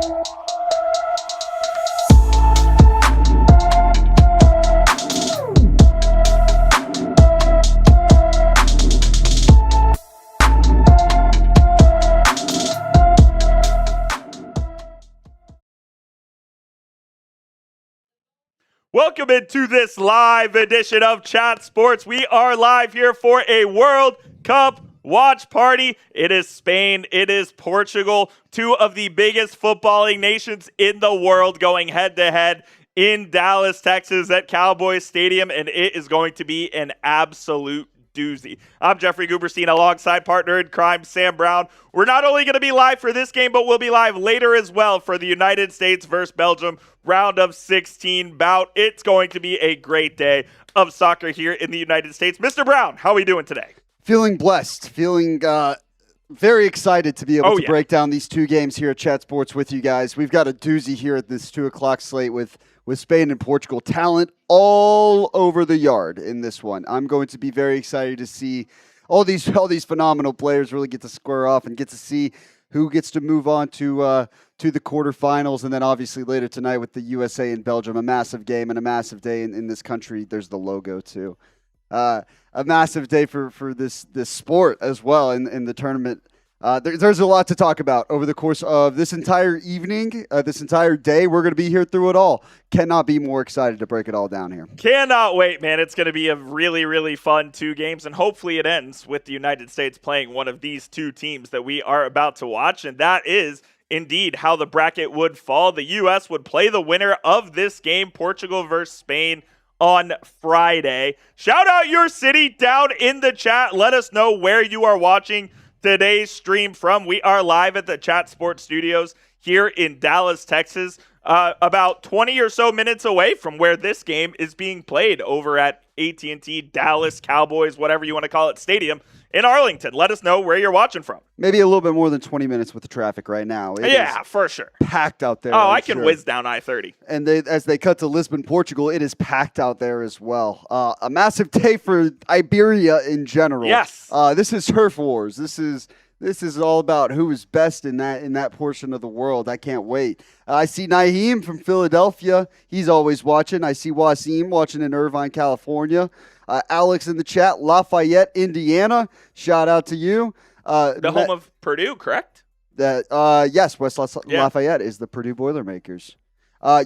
Welcome into this live edition of Chat Sports. We are live here for a World Cup watch party. It is Spain, it is Portugal, two of the biggest footballing nations in the world going head-to-head in Dallas, Texas at Cowboys Stadium, and it is going to be an absolute doozy. I'm Jeffrey Guberstein alongside partner in crime Sam Brown. We're not only going to be live for this game, but we'll be live later as well for the United States versus Belgium round of 16 bout. It's going to be a great day of soccer here in the United States. Mr. Brown, how are we doing today? Feeling blessed, feeling very excited to be able to break down these two games here at Chat Sports with you guys. We've got a doozy here at this 2 o'clock slate with Spain and Portugal. Talent all over the yard in this one. I'm going to be very excited to see all these phenomenal players really get to square off and get to see who gets to move on to the quarterfinals, and then obviously later tonight with the USA and Belgium, a massive game and a massive day in this country. There's the logo too. A massive day for this sport as well in the tournament. There's a lot to talk about over the course of this entire evening, this entire day. We're going to be here through it all. Cannot be more excited to break it all down here. Cannot wait, man. It's going to be a really, really fun 2 games, and hopefully it ends with the United States playing one of these 2 teams that we are about to watch, and that is indeed how the bracket would fall. The U.S. would play the winner of this game, Portugal versus Spain, on Friday. Shout out your city down in the chat. Let us know where you are watching today's stream from. We are live at the Chat Sports Studios here in Dallas, Texas, about 20 or so minutes away from where this game is being played over at AT&T Dallas Cowboys, whatever you want to call it, Stadium in Arlington. Let us know where you're watching from. Maybe a little bit more than 20 minutes with the traffic right now. Yeah, for sure. Packed out there. Oh, I can whiz down I-30. And as they cut to Lisbon, Portugal, it is packed out there as well. A massive day for Iberia in general. Yes. This is turf wars. This is all about who is best in that portion of the world. I can't wait. I see Naheem from Philadelphia. He's always watching. I see Wasim watching in Irvine, California. Alex in the chat, Lafayette, Indiana. Shout out to you. The home of Purdue, correct? Yes, West Lafayette is the Purdue Boilermakers.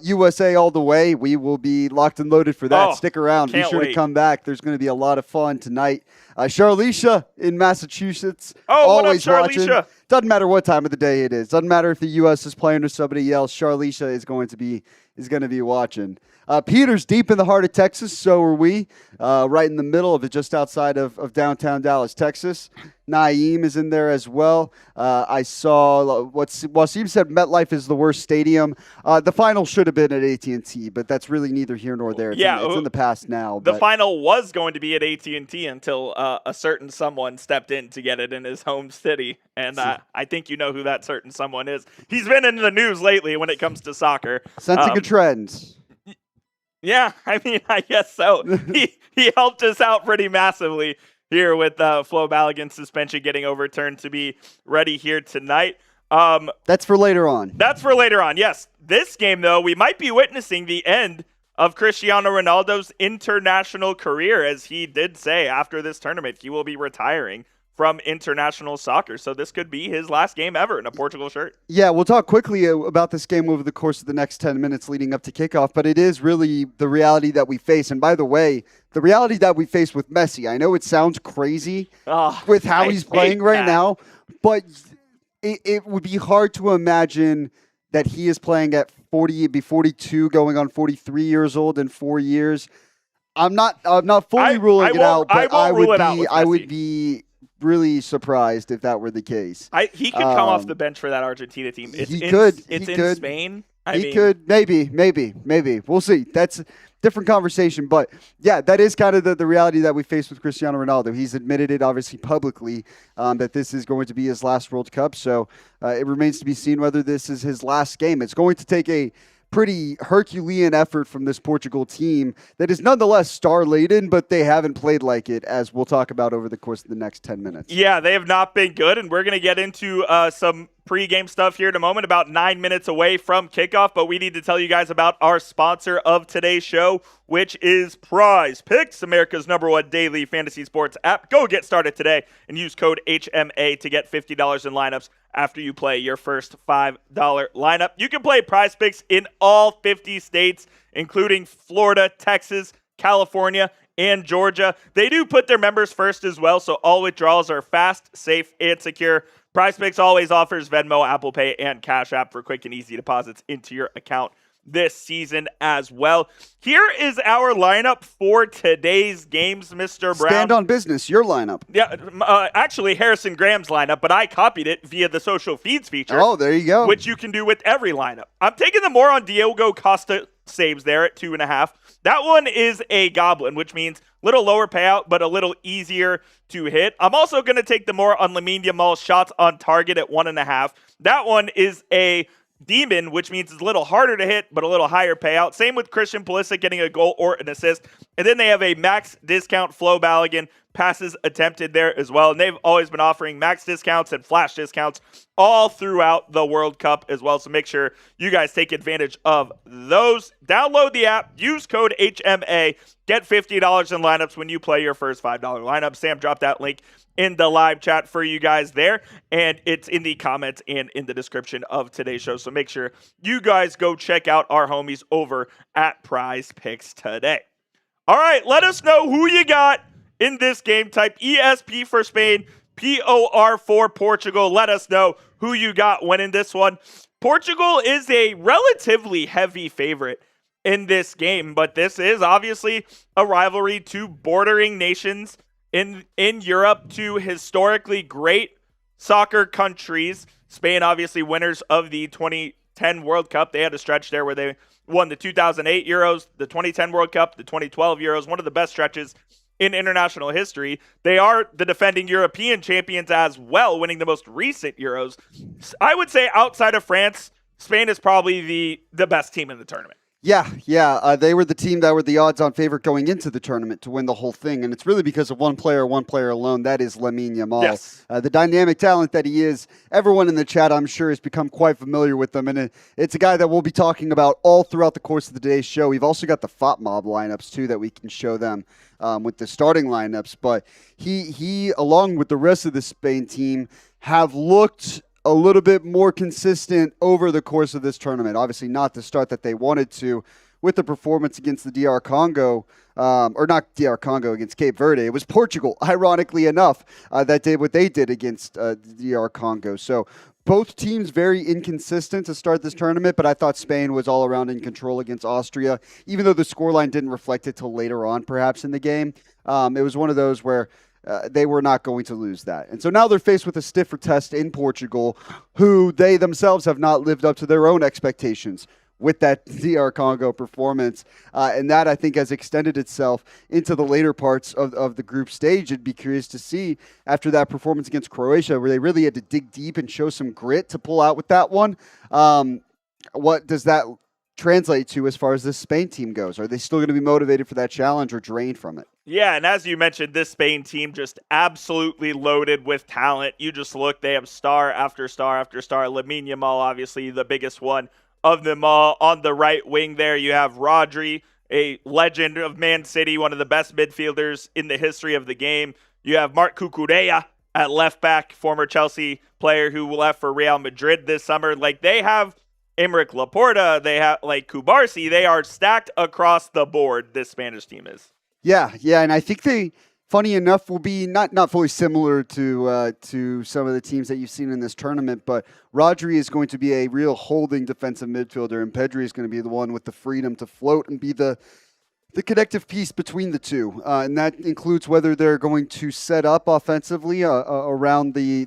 USA all the way. We will be locked and loaded for that. Stick around. Be sure to come back. There's going to be a lot of fun tonight. Charlicia in Massachusetts. Always what up, watching. Charlicia? Doesn't matter what time of the day it is. Doesn't matter if the U.S. is playing or somebody else. Charlicia is going to be watching. Peter's deep in the heart of Texas. So are we. Right in the middle of it, just outside of downtown Dallas, Texas. Naeem is in there as well. I saw what Wasim said. MetLife is the worst stadium. The final should have been at AT&T, but that's really neither here nor there. It's in the past now. The final was going to be at AT&T until a certain someone stepped in to get it in his home city, and I think you know who that certain someone is. He's been in the news lately when it comes to soccer. Sensing a trend. Yeah, I mean, I guess so. He helped us out pretty massively here with Flo Balogun's suspension getting overturned to be ready here tonight. That's for later on. That's for later on, yes. This game, though, we might be witnessing the end of Cristiano Ronaldo's international career, as he did say after this tournament he will be retiring from international soccer. So this could be his last game ever in a Portugal shirt. Yeah, we'll talk quickly about this game over the course of the next 10 minutes leading up to kickoff, but it is really the reality that we face. And by the way, the reality that we face with Messi, I know it sounds crazy with how he's playing right now, but it would be hard to imagine that he is playing at 42, going on 43 years old in 4 years. I'm not fully ruling it out, but I would be really surprised if that were the case. He could come off the bench for that Argentina team. It's in Spain. He could. Maybe. We'll see. That's a different conversation. But, yeah, that is kind of the reality that we face with Cristiano Ronaldo. He's admitted it, obviously, publicly, that this is going to be his last World Cup. So it remains to be seen whether this is his last game. It's going to take a pretty Herculean effort from this Portugal team that is nonetheless star-laden, but they haven't played like it, as we'll talk about over the course of the next 10 minutes. Yeah, they have not been good, and we're going to get into some pregame stuff here in a moment, about 9 minutes away from kickoff, but we need to tell you guys about our sponsor of today's show, which is Prize Picks, America's #1 daily fantasy sports app. Go get started today and use code HMA to get $50 in lineups after you play your first $5 lineup. You can play Prize Picks in all 50 states, including Florida, Texas, California, and Georgia. They do put their members first as well, so all withdrawals are fast, safe, and secure. PrizePicks always offers Venmo, Apple Pay, and Cash App for quick and easy deposits into your account this season as well. Here is our lineup for today's games, Mr. Brown. Stand on business, your lineup. Yeah, actually Harrison Graham's lineup, but I copied it via the social feeds feature. Oh, there you go. Which you can do with every lineup. I'm taking the more on Diogo Costa saves there at 2.5. That one is a goblin, which means little lower payout, but a little easier to hit. I'm also going to take the more on Lamine Yamal's shots on target at 1.5. That one is a demon, which means it's a little harder to hit, but a little higher payout. Same with Christian Pulisic getting a goal or an assist. And then they have a max discount Flo Balogun passes attempted there as well. And they've always been offering max discounts and flash discounts all throughout the World Cup as well. So make sure you guys take advantage of those. Download the app, use code HMA, get $50 in lineups when you play your first $5 lineup. Sam dropped that link in the live chat for you guys there, and it's in the comments and in the description of today's show. So make sure you guys go check out our homies over at Prize Picks today. All right, let us know who you got in this game. Type ESP for Spain, POR for Portugal. Let us know who you got winning this one. Portugal is a relatively heavy favorite in this game, but this is obviously a rivalry, two bordering nations in Europe, two historically great soccer countries. Spain, obviously winners of the 2010 World Cup. They had a stretch there where they won the 2008 Euros, the 2010 World Cup, the 2012 Euros, one of the best stretches in international history. They are the defending European champions as well, winning the most recent Euros. I would say outside of France, Spain is probably the best team in the tournament. Yeah. They were the team that were the odds-on favorite going into the tournament to win the whole thing, and it's really because of one player alone. That is Lamine Yamal. Yes. The dynamic talent that he is. Everyone in the chat, I'm sure, has become quite familiar with him, and it's a guy that we'll be talking about all throughout the course of the today's show. We've also got the FOP mob lineups, too, that we can show them with the starting lineups, but he, along with the rest of the Spain team, have looked a little bit more consistent over the course of this tournament. Obviously not the start that they wanted to with the performance against the DR Congo, or not DR Congo, against Cape Verde. It was Portugal, ironically enough, that did what they did against the DR Congo. So both teams very inconsistent to start this tournament, but I thought Spain was all around in control against Austria, even though the scoreline didn't reflect it till later on perhaps in the game. It was one of those where they were not going to lose that. And so now they're faced with a stiffer test in Portugal, who they themselves have not lived up to their own expectations with that DR Congo performance. And that, I think, has extended itself into the later parts of the group stage. I'd be curious to see, after that performance against Croatia, where they really had to dig deep and show some grit to pull out with that one, what does that translate to as far as this Spain team goes? Are they still going to be motivated for that challenge or drained from it? Yeah, and as you mentioned, this Spain team just absolutely loaded with talent. You just look, they have star after star after star. Lamine Yamal, obviously the biggest one of them all. On the right wing there, you have Rodri, a legend of Man City, one of the best midfielders in the history of the game. You have Marc Cucurella at left back, former Chelsea player who left for Real Madrid this summer. Like, they have Aymeric Laporta, they have Kubarsi. They are stacked across the board, this Spanish team is. Yeah, and I think they, funny enough, will be not fully similar to some of the teams that you've seen in this tournament, but Rodri is going to be a real holding defensive midfielder, and Pedri is going to be the one with the freedom to float and be the connective piece between the two, and that includes whether they're going to set up offensively around the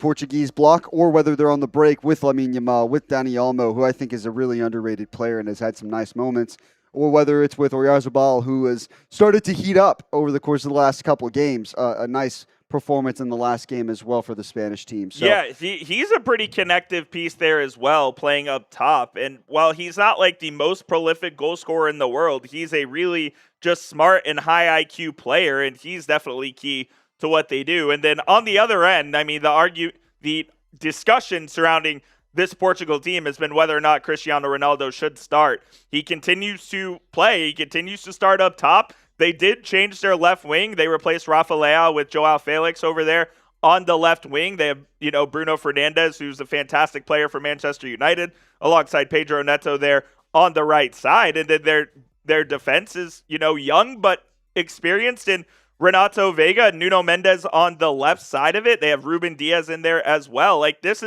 Portuguese block, or whether they're on the break with Lamine Yamal, with Dani Olmo, who I think is a really underrated player and has had some nice moments, or whether it's with Oyarzabal, who has started to heat up over the course of the last couple of games. A nice performance in the last game as well for the Spanish team. So, yeah, he's a pretty connective piece there as well, playing up top. And while he's not like the most prolific goal scorer in the world, he's a really just smart and high IQ player, and he's definitely key to what they do. And then on the other end, I mean, the discussion surrounding this Portugal team has been whether or not Cristiano Ronaldo should start. He continues to play. He continues to start up top. They did change their left wing. They replaced Rafa Leao with Joao Felix over there on the left wing. They have, Bruno Fernandes, who's a fantastic player for Manchester United, alongside Pedro Neto there on the right side. And then their defense is, young but experienced in Renato Vega and Nuno Mendes on the left side of it. They have Ruben Diaz in there as well. Like, this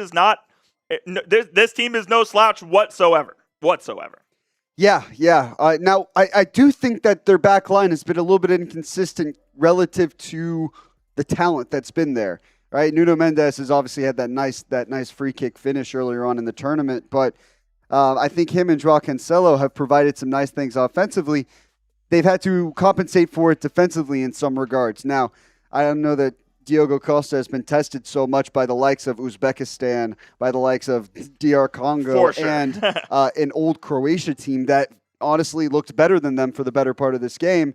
team is no slouch whatsoever. Yeah. Now, I do think that their back line has been a little bit inconsistent relative to the talent that's been there, right? Nuno Mendes has obviously had that nice free kick finish earlier on in the tournament, but I think him and Joao Cancelo have provided some nice things offensively. They've had to compensate for it defensively in some regards. Now, I don't know that Diogo Costa has been tested so much by the likes of Uzbekistan, by the likes of DR Congo, sure. and an old Croatia team that honestly looked better than them for the better part of this game.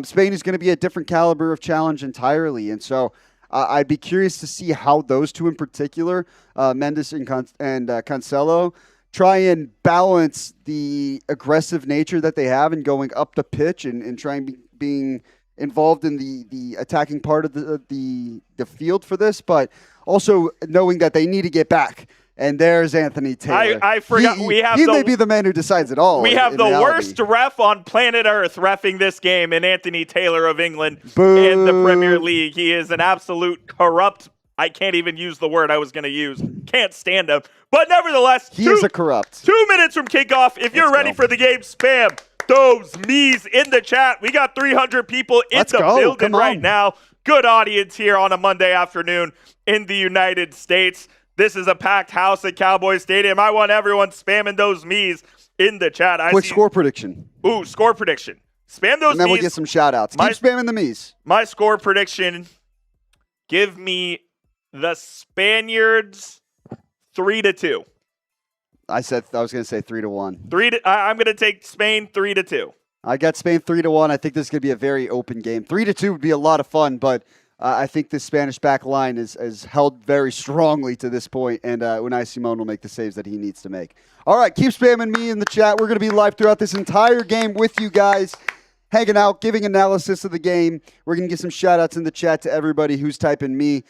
Spain is going to be a different caliber of challenge entirely. And so I'd be curious to see how those two in particular, Mendes and Cancelo, try and balance the aggressive nature that they have in going up the pitch and trying being involved in the attacking part of the field for this, but also knowing that they need to get back. And there's Anthony Taylor. I forgot he may be the man who decides it all. We have the reality. worst ref on planet Earth reffing this game in Anthony Taylor of England Boo. in the Premier League. He is an absolute corrupt. I can't even use the word I was going to use. Can't stand him. But nevertheless, he is a corrupt. 2 minutes from kickoff. If you're ready for the game, spam those me's in the chat. We got 300 people in the building right now. Good audience here on a Monday afternoon in the United States. This is a packed house at Cowboy Stadium. I want everyone spamming those me's in the chat. Quick score prediction. Ooh, score prediction. Spam those me's. And then we'll get some shout-outs. Keep spamming the me's. My score prediction, give me the Spaniards 3-2. I was going to say 3-1. I'm going to take Spain 3-2. I got Spain 3-1. I think this is going to be a very open game. 3-2 would be a lot of fun, but I think the Spanish back line is held very strongly to this point, and Unai Simon will make the saves that he needs to make. All right, keep spamming me in the chat. We're going to be live throughout this entire game with you guys, hanging out, giving analysis of the game. We're going to get some shout-outs in the chat to everybody who's typing me.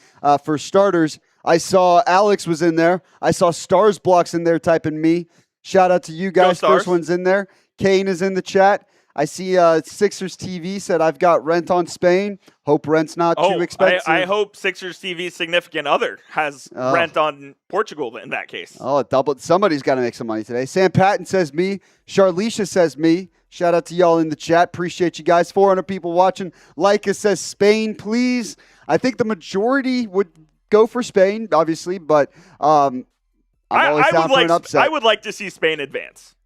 For starters, I saw Alex was in there. I saw Stars Blocks in there typing me. Shout out to you guys. First one's in there. Kane is in the chat. I see Sixers TV said, I've got rent on Spain. Hope rent's not too expensive. I hope Sixers TV's significant other has rent on Portugal in that case. Oh, double. Somebody's got to make some money today. Sam Patton says me. Charlisha says me. Shout out to y'all in the chat. Appreciate you guys. 400 people watching. Leica says Spain, please. I think the majority would go for Spain, obviously, but I'm always down for an upset. I would like to see Spain advance.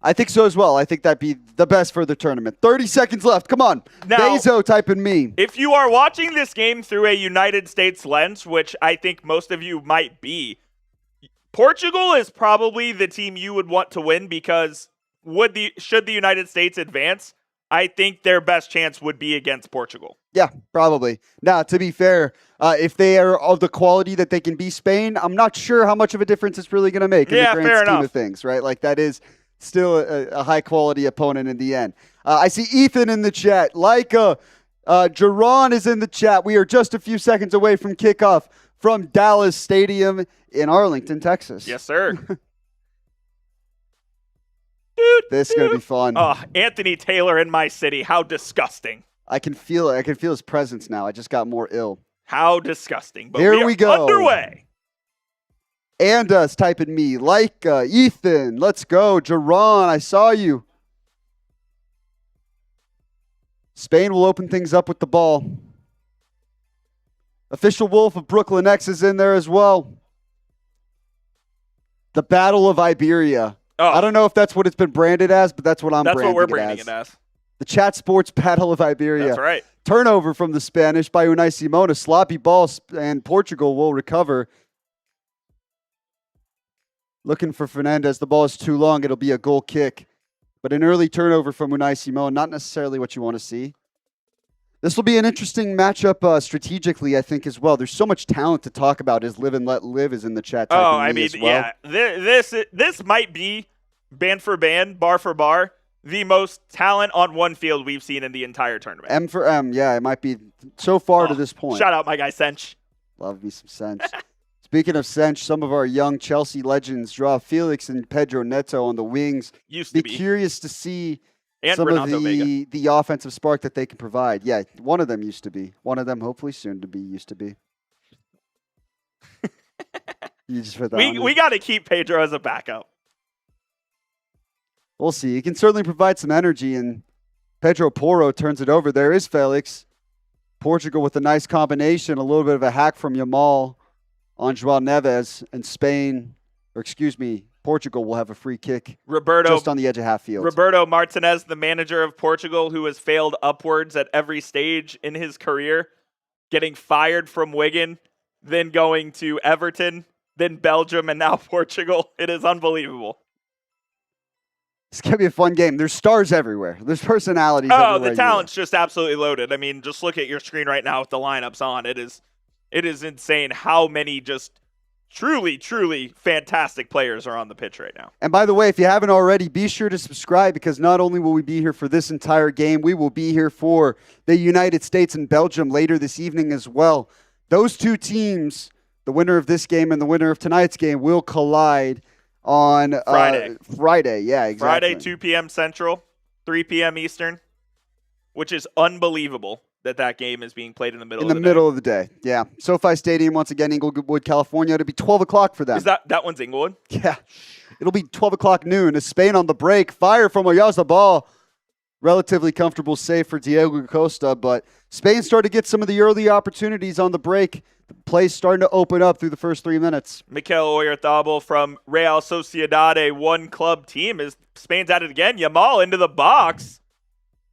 I think so as well. I think that'd be the best for the tournament. 30 seconds left. Come on. Now, Bezo typing me. If you are watching this game through a United States lens, which I think most of you might be, Portugal is probably the team you would want to win because should the United States advance, I think their best chance would be against Portugal. Yeah, probably. Now, to be fair, if they are of the quality that they can be Spain, I'm not sure how much of a difference it's really going to make in the grand scheme of things, right? Like, that is still a high-quality opponent in the end. I see Ethan in the chat. Leica, Jerron is in the chat. We are just a few seconds away from kickoff from Dallas Stadium in Arlington, Texas. Yes, sir. This is going to be fun. Anthony Taylor in my city. How disgusting. I can feel it. I can feel his presence now. I just got more ill. How disgusting. But here we go. Underway. And us typing me. Leica, Ethan, let's go. Jerron, I saw you. Spain will open things up with the ball. Official Wolf of Brooklyn X is in there as well. The Battle of Iberia. I don't know if that's what it's been branded as, but that's what I'm branding it as. That's what we're branding it as. The Chat Sports Battle of Iberia. That's right. Turnover from the Spanish by Unai Simon. A sloppy ball, and Portugal will recover. Looking for Fernandez. The ball is too long. It'll be a goal kick. But an early turnover from Unai Simon, not necessarily what you want to see. This will be an interesting matchup strategically, I think, as well. There's so much talent to talk about as Live and Let Live is in the chat. Yeah. This might be, band for band, bar for bar, the most talent on one field we've seen in the entire tournament. M for M, yeah, it might be so far to this point. Shout out my guy, Sench. Love me some Sench. Speaking of Sench, some of our young Chelsea legends, Joao Felix and Pedro Neto on the wings. Used to be. Curious to see and some Ronaldo of the offensive spark that they can provide. Yeah, one of them used to be. One of them hopefully soon to be used to be. You just put that we got to keep Pedro as a backup. We'll see. He can certainly provide some energy, and Pedro Porro turns it over. There is Felix. Portugal with a nice combination, a little bit of a hack from Yamal on Joao Neves, and Portugal will have a free kick just on the edge of half field. Roberto Martinez, the manager of Portugal, who has failed upwards at every stage in his career, getting fired from Wigan, then going to Everton, then Belgium, and now Portugal. It is unbelievable. It's going to be a fun game. There's stars everywhere. There's personalities everywhere. The talent's just absolutely loaded. I mean, just look at your screen right now with the lineups on. It is insane how many just truly, truly fantastic players are on the pitch right now. And by the way, if you haven't already, be sure to subscribe, because not only will we be here for this entire game, we will be here for the United States and Belgium later this evening as well. Those two teams, the winner of this game and the winner of tonight's game, will collide on Friday, yeah, exactly. Friday, 2 p.m. Central, 3 p.m. Eastern, which is unbelievable that game is being played in the middle of the day. Yeah. SoFi Stadium, once again, Inglewood, California. It'll be 12 o'clock for them. Is that one's Inglewood? Yeah. It'll be 12 o'clock noon. As Spain on the break. Fire from Oyarzabal. Relatively comfortable save for Diego Costa, but Spain started to get some of the early opportunities on the break. The play's starting to open up through the first 3 minutes. Mikel Oyarzabal from Real Sociedad, a one-club team, is Spain's at it again. Yamal into the box.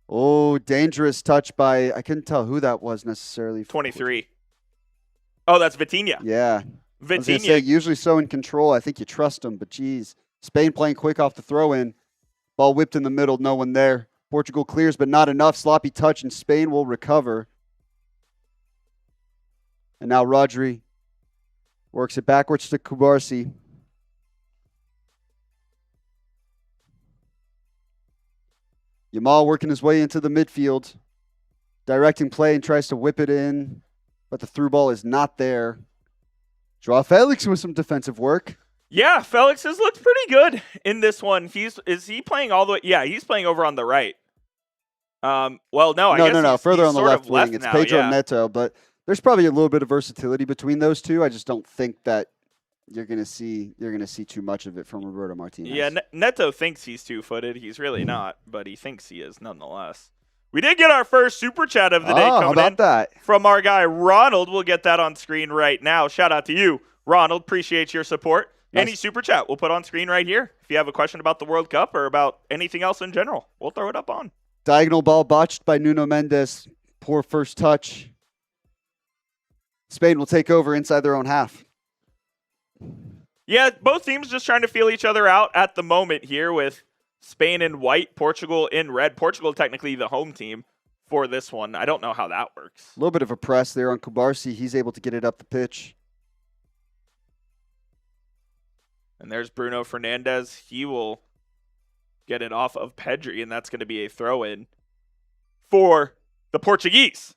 Oh, dangerous touch by, I couldn't tell who that was necessarily. 23. Oh, that's Vitinha. Yeah. Vitinha. I was gonna say, usually so in control. I think you trust him, but geez. Spain playing quick off the throw-in. Ball whipped in the middle, no one there. Portugal clears, but not enough. Sloppy touch, and Spain will recover. And now Rodri works it backwards to Kubarsi. Yamal working his way into the midfield, directing play and tries to whip it in, but the through ball is not there. Joao Felix with some defensive work. Yeah, Felix has looked pretty good in this one. Is he playing all the way? Yeah, he's playing over on the right. I guess further on the left wing. It's now, Pedro Neto, but there's probably a little bit of versatility between those two. I just don't think that you're gonna see too much of it from Roberto Martinez. Yeah, Neto thinks he's two-footed. He's really not, but he thinks he is nonetheless. We did get our first super chat of the day coming how about that? From our guy Ronald. We'll get that on screen right now. Shout out to you, Ronald. Appreciate your support. Nice. Any super chat we'll put on screen right here. If you have a question about the World Cup or about anything else in general, we'll throw it up on. Diagonal ball botched by Nuno Mendes. Poor first touch. Spain will take over inside their own half. Yeah, both teams just trying to feel each other out at the moment here, with Spain in white, Portugal in red. Portugal technically the home team for this one. I don't know how that works. A little bit of a press there on Kubarsi. He's able to get it up the pitch. And there's Bruno Fernandes. He will get it off of Pedri, and that's going to be a throw-in for the Portuguese.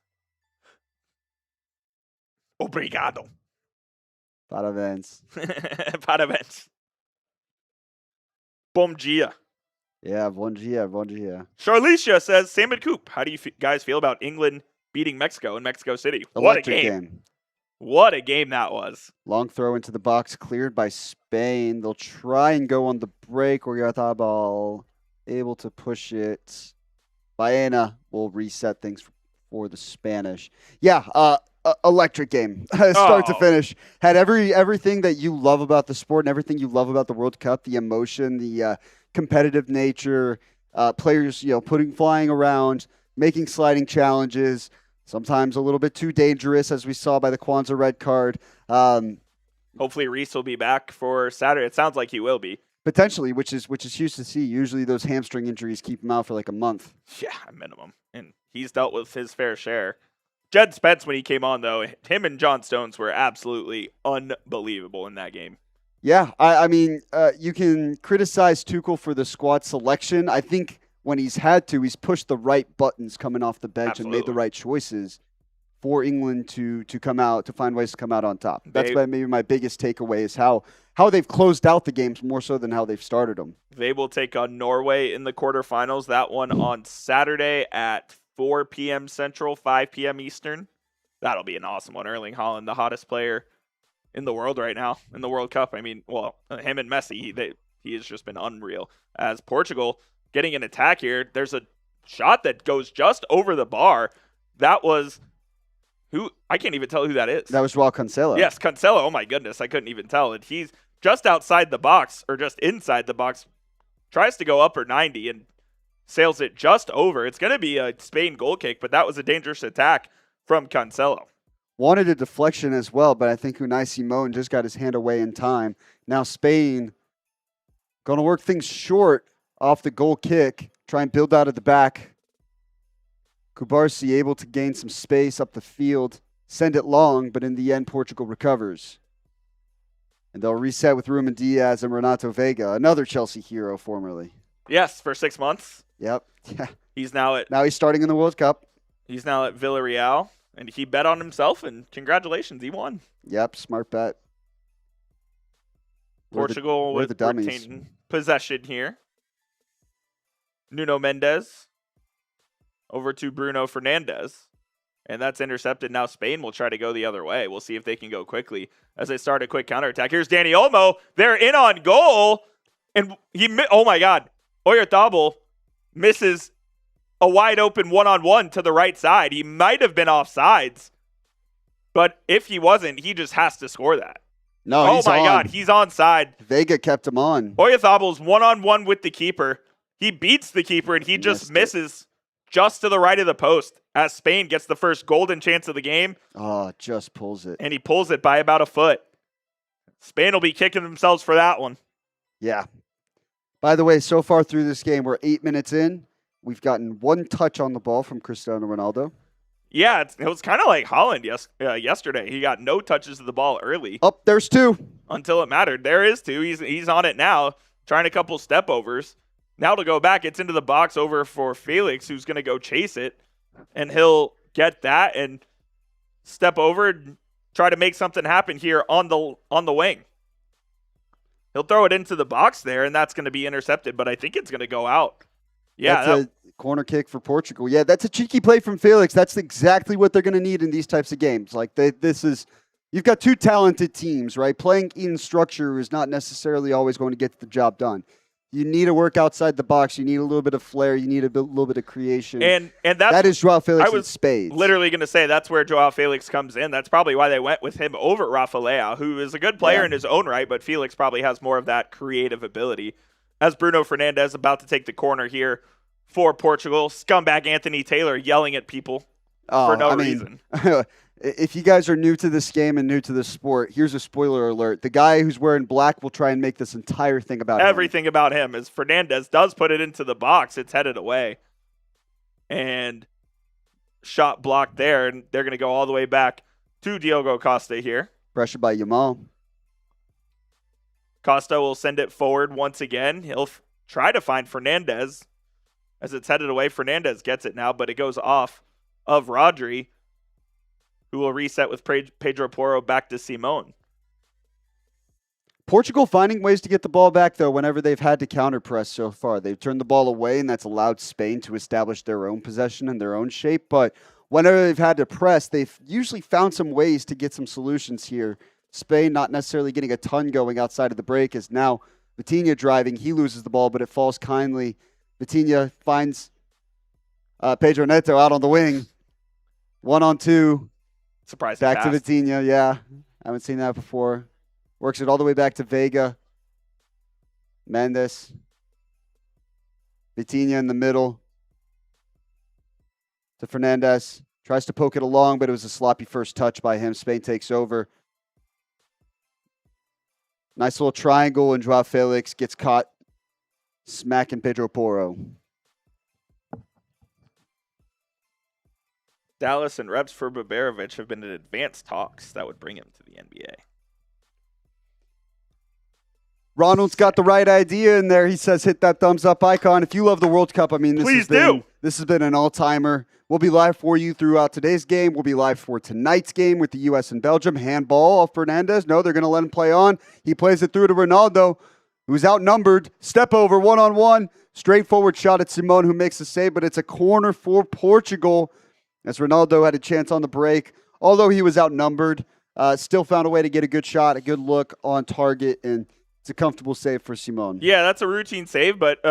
Obrigado. Parabéns. Parabéns. Bom dia. Yeah, bom dia, bom dia. Charlicia says, Sam and Coop, how do you guys feel about England beating Mexico in Mexico City? Electric game. What a game that was. Long throw into the box, cleared by Spain. They'll try and go on the break. Oyarzabal able to push it. Baena will reset things for the Spanish. Yeah, electric game, start to finish. Had everything that you love about the sport and everything you love about the World Cup, the emotion, the competitive nature, players, flying around, making sliding challenges, sometimes a little bit too dangerous, as we saw by the Kwanzaa red card. Hopefully Reese will be back for Saturday. It sounds like he will be. Potentially, which is huge to see. Usually those hamstring injuries keep him out for like a month. Yeah, minimum. And he's dealt with his fair share. Jed Spence, when he came on, though, him and John Stones were absolutely unbelievable in that game. Yeah, I mean, you can criticize Tuchel for the squad selection. I think when he's had to, he's pushed the right buttons coming off the bench and made the right choices for England to come out, to find ways to come out on top. That's maybe my biggest takeaway is how they've closed out the games more so than how they've started them. They will take on Norway in the quarterfinals. That one on Saturday at 4 p.m. Central, 5 p.m. Eastern. That'll be an awesome one. Erling Haaland, the hottest player in the world right now in the World Cup. I mean, well, him and Messi, he has just been unreal. As Portugal getting an attack here, there's a shot that goes just over the bar. That was who? I can't even tell who that is. That was Joao Cancelo. Yes, Cancelo. Oh my goodness, I couldn't even tell. And he's just outside the box, or just inside the box, tries to go upper 90 and sails it just over. It's going to be a Spain goal kick, but that was a dangerous attack from Cancelo. Wanted a deflection as well, but I think Unai Simon just got his hand away in time. Now Spain going to work things short off the goal kick, try and build out of the back. Kubarsi able to gain some space up the field, send it long, but in the end, Portugal recovers. And they'll reset with Ruben Diaz and Renato Vega, another Chelsea hero formerly. Yes, for 6 months. Yep. Yeah. Now he's starting in the World Cup. He's now at Villarreal, and he bet on himself, and congratulations, he won. Yep, smart bet. Portugal with retaining possession here. Nuno Mendes over to Bruno Fernandes, and that's intercepted. Now Spain will try to go the other way. We'll see if they can go quickly as they start a quick counterattack. Here's Dani Olmo. They're in on goal, and oh my God, Oyarzabal misses a wide open one-on-one to the right side. He might have been offsides, but if he wasn't, he just has to score that. No, God, he's onside. Vega kept him on. Oyarzabal's one-on-one with the keeper. He beats the keeper, and he just misses just to the right of the post as Spain gets the first golden chance of the game. Oh, just pulls it. And he pulls it by about a foot. Spain will be kicking themselves for that one. Yeah. By the way, so far through this game, we're 8 minutes in. We've gotten one touch on the ball from Cristiano Ronaldo. Yeah, it was kind of like Haaland yesterday. He got no touches of the ball early. Oh, there's two. Until it mattered. There is two. He's on it now, trying a couple step overs. Now to go back, it's into the box over for Felix, who's going to go chase it. And he'll get that and step over and try to make something happen here on the wing. He'll throw it into the box there, and that's going to be intercepted, but I think it's going to go out. Yeah, that's a corner kick for Portugal. Yeah, that's a cheeky play from Felix. That's exactly what they're going to need in these types of games. Like you've got two talented teams, right? Playing in structure is not necessarily always going to get the job done. You need to work outside the box. You need a little bit of flair. You need a little bit of creation. And that is Joao Felix in spades. Literally going to say that's where Joao Felix comes in. That's probably why they went with him over Rafa Leao, who is a good player in his own right, but Felix probably has more of that creative ability. As Bruno Fernandes about to take the corner here for Portugal, scumbag Anthony Taylor yelling at people for no reason. If you guys are new to this game and new to this sport, here's a spoiler alert. The guy who's wearing black will try and make this entire thing about everything about him. As Fernandes does put it into the box, it's headed away. And shot blocked there, and they're going to go all the way back to Diogo Costa here. Pressure by Yamal. Costa will send it forward once again. He'll try to find Fernandes. As it's headed away, Fernandes gets it now, but it goes off of Rodri, who will reset with Pedro Porro back to Simon. Portugal finding ways to get the ball back, though, whenever they've had to counter-press so far. They've turned the ball away, and that's allowed Spain to establish their own possession and their own shape. But whenever they've had to press, they've usually found some ways to get some solutions here. Spain not necessarily getting a ton going outside of the break, is now Vitinha driving. He loses the ball, but it falls kindly. Vitinha finds Pedro Neto out on the wing. 1-on-2. Surprising back pass. To Vitinha, yeah. I haven't seen that before. Works it all the way back to Vega. Mendes. Vitinha in the middle to Fernandez. Tries to poke it along, but it was a sloppy first touch by him. Spain takes over. Nice little triangle, and Joao Felix gets caught smacking Pedro Porro. Dallas and reps for Babarovic have been in advanced talks that would bring him to the NBA. Ronald's got the right idea in there. He says, hit that thumbs up icon. If you love the World Cup, I mean, this has been an all-timer. We'll be live for you throughout today's game. We'll be live for tonight's game with the U.S. and Belgium. Handball off Fernandez. No, they're going to let him play on. He plays it through to Ronaldo, who's outnumbered. Step over, one-on-one. Straightforward shot at Simon, who makes the save, but it's a corner for Portugal as Ronaldo had a chance on the break. Although he was outnumbered, still found a way to get a good shot, a good look on target, and it's a comfortable save for Simon. Yeah, that's a routine save, but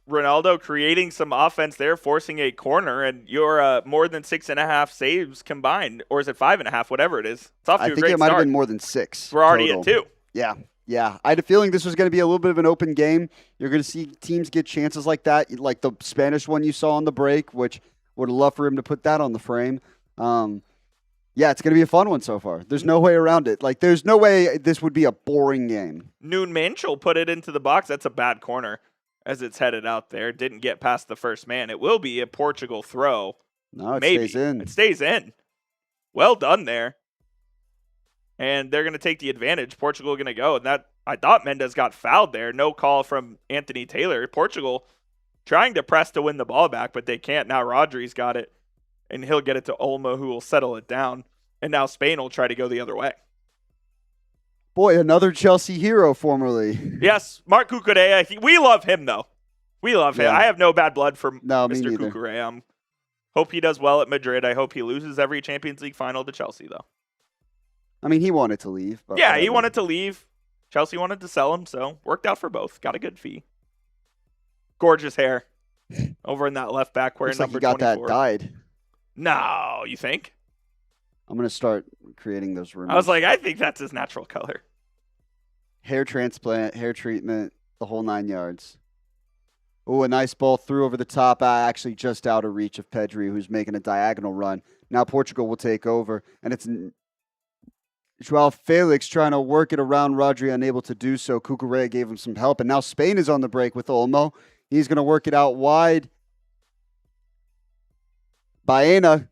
Ronaldo creating some offense there, forcing a corner, and you're more than 6.5 saves combined, or is it 5.5? Whatever it is. It's off to a great start. I think it might have been more than 6. We're already total. at 2. Yeah. I had a feeling this was going to be a little bit of an open game. You're going to see teams get chances like that, like the Spanish one you saw on the break, which would have loved for him to put that on the frame. Yeah, it's going to be a fun one so far. There's no way around it. Like, there's no way this would be a boring game. Noon Minch will put it into the box. That's a bad corner as it's headed out there. Didn't get past the first man. It will be a Portugal throw. No, it Maybe. stays in. It stays in. Well done there. And they're going to take the advantage. Portugal going to go. And that, I thought Mendes got fouled there. No call from Anthony Taylor. Portugal trying to press to win the ball back, but they can't. Now Rodri's got it. And he'll get it to Olmo, who will settle it down. And now Spain will try to go the other way. Boy, another Chelsea hero formerly. Yes, Marc Cucurella. We love him, though. We love him. I have no bad blood for Mr. Cucurella. Hope he does well at Madrid. I hope he loses every Champions League final to Chelsea, though. I mean, he wanted to leave. But yeah, he wanted to leave. Chelsea wanted to sell him, so worked out for both. Got a good fee. Gorgeous hair over in that left back wearing number 24. Looks like he got that dyed. No, you think? I'm going to start creating those rumors. I was like, I think that's his natural color. Hair transplant, hair treatment, the whole 9 yards. Oh, a nice ball through over the top, actually just out of reach of Pedri, who's making a diagonal run. Now Portugal will take over, and it's Joao Felix trying to work it around Rodri, unable to do so. Cucurella gave him some help, and now Spain is on the break with Olmo. He's going to work it out wide. Baena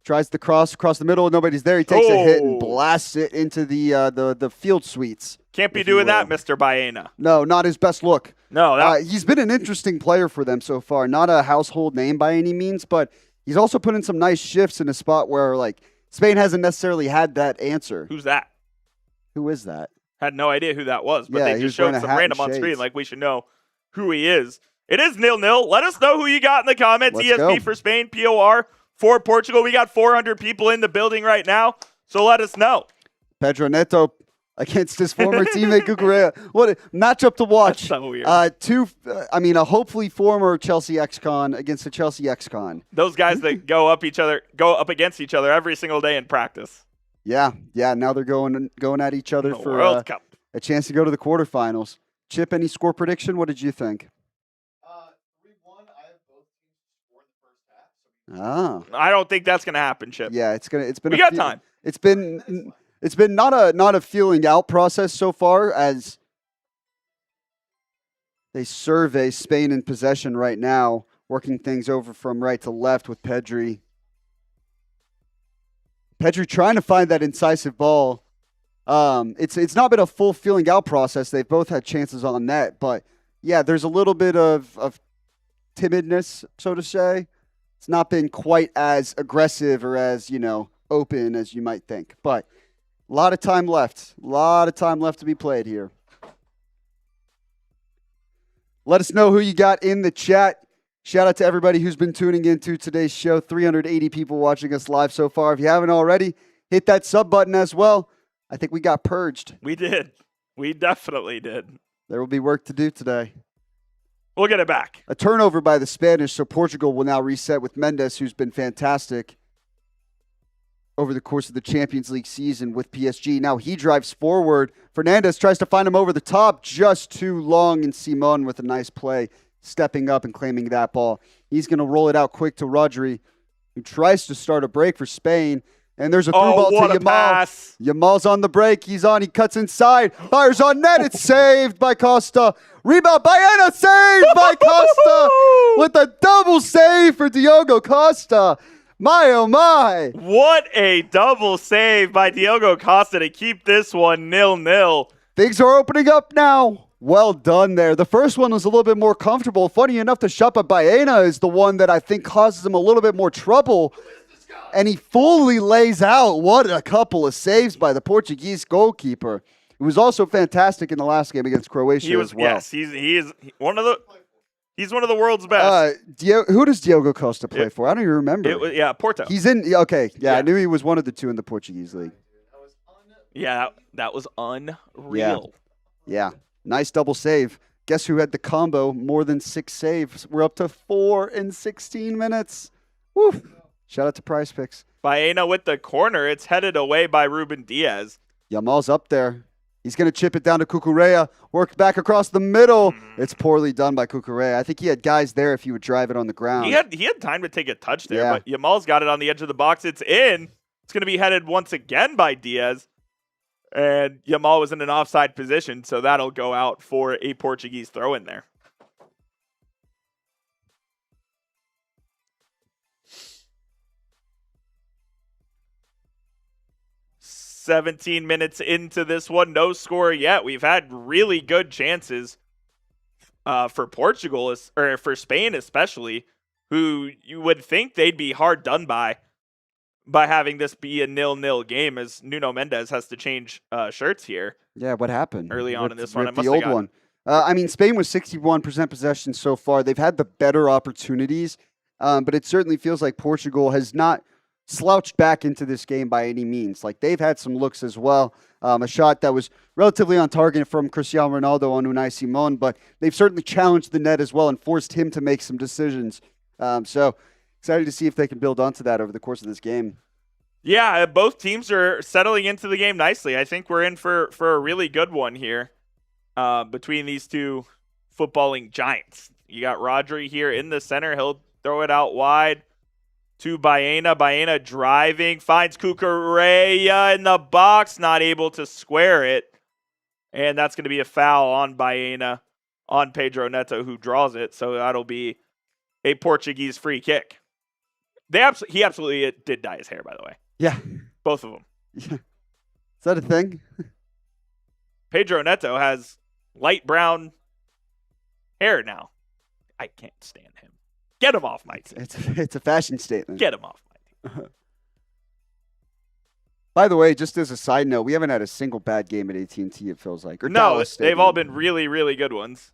tries to cross across the middle. Nobody's there. He takes a hit and blasts it into the field suites. Can't be doing that, Mr. Baena. No, not his best look. No, he's been an interesting player for them so far. Not a household name by any means, but he's also put in some nice shifts in a spot where, like, Spain hasn't necessarily had that answer. Who's that? Who is that? Had no idea who that was, but they just showed some random on screen like we should know who he is. It is 0-0. Let us know who you got in the comments. Let's ESP go. for Spain, POR for Portugal. We got 400 people in the building right now, so let us know. Pedro Neto against his former teammate Cucurella. What a matchup to watch. That's so weird. A hopefully former Chelsea ex-con against a Chelsea ex-con. Those guys that go up against each other every single day in practice. Yeah. Now they're going at each other for World Cup. A chance to go to the quarterfinals. Chip, any score prediction? What did you think? 3-1. I have both teams score in the first half. I don't think that's gonna happen, Chip. Yeah, We got time. It's been not a feeling out process so far as they survey Spain in possession right now, working things over from right to left with Pedri. Pedri trying to find that incisive ball. It's not been a full feeling out process. They've both had chances on net, but yeah, there's a little bit of timidness, so to say. It's not been quite as aggressive or as, open as you might think. But a lot of time left. A lot of time left to be played here. Let us know who you got in the chat. Shout out to everybody who's been tuning into today's show. 380 people watching us live so far. If you haven't already, hit that sub button as well. I think we got purged. We did. We definitely did. There will be work to do today. We'll get it back. A turnover by the Spanish, so Portugal will now reset with Mendes, who's been fantastic over the course of the Champions League season with PSG. Now he drives forward. Fernandez tries to find him over the top, just too long, and Simon with a nice play stepping up and claiming that ball. He's going to roll it out quick to Rodri, who tries to start a break for Spain. And there's a through ball to Yamal. Pass. Yamal's on the break. He's on. He cuts inside. Fires on net. It's saved by Costa. Rebound by Baena. Saved by Costa with a double save for Diogo Costa. My, oh my. What a double save by Diogo Costa to keep this one 0-0. Things are opening up now. Well done there. The first one was a little bit more comfortable. Funny enough, the shot by Baena is the one that I think causes him a little bit more trouble. And he fully lays out. What a couple of saves by the Portuguese goalkeeper. It was also fantastic in the last game against Croatia as well. Yes, he's one of the world's best. Who does Diogo Costa play for? I don't even remember. Porto. He's in. Okay, yeah, I knew he was one of the two in the Portuguese league. Yeah, that was unreal. Yeah, nice double save. Guess who had the combo more than 6 saves? We're up to 4 in 16 minutes. Woo! Shout out to Prize Picks. Baena with the corner. It's headed away by Ruben Diaz. Yamal's up there. He's going to chip it down to Cucurella. Work back across the middle. It's poorly done by Cucurella. I think he had guys there if he would drive it on the ground. He had time to take a touch there, but Yamal's got it on the edge of the box. It's in. It's going to be headed once again by Diaz. And Yamal was in an offside position, so that'll go out for a Portuguese throw in there. 17 minutes into this one, no score yet. We've had really good chances for Portugal, or for Spain especially, who you would think they'd be hard done by having this be a 0-0 game, as Nuno Mendes has to change shirts here. Yeah, what happened? Early on in this one. The old one. Spain was 61% possession so far. They've had the better opportunities, but it certainly feels like Portugal has not slouched back into this game by any means. Like, they've had some looks as well. A shot that was relatively on target from Cristiano Ronaldo on Unai Simon, but they've certainly challenged the net as well and forced him to make some decisions. So excited to see if they can build onto that over the course of this game. Yeah, both teams are settling into the game nicely. I think we're in for a really good one here between these two footballing giants. You got Rodri here in the center. He'll throw it out wide to Baena. Baena driving, finds Cucurella in the box, not able to square it. And that's going to be a foul on Baena, on Pedro Neto, who draws it. So that'll be a Portuguese free kick. He absolutely did dye his hair, by the way. Yeah. Both of them. Yeah. Is that a thing? Pedro Neto has light brown hair now. I can't stand him. Get him off my team. It's a fashion statement. Get him off my team. By the way, just as a side note, we haven't had a single bad game at AT&T, it feels like. Or no, they've all been really, really good ones.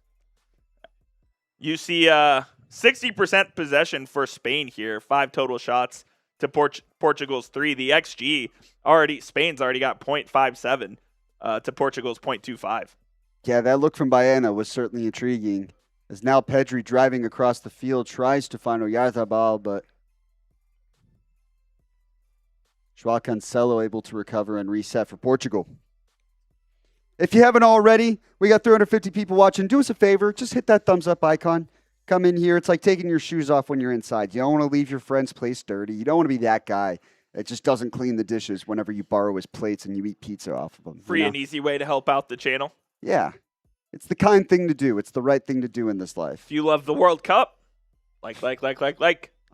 You see 60% possession for Spain here, 5 total shots to Portugal's 3. The XG, Spain's already got 0.57 to Portugal's 0.25. Yeah, that look from Baena was certainly intriguing. As now Pedri driving across the field tries to find Oyarzabal, but João Cancelo able to recover and reset for Portugal. If you haven't already, we got 350 people watching. Do us a favor, just hit that thumbs up icon. Come in here. It's like taking your shoes off when you're inside. You don't want to leave your friend's place dirty. You don't want to be that guy that just doesn't clean the dishes whenever you borrow his plates and you eat pizza off of them. Free and easy way to help out the channel. Yeah. It's the kind thing to do. It's the right thing to do in this life. If you love the World Cup, like.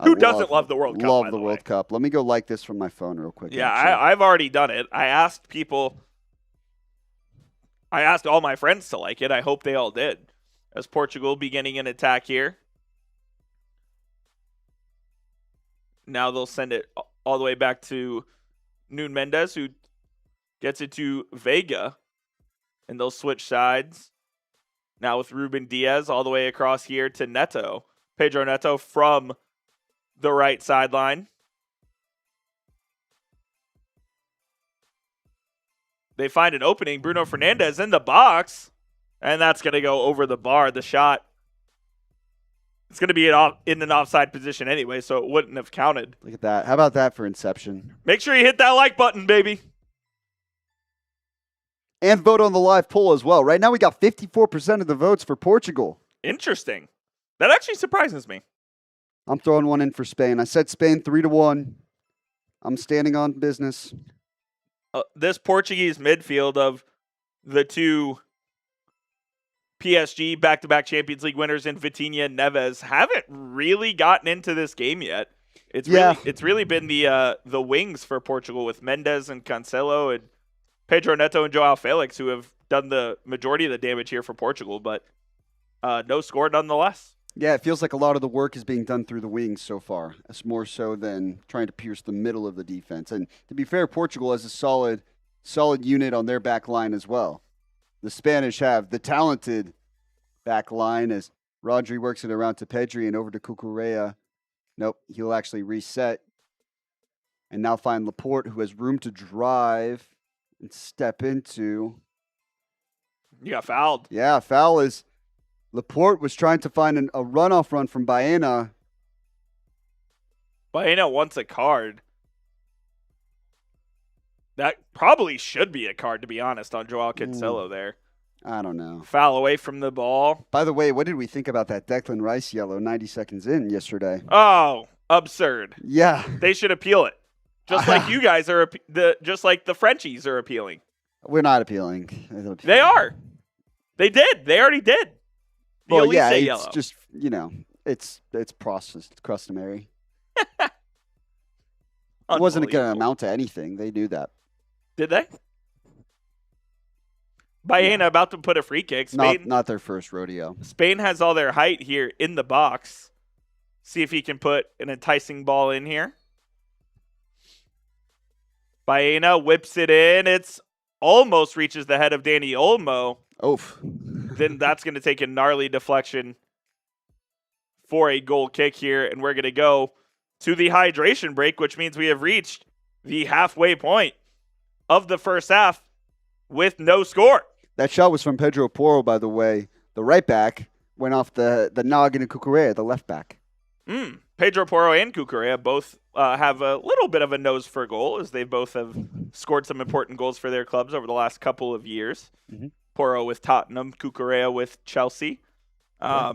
Who doesn't love the World Cup? Love the World Cup. Let me go like this from my phone real quick. Yeah, I've already done it. I asked all my friends to like it. I hope they all did. As Portugal beginning an attack here. Now they'll send it all the way back to Nuno Mendes, who gets it to Vega. And they'll switch sides. Now with Ruben Diaz all the way across here to Neto. Pedro Neto from the right sideline. They find an opening. Bruno Fernandes in the box. And that's going to go over the bar. The shot. It's going to be in an offside position anyway, so it wouldn't have counted. Look at that. How about that for Inception? Make sure you hit that like button, baby. And vote on the live poll as well. Right now we got 54% of the votes for Portugal. Interesting. That actually surprises me. I'm throwing one in for Spain. I said Spain 3-1. I'm standing on business. This Portuguese midfield of the two PSG back-to-back Champions League winners in Vitinha and Neves haven't really gotten into this game yet. It's really been the wings for Portugal with Mendes and Cancelo and Pedro Neto and Joao Felix, who have done the majority of the damage here for Portugal, but no score nonetheless. Yeah, it feels like a lot of the work is being done through the wings so far. It's more so than trying to pierce the middle of the defense. And to be fair, Portugal has a solid unit on their back line as well. The Spanish have the talented back line as Rodri works it around to Pedri and over to Cucurella. Nope, he'll actually reset and now find Laporte, who has room to drive and step into. You got fouled. Yeah, foul is Laporte was trying to find a runoff run from Baena. Baena wants a card. That probably should be a card, to be honest, on Joao Cancelo there. I don't know. Foul away from the ball. By the way, what did we think about that Declan Rice yellow 90 seconds in yesterday? Oh, absurd. Yeah. They should appeal it. Just like you guys are, just like the Frenchies are appealing. We're not appealing. They are. They did. They already did. Well, yeah, it's yellow. just, it's customary. It wasn't going to amount to anything. They knew that. Did they? Baena about to put a free kick. Spain, not their first rodeo. Spain has all their height here in the box. See if he can put an enticing ball in here. Baena whips it in. It's almost reaches the head of Dani Olmo. Oof. Then that's going to take a gnarly deflection for a goal kick here. And we're going to go to the hydration break, which means we have reached the halfway point of the first half with no score. That shot was from Pedro Porro, by the way. The right back went off the noggin of Cucurella, the left back. Pedro Porro and Cucurella both have a little bit of a nose for goal, as they both have scored some important goals for their clubs over the last couple of years. Mm-hmm. Porro with Tottenham, Cucurella with Chelsea. But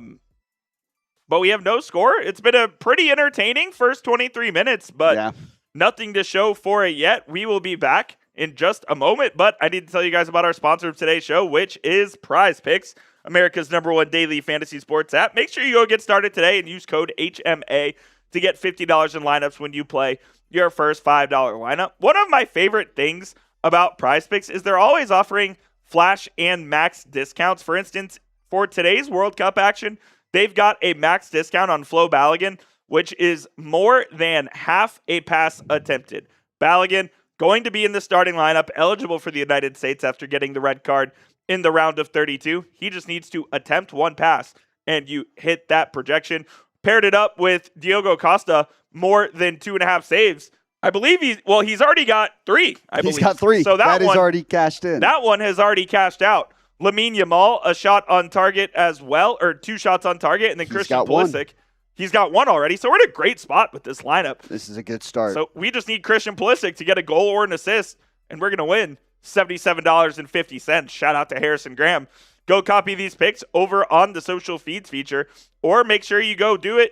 we have no score. It's been a pretty entertaining first 23 minutes, but nothing to show for it yet. We will be back in just a moment, but I need to tell you guys about our sponsor of today's show, which is Prize Picks, America's #1 daily fantasy sports app. Make sure you go get started today and use code HMA to get $50 in lineups when you play your first $5 lineup. One of my favorite things about Prize Picks is they're always offering flash and max discounts. For instance, for today's World Cup action, they've got a max discount on Flo Balogun, which is more than half a pass attempted. Balogun going to be in the starting lineup, eligible for the United States after getting the red card in the round of 32. He just needs to attempt one pass, and you hit that projection. Paired it up with Diogo Costa, more than 2.5 saves. I believe he's already got 3. He's got 3. So that is already cashed in. That one has already cashed out. Lamine Yamal, a shot on target as well, or 2 shots on target, and then Christian Pulisic. He's got 1 already, so we're in a great spot with this lineup. This is a good start. So we just need Christian Pulisic to get a goal or an assist, and we're going to win $77.50. Shout out to Harrison Graham. Go copy these picks over on the social feeds feature, or make sure you go do it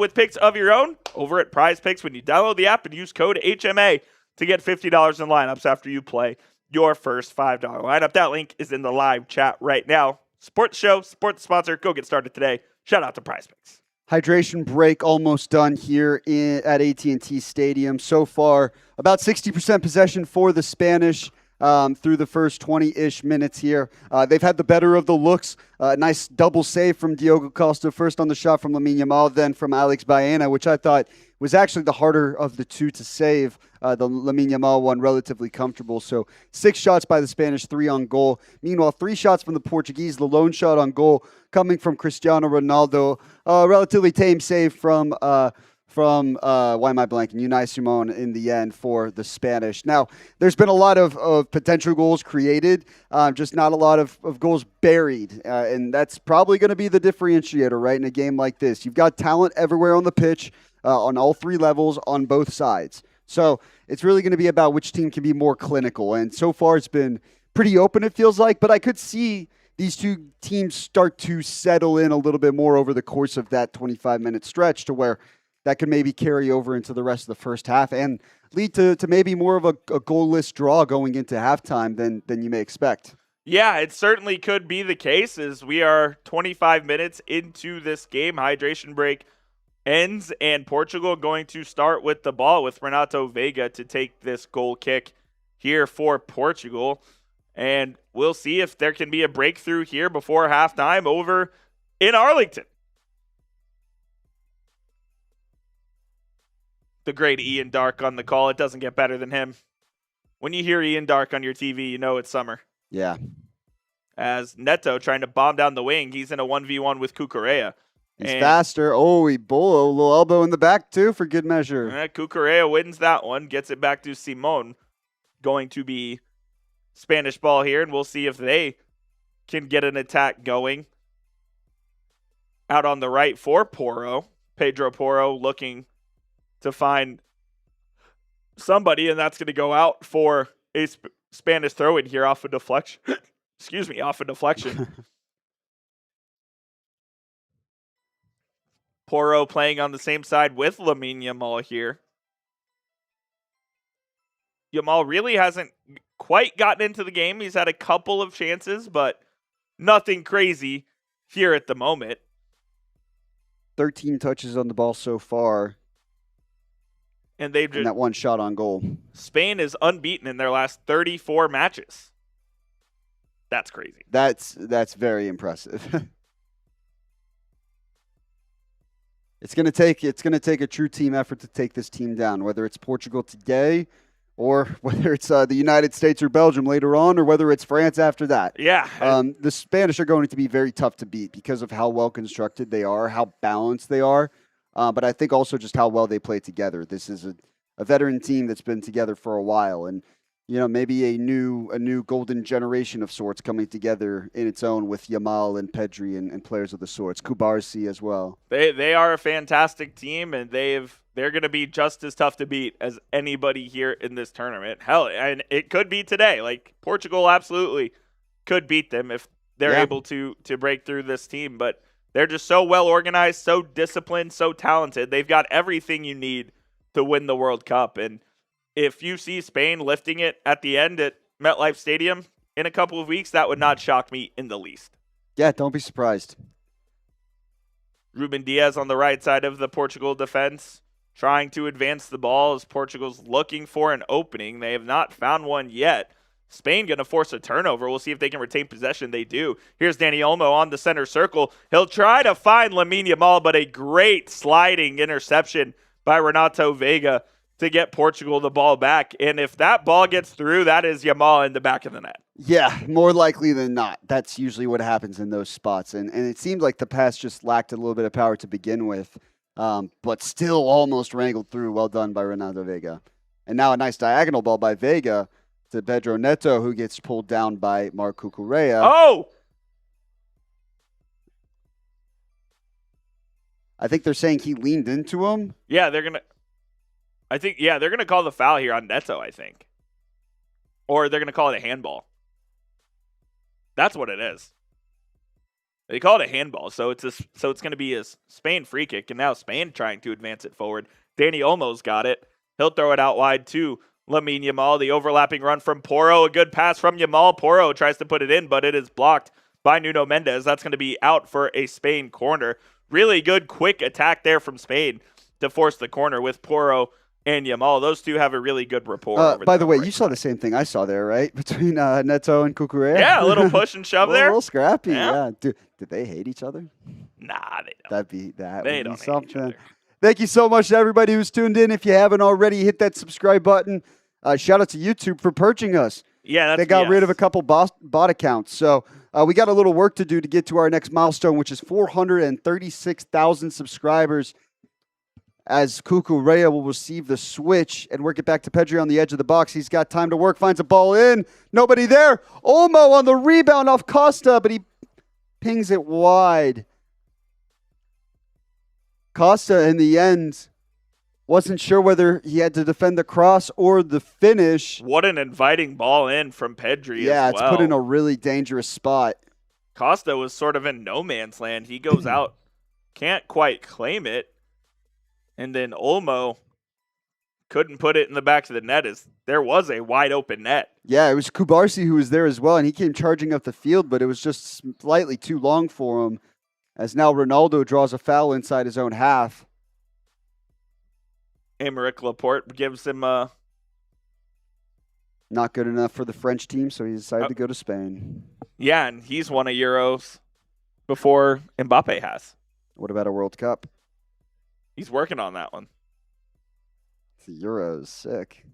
with picks of your own over at Prize Picks when you download the app and use code HMA to get $50 in lineups after you play your first $5 lineup. That link is in the live chat right now. Support the show, support the sponsor. Go get started today. Shout out to Prize Picks. Hydration break almost done here at AT&T Stadium. So far, about 60% possession for the Spanish through the first 20-ish minutes here. They've had the better of the looks. Nice double save from Diogo Costa, first on the shot from Lamine Yamal, then from Alex Baena, which I thought was actually the harder of the two to save. The Lamine Yamal one relatively comfortable. So 6 shots by the Spanish, 3 on goal. Meanwhile, 3 shots from the Portuguese. The lone shot on goal coming from Cristiano Ronaldo. Relatively tame save from why am I blanking? Unai Simon in the end for the Spanish. Now, there's been a lot of potential goals created, just not a lot of goals buried. And that's probably going to be the differentiator, right, in a game like this. You've got talent everywhere on the pitch, on all 3 levels, on both sides. So it's really going to be about which team can be more clinical. And so far it's been pretty open, it feels like. But I could see these two teams start to settle in a little bit more over the course of that 25-minute stretch to where that could maybe carry over into the rest of the first half and lead to maybe more of a goalless draw going into halftime than you may expect. Yeah, it certainly could be the case as we are 25 minutes into this game. Hydration break ends, and Portugal going to start with the ball with Renato Veiga to take this goal kick here for Portugal. And we'll see if there can be a breakthrough here before halftime over in Arlington. The great Ian Dark on the call. It doesn't get better than him. When you hear Ian Dark on your TV, you know it's summer. Yeah. As Neto trying to bomb down the wing, he's in a 1v1 with Cucurella. He's faster. Oh, he bolo, a little elbow in the back too for good measure. Cucurella wins that one, gets it back to Simon. Going to be Spanish ball here, and we'll see if they can get an attack going. Out on the right for Porro. Pedro Porro looking to find somebody, and that's going to go out for a Spanish throw-in here off a deflection. Excuse me, off a deflection. Porro playing on the same side with Lamine Yamal here. Yamal really hasn't quite gotten into the game. He's had a couple of chances, but nothing crazy here at the moment. 13 touches on the ball so far. And they've just, that one shot on goal. Spain is unbeaten in their last 34 matches. That's crazy. That's very impressive. It's gonna take a true team effort to take this team down, whether it's Portugal today or whether it's the United States or Belgium later on, or whether it's France after that. Yeah. The Spanish are going to be very tough to beat because of how well constructed they are, how balanced they are. But I think also just how well they play together. This is a veteran team that's been together for a while, and maybe a new golden generation of sorts coming together in its own with Yamal and Pedri and players of the sorts. Kubarsi as well. They are a fantastic team, and they're going to be just as tough to beat as anybody here in this tournament. Hell, and it could be today. Like Portugal absolutely could beat them if they're able to break through this team, but they're just so well organized, so disciplined, so talented. They've got everything you need to win the World Cup. And if you see Spain lifting it at the end at MetLife Stadium in a couple of weeks, that would not shock me in the least. Yeah, don't be surprised. Ruben Diaz on the right side of the Portugal defense, trying to advance the ball as Portugal's looking for an opening. They have not found one yet. Spain going to force a turnover. We'll see if they can retain possession. They do. Here's Dani Olmo on the center circle. He'll try to find Lamine Yamal, but a great sliding interception by Renato Veiga to get Portugal the ball back. And if that ball gets through, that is Yamal in the back of the net. Yeah, more likely than not. That's usually what happens in those spots. And it seemed like the pass just lacked a little bit of power to begin with, but still almost wrangled through. Well done by Renato Veiga. And now a nice diagonal ball by Veiga to Pedro Neto, who gets pulled down by Marc Cucurella. Oh! I think they're saying he leaned into him. Yeah, they're going to call the foul here on Neto, I think. Or they're going to call it a handball. That's what it is. They call it a handball, so it's going to be a Spain free kick, and now Spain trying to advance it forward. Dani Olmo's got it. He'll throw it out wide to Lamine Yamal. The overlapping run from Porro. A good pass from Yamal. Porro tries to put it in, but it is blocked by Nuno Mendes. That's going to be out for a Spain corner. Really good, quick attack there from Spain to force the corner with Porro and Yamal. Those two have a really good rapport. By the way, you saw the same thing I saw there, right? Between Neto and Cucurella? Yeah, a little push and shove there. A little scrappy, yeah. Did they hate each other? Nah, they don't. That they would don't be hate something. each other. Thank you so much to everybody who's tuned in. If you haven't already, hit that subscribe button. Shout out to YouTube for purging us. Yeah, they got rid of a couple bot accounts. So we got a little work to do to get to our next milestone, which is 436,000 subscribers, as Cucurella will receive the switch and work it back to Pedri on the edge of the box. He's got time to work, finds a ball in. Nobody there. Olmo on the rebound off Costa, but he pings it wide. Costa, in the end, wasn't sure whether he had to defend the cross or the finish. What an inviting ball in from Pedri. Yeah, as well. It's put in a really dangerous spot. Costa was sort of in no man's land. He goes out, can't quite claim it. And then Olmo couldn't put it in the back of the net as there was a wide open net. Yeah, it was Kubarsi who was there as well, and he came charging up the field, but it was just slightly too long for him, as now Ronaldo draws a foul inside his own half. Aymeric Laporte gives him a... Not good enough for the French team, so he decided to go to Spain. Yeah, and he's won a Euros before Mbappe has. What about a World Cup? He's working on that one. The Euros, sick.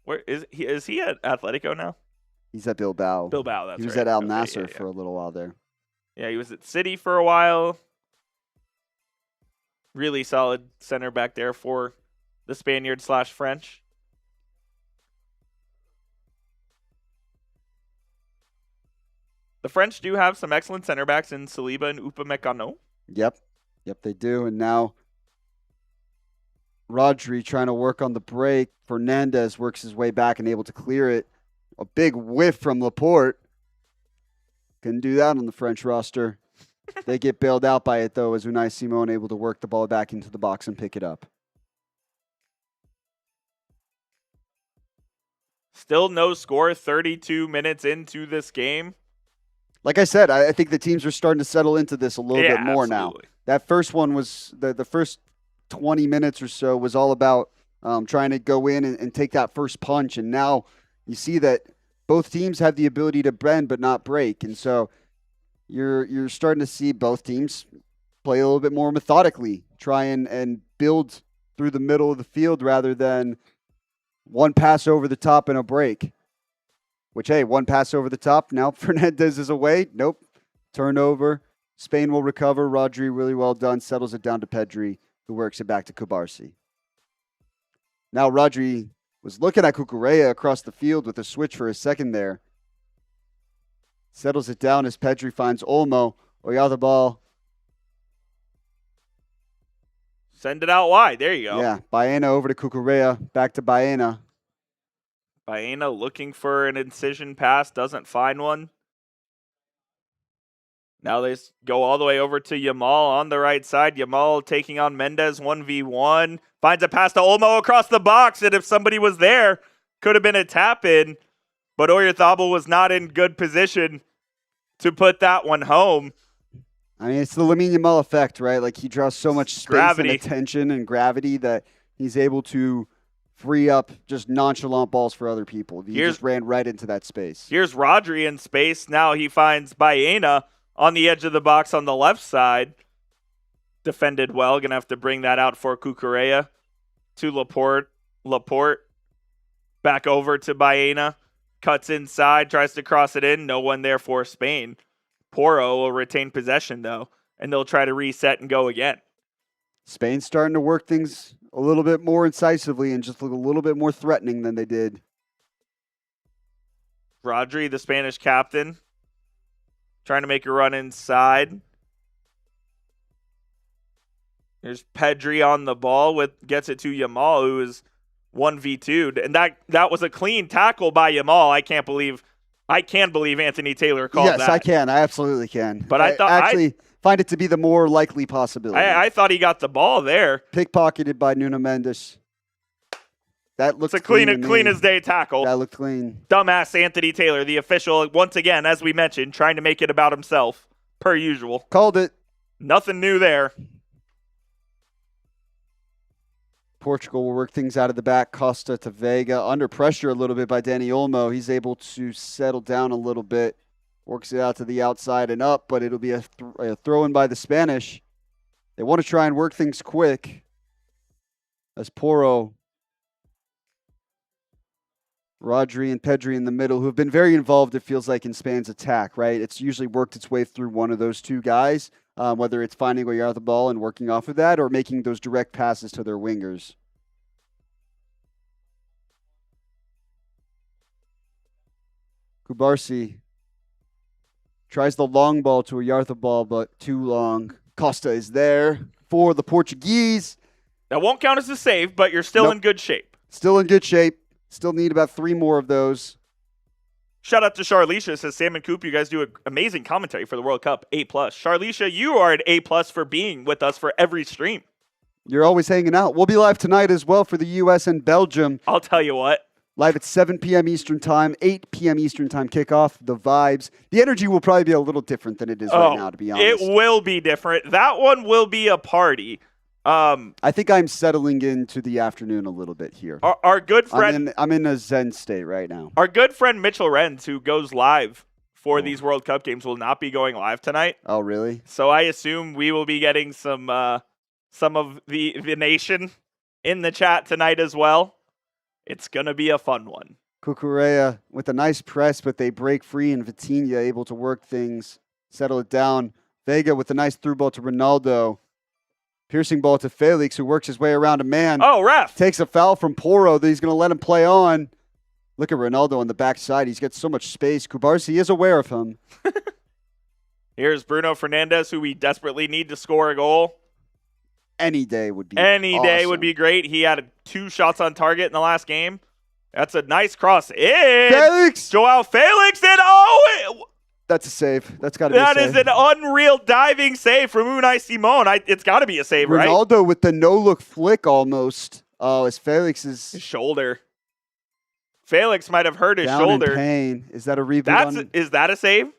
Where is he? Is he at Atletico now? He's at Bilbao. Bilbao, that's right. He was at Al Nassr for a little while there. Yeah, he was at City for a while. Really solid center back there for the Spaniard/French. The French do have some excellent center backs in Saliba and Upamecano. Yep, they do. And now Rodri trying to work on the break. Fernandez works his way back and able to clear it. A big whiff from Laporte. Couldn't do that on the French roster. They get bailed out by it, though, as Unai Simon able to work the ball back into the box and pick it up. Still no score 32 minutes into this game. Like I said, I think the teams are starting to settle into this a little bit more now. That first one was the first 20 minutes or so was all about trying to go in and take that first punch. And now you see that both teams have the ability to bend but not break. And so you're starting to see both teams play a little bit more methodically, try and build through the middle of the field rather than one pass over the top and a break. Which, hey, one pass over the top. Now Fernandez is away. Nope. Turnover. Spain will recover. Rodri, really well done. Settles it down to Pedri, who works it back to Kubarsi. Now Rodri was looking at Cucurella across the field with a switch for a second there. Settles it down as Pedri finds Olmo. Oyarzabal. Send it out wide. There you go. Yeah, Baena over to Cucurella. Back to Baena. Baena looking for an incision pass, doesn't find one. Now they go all the way over to Yamal on the right side. Yamal taking on Mendes 1v1. Finds a pass to Olmo across the box, and if somebody was there, could have been a tap-in. But Oyarzabal was not in good position to put that one home. I mean, it's the Lamine Yamal effect, right? Like, he draws so much space and attention and gravity that he's able to free up just nonchalant balls for other people. He just ran right into that space. Here's Rodri in space. Now he finds Baena on the edge of the box on the left side. Defended well. Going to have to bring that out for Cucurella to Laporte. Laporte back over to Baena. Cuts inside, tries to cross it in. No one there for Spain. Porro will retain possession, though, and they'll try to reset and go again. Spain's starting to work things a little bit more incisively and just look a little bit more threatening than they did. Rodri, the Spanish captain, trying to make a run inside. There's Pedri on the ball, gets it to Yamal, who is 1v2'd. And that was a clean tackle by Yamal. I can believe Anthony Taylor called that. Yes, I can. I absolutely can. But I thought find it to be the more likely possibility. I thought he got the ball there. Pickpocketed by Nuno Mendes. That looks it's a clean as day tackle. That looked clean. Dumbass Anthony Taylor, the official, once again, as we mentioned, trying to make it about himself, per usual. Called it. Nothing new there. Portugal will work things out of the back. Costa to Vega. Under pressure a little bit by Dani Olmo. He's able to settle down a little bit. Works it out to the outside and up, but it'll be a throw-in by the Spanish. They want to try and work things quick. As Porro, Rodri, and Pedri in the middle, who have been very involved, it feels like, in Spain's attack, right? It's usually worked its way through one of those two guys, whether it's finding Oyarzabal and working off of that or making those direct passes to their wingers. Kubarsi tries the long ball to Oyarzabal, but too long. Costa is there for the Portuguese. That won't count as a save, but you're still in good shape. Still in good shape. Still need about 3 more of those. Shout out to Charlicia. Says Sam and Coop, you guys do amazing commentary for the World Cup. A+. Charlicia, you are an A+ for being with us for every stream. You're always hanging out. We'll be live tonight as well for the U.S. and Belgium. I'll tell you what. Live at 7 p.m. Eastern Time, 8 p.m. Eastern Time kickoff. The vibes. The energy will probably be a little different than it is right now, to be honest. It will be different. That one will be a party. I think I'm settling into the afternoon a little bit here. Our good friend... I'm in a zen state right now. Our good friend Mitchell Renz, who goes live for these World Cup games, will not be going live tonight. Oh, really? So I assume we will be getting some of the nation in the chat tonight as well. It's going to be a fun one. Cucurella with a nice press, but they break free, and Vitinha able to work things, settle it down. Vega with a nice through ball to Ronaldo. Piercing ball to Felix, who works his way around a man. Oh, ref! Takes a foul from Porro that he's going to let him play on. Look at Ronaldo on the backside. He's got so much space. Kubarsi is aware of him. Here's Bruno Fernandes, who we desperately need to score a goal. Any day would be day would be great. He had 2 shots on target in the last game. That's a nice cross in. Felix! Joao Felix did. That's a save. That's got to be a save. That is an unreal diving save from Unai Simon. It's got to be a save, right? Ronaldo with the no-look flick almost. Oh, it's Felix's his shoulder. Felix might have hurt his down shoulder. In pain. Is that a rebound? Is that a save?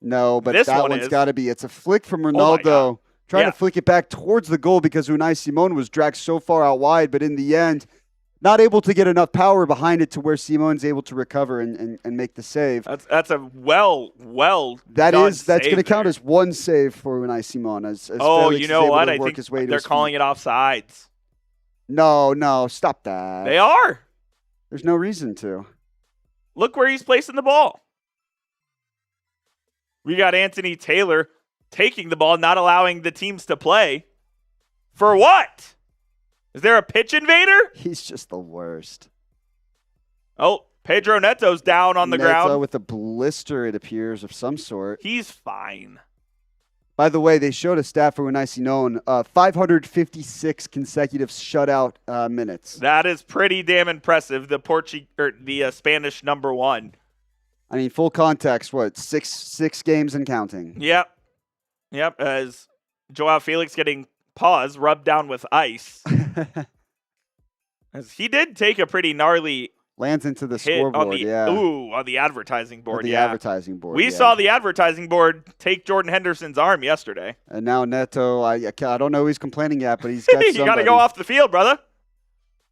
No, but this that one's got to be. It's a flick from Ronaldo. Trying to flick it back towards the goal because Unai Simon was dragged so far out wide, but in the end, not able to get enough power behind it to where Simon's able to recover and make the save. That's a well that's going to count as one save for Unai Simon. As Felix you know what? I think they're calling it offsides. No, stop that. They are. There's no reason to. Look where he's placing the ball. We got Anthony Taylor taking the ball, not allowing the teams to play. For what? Is there a pitch invader? He's just the worst. Oh, Pedro Neto's down on the ground. With a blister, it appears, of some sort. He's fine. By the way, they showed a stat for Unai Simon, 556 consecutive shutout minutes. That is pretty damn impressive. The Spanish number 1. I mean, full context, what, six games and counting? Yep, as Joao Felix getting paws rubbed down with ice. As he did take a pretty gnarly lands into the hit scoreboard, on the advertising board. Advertising board. We saw the advertising board take Jordan Henderson's arm yesterday. And now Neto, I don't know who he's complaining at, but he's got You got to go off the field, brother.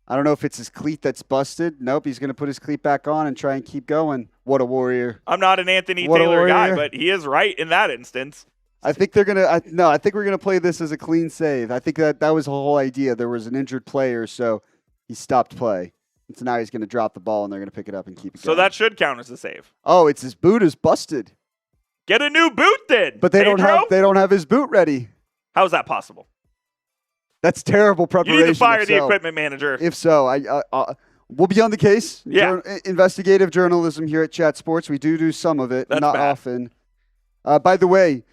I don't know if it's his cleat that's busted. Nope, he's going to put his cleat back on and try and keep going. What a warrior. I'm not an Anthony Taylor guy, but he is right in that instance. I think they're gonna. I think we're gonna play this as a clean save. I think that was the whole idea. There was an injured player, so he stopped play. And so now he's gonna drop the ball, and they're gonna pick it up and keep it going. So that should count as a save. Oh, it's his boot is busted. Get a new boot then. But they don't have his boot ready. How is that possible? That's terrible preparation. You need to fire the equipment manager. If so, we'll be on the case. Yeah. Investigative journalism here at Chat Sports. We do some of it, not bad. often. By the way.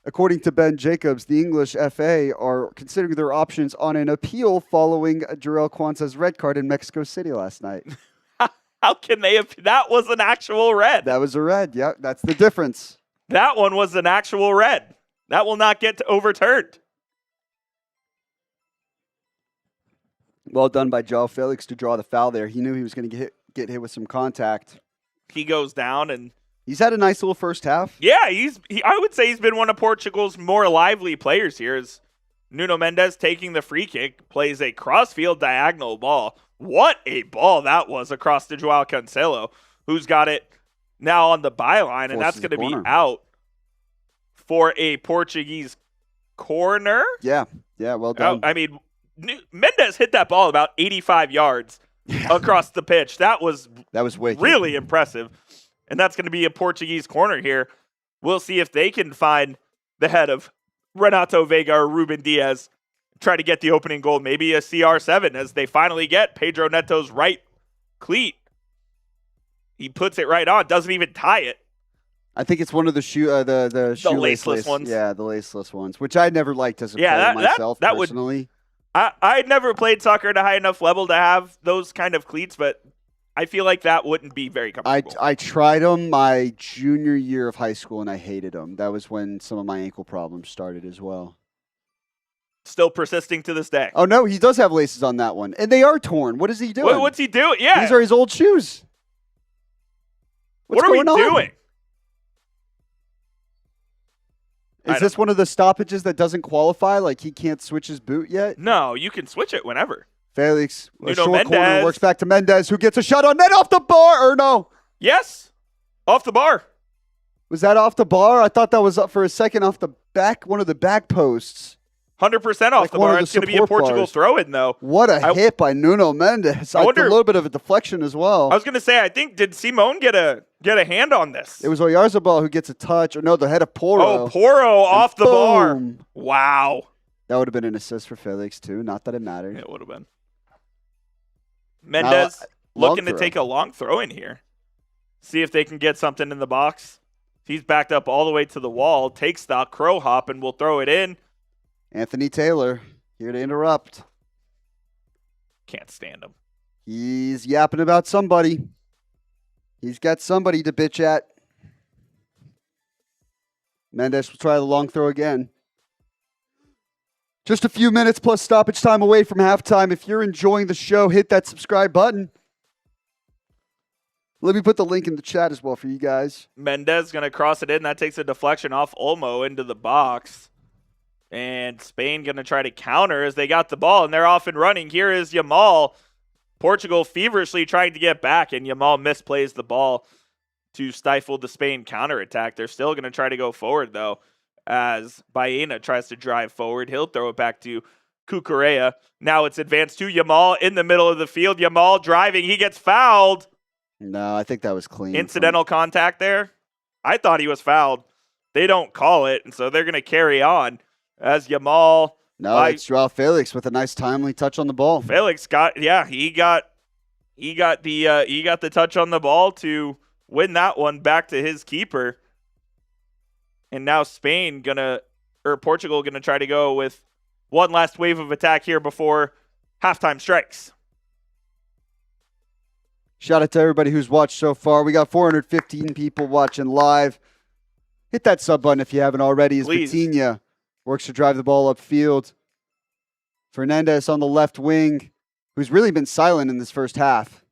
According to Ben Jacobs, the English FA are considering their options on an appeal following Jarrell Kwanzaa's red card in Mexico City last night. How can they? That was an actual red. That was a red. Yeah, that's the difference. That one was an actual red. That will not get overturned. Well done by Joao Felix to draw the foul there. He knew he was going to get hit with some contact. He goes down and... He's had a nice little first half. Yeah, I would say he's been one of Portugal's more lively players here. As Nuno Mendes taking the free kick, plays a crossfield diagonal ball. What a ball that was across to Joao Cancelo, who's got it now on the byline, and that's going to be out for a Portuguese corner. Yeah, well done. I mean, Mendes hit that ball about 85 yards across the pitch. That was wicked. Really impressive. And that's going to be a Portuguese corner here. We'll see if they can find the head of Renato Vega or Ruben Diaz, try to get the opening goal, maybe a CR7 as they finally get Pedro Neto's right cleat. He puts it right on, doesn't even tie it. I think it's one of the laceless ones. Yeah, the laceless ones, which I never liked as a player myself personally. I'd never played soccer at a high enough level to have those kind of cleats, but I feel like that wouldn't be very comfortable. I tried them my junior year of high school, and I hated them. That was when some of my ankle problems started as well. Still persisting to this day. Oh, no, he does have laces on that one. And they are torn. What is he doing? What's he doing? Yeah. These are his old shoes. What are we doing? Is this one of the stoppages that doesn't qualify? Like he can't switch his boot yet? No, you can switch it whenever. Felix, a short Mendez. corner, works back to Mendez, who gets a shot on net off the bar, or no? Yes, off the bar. Was that off the bar? I thought that was up for a second off the back, one of the back posts. 100% off the bar. It's going to be a Portugal throw-in, though. What a hit by Nuno Mendes. I wonder, a little bit of a deflection as well. I was going to say, I think, did Simone get a hand on this? It was Oyarzabal who gets a touch. Or no, the head of Porro. Oh, Porro off the bar. Wow. That would have been an assist for Felix, too. Not that it mattered. It would have been. Mendes looking to take a long throw in here. See if they can get something in the box. He's backed up all the way to the wall. Takes the crow hop and will throw it in. Anthony Taylor here to interrupt. Can't stand him. He's yapping about somebody. He's got somebody to bitch at. Mendes will try the long throw again. Just a few minutes plus stoppage time away from halftime. If you're enjoying the show, hit that subscribe button. Let me put the link in the chat as well for you guys. Mendes going to cross it in. That takes a deflection off Olmo into the box. And Spain going to try to counter as they got the ball, and they're off and running. Here is Yamal. Portugal feverishly trying to get back, and Yamal misplays the ball to stifle the Spain counterattack. They're still going to try to go forward, though, as Baena tries to drive forward. He'll throw it back to Cucurella. Now it's advanced to Yamal in the middle of the field. Yamal driving. He gets fouled. No, I think that was clean. Incidental contact there. I thought he was fouled. They don't call it, and so they're going to carry on. As Yamal. No, it's Joao Felix with a nice timely touch on the ball. Felix got the touch on the ball to win that one back to his keeper. And now Portugal gonna try to go with one last wave of attack here before halftime strikes. Shout out to everybody who's watched so far. We got 415 people watching live. Hit that sub button if you haven't already. As Vitinha works to drive the ball upfield. Fernandez on the left wing, who's really been silent in this first half.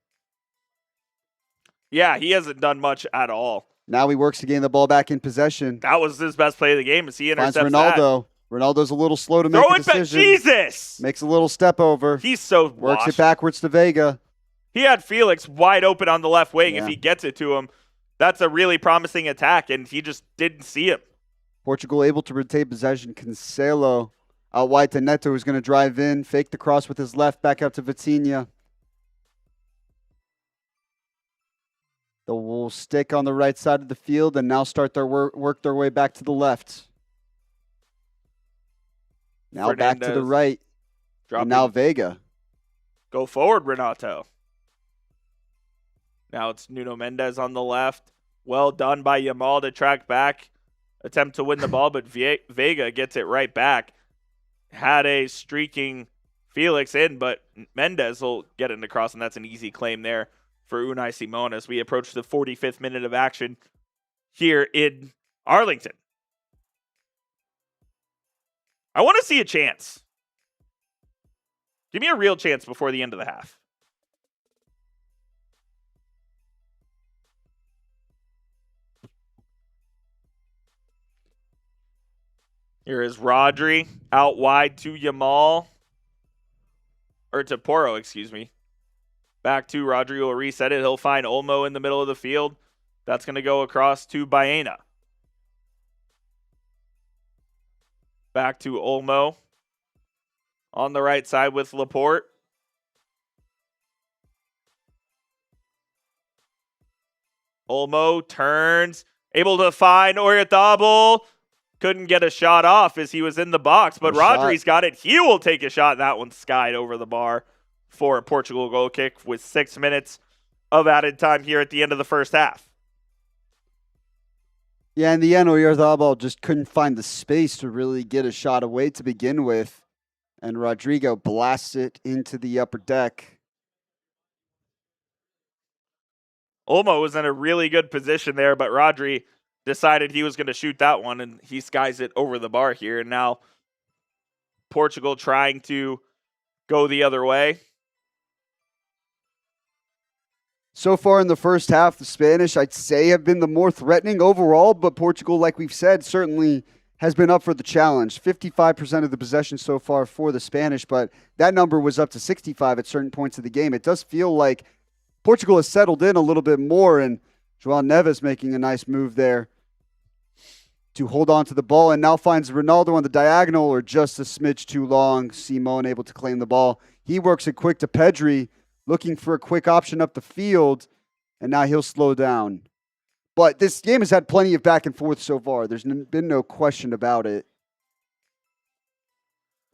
Yeah, he hasn't done much at all. Now he works to gain the ball back in possession. That was his best play of the game as he intercepts Ronaldo. Ronaldo's a little slow to make a decision. Jesus! Makes a little step over. He's so Works it backwards to Vega. He had Felix wide open on the left wing. Yeah. If he gets it to him, that's a really promising attack, and he just didn't see him. Portugal able to retain possession. Cancelo out wide to Neto, who's going to drive in, fake the cross with his left, back up to Vitinha. They'll stick on the right side of the field and now start their work their way back to the left. Now Fernandez back to the right. And now Vega. Go forward, Renato. Now it's Nuno Mendes on the left. Well done by Yamal to track back. Attempt to win the ball, but Vega gets it right back. Had a streaking Felix in, but Mendes will get it across, and that's an easy claim there for Unai Simon as we approach the 45th minute of action here in Arlington. I want to see a chance. Give me a real chance before the end of the half. Here is Rodri out wide to Yamal. Or to Porro, excuse me. Back to Rodri will reset it. He'll find Olmo in the middle of the field. That's going to go across to Baena. Back to Olmo. On the right side with Laporte. Olmo turns. Able to find Oyarzabal. Couldn't get a shot off as he was in the box, but Rodri's got it. He will take a shot. That one skied over the bar for a Portugal goal kick with 6 minutes of added time here at the end of the first half. Yeah, in the end, Oyarzabal just couldn't find the space to really get a shot away to begin with, and Rodrigo blasts it into the upper deck. Olmo was in a really good position there, but Rodri decided he was going to shoot that one, and he skies it over the bar here. And now Portugal trying to go the other way. So far in the first half, the Spanish, I'd say, have been the more threatening overall, but Portugal, like we've said, certainly has been up for the challenge. 55% of the possession so far for the Spanish, but that number was up to 65 at certain points of the game. It does feel like Portugal has settled in a little bit more, and João Neves making a nice move there to hold on to the ball, and now finds Ronaldo on the diagonal, or just a smidge too long. Simon able to claim the ball. He works it quick to Pedri, looking for a quick option up the field, and now he'll slow down. But this game has had plenty of back and forth so far. There's been no question about it.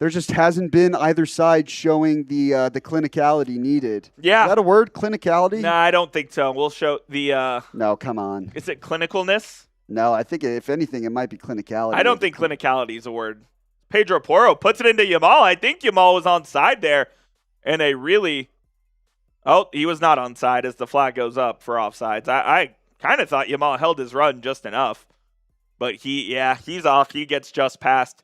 There just hasn't been either side showing the clinicality needed. Yeah. Is that a word, clinicality? No, I don't think so. We'll show the... No, come on. Is it clinicalness? No, I think if anything, it might be clinicality. I don't think clinicality is a word. Pedro Porro puts it into Yamal. I think Yamal was onside there. And a really... Oh, he was not onside as the flag goes up for offsides. I kind of thought Yamal held his run just enough. But he's off. He gets just past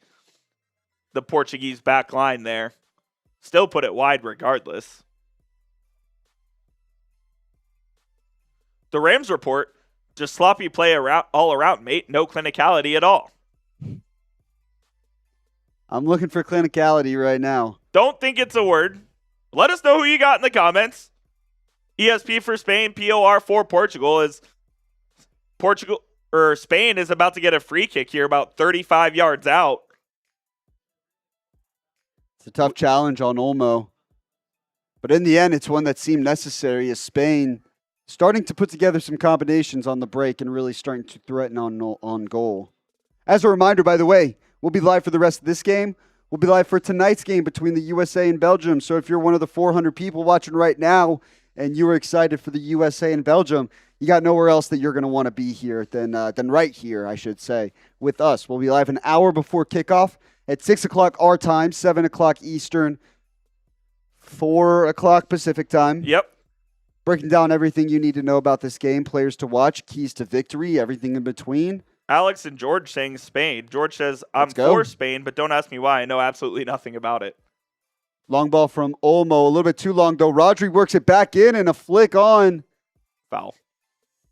the Portuguese back line there. Still put it wide regardless. The Rams report, just sloppy play all around, mate. No clinicality at all. I'm looking for clinicality right now. Don't think it's a word. Let us know who you got in the comments. ESP for Spain, POR for Portugal. Spain is about to get a free kick here about 35 yards out. It's a tough challenge on Olmo. But in the end, it's one that seemed necessary as Spain starting to put together some combinations on the break and really starting to threaten on goal. As a reminder, by the way, we'll be live for the rest of this game. We'll be live for tonight's game between the USA and Belgium. So if you're one of the 400 people watching right now and you are excited for the USA and Belgium, you got nowhere else that you're going to want to be here than right here, I should say, with us. We'll be live an hour before kickoff at 6 o'clock our time, 7 o'clock Eastern, 4 o'clock Pacific time. Yep. Breaking down everything you need to know about this game, players to watch, keys to victory, everything in between. Alex and George saying Spain. George says, I'm for Spain, but don't ask me why. I know absolutely nothing about it. Long ball from Olmo. A little bit too long, though. Rodri works it back in and a flick on. Foul.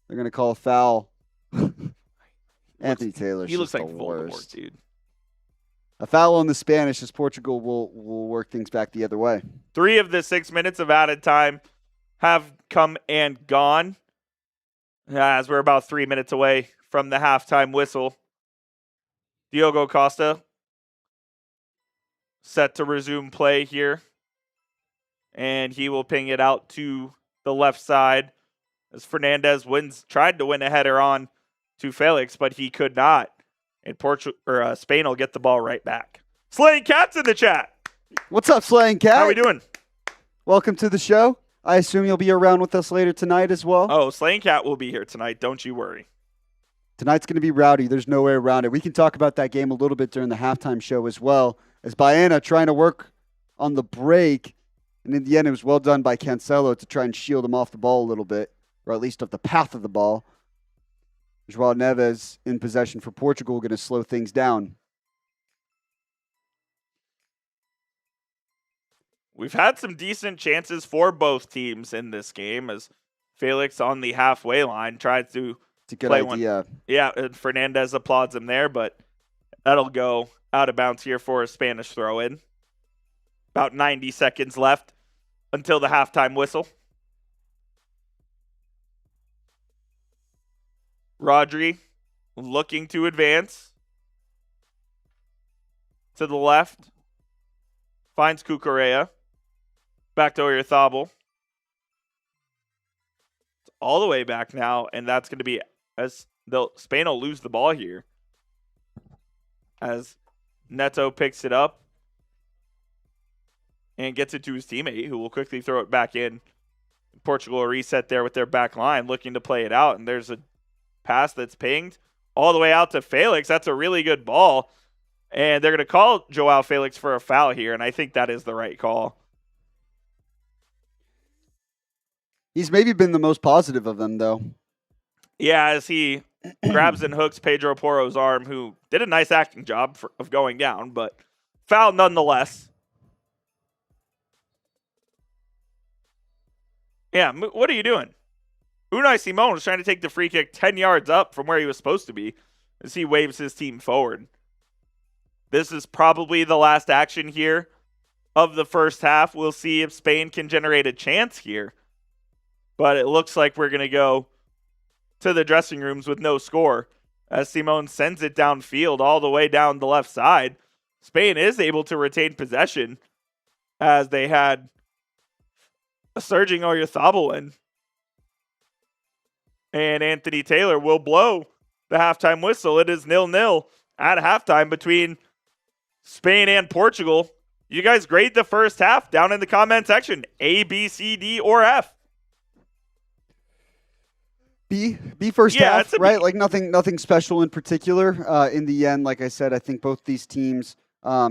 They're going to call a foul. Anthony Taylor's He looks like the Voldemort, worst. dude. A foul on the Spanish as Portugal will work things back the other way. 3 of the 6 minutes of added time have come and gone as we're about 3 minutes away from the halftime whistle. Diogo Costa set to resume play here. And he will ping it out to the left side as Fernandez tried to win a header on to Felix, but he could not. And Spain will get the ball right back. Slaying Cat's in the chat. What's up, Slaying Cat? How we doing? Welcome to the show. I assume you'll be around with us later tonight as well. Oh, Slaying Cat will be here tonight. Don't you worry. Tonight's going to be rowdy. There's no way around it. We can talk about that game a little bit during the halftime show as well, as Baena trying to work on the break. And in the end, it was well done by Cancelo to try and shield him off the ball a little bit, or at least off the path of the ball. João Neves in possession for Portugal, going to slow things down. We've had some decent chances for both teams in this game as Felix on the halfway line tried to It's a good play idea. one. Yeah, and Fernandez applauds him there, but that'll go out of bounds here for a Spanish throw-in. About 90 seconds left until the halftime whistle. Rodri looking to advance to the left. Finds Cucurella. Back to Oyarzabal. It's all the way back now, and that's going to be as Spain will lose the ball here. As Neto picks it up and gets it to his teammate, who will quickly throw it back in. Portugal reset there with their back line, looking to play it out, and there's a pass that's pinged all the way out to Felix. That's a really good ball. And they're going to call Joao Felix for a foul here, and I think that is the right call. He's maybe been the most positive of them, though. Yeah, as he grabs and hooks Pedro Porro's arm, who did a nice acting job of going down, but foul nonetheless. Yeah, what are you doing? Unai Simon is trying to take the free kick 10 yards up from where he was supposed to be as he waves his team forward. This is probably the last action here of the first half. We'll see if Spain can generate a chance here. But it looks like we're going to go to the dressing rooms with no score as Simon sends it downfield all the way down the left side. Spain is able to retain possession as they had a surging Oyarzabal in. And Anthony Taylor will blow the halftime whistle. It is 0-0 at halftime between Spain and Portugal. You guys grade the first half down in the comment section. A, B, C, D, or F. B first half, right? Like nothing special in particular. In the end, like I said, I think both these teams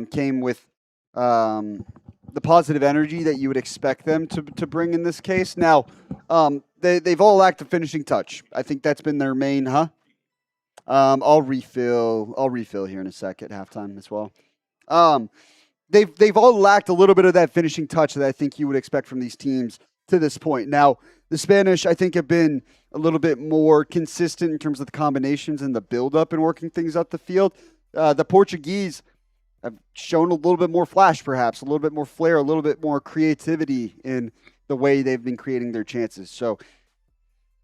came with the positive energy that you would expect them to bring in this case. Now, they've all lacked a finishing touch. I think that's been their main, I'll refill here in a sec at halftime as well. They've all lacked a little bit of that finishing touch that I think you would expect from these teams to this point. Now, the Spanish, I think, have been a little bit more consistent in terms of the combinations and the build-up and working things up the field. The Portuguese have shown a little bit more flash, perhaps, a little bit more flair, a little bit more creativity in the way they've been creating their chances. So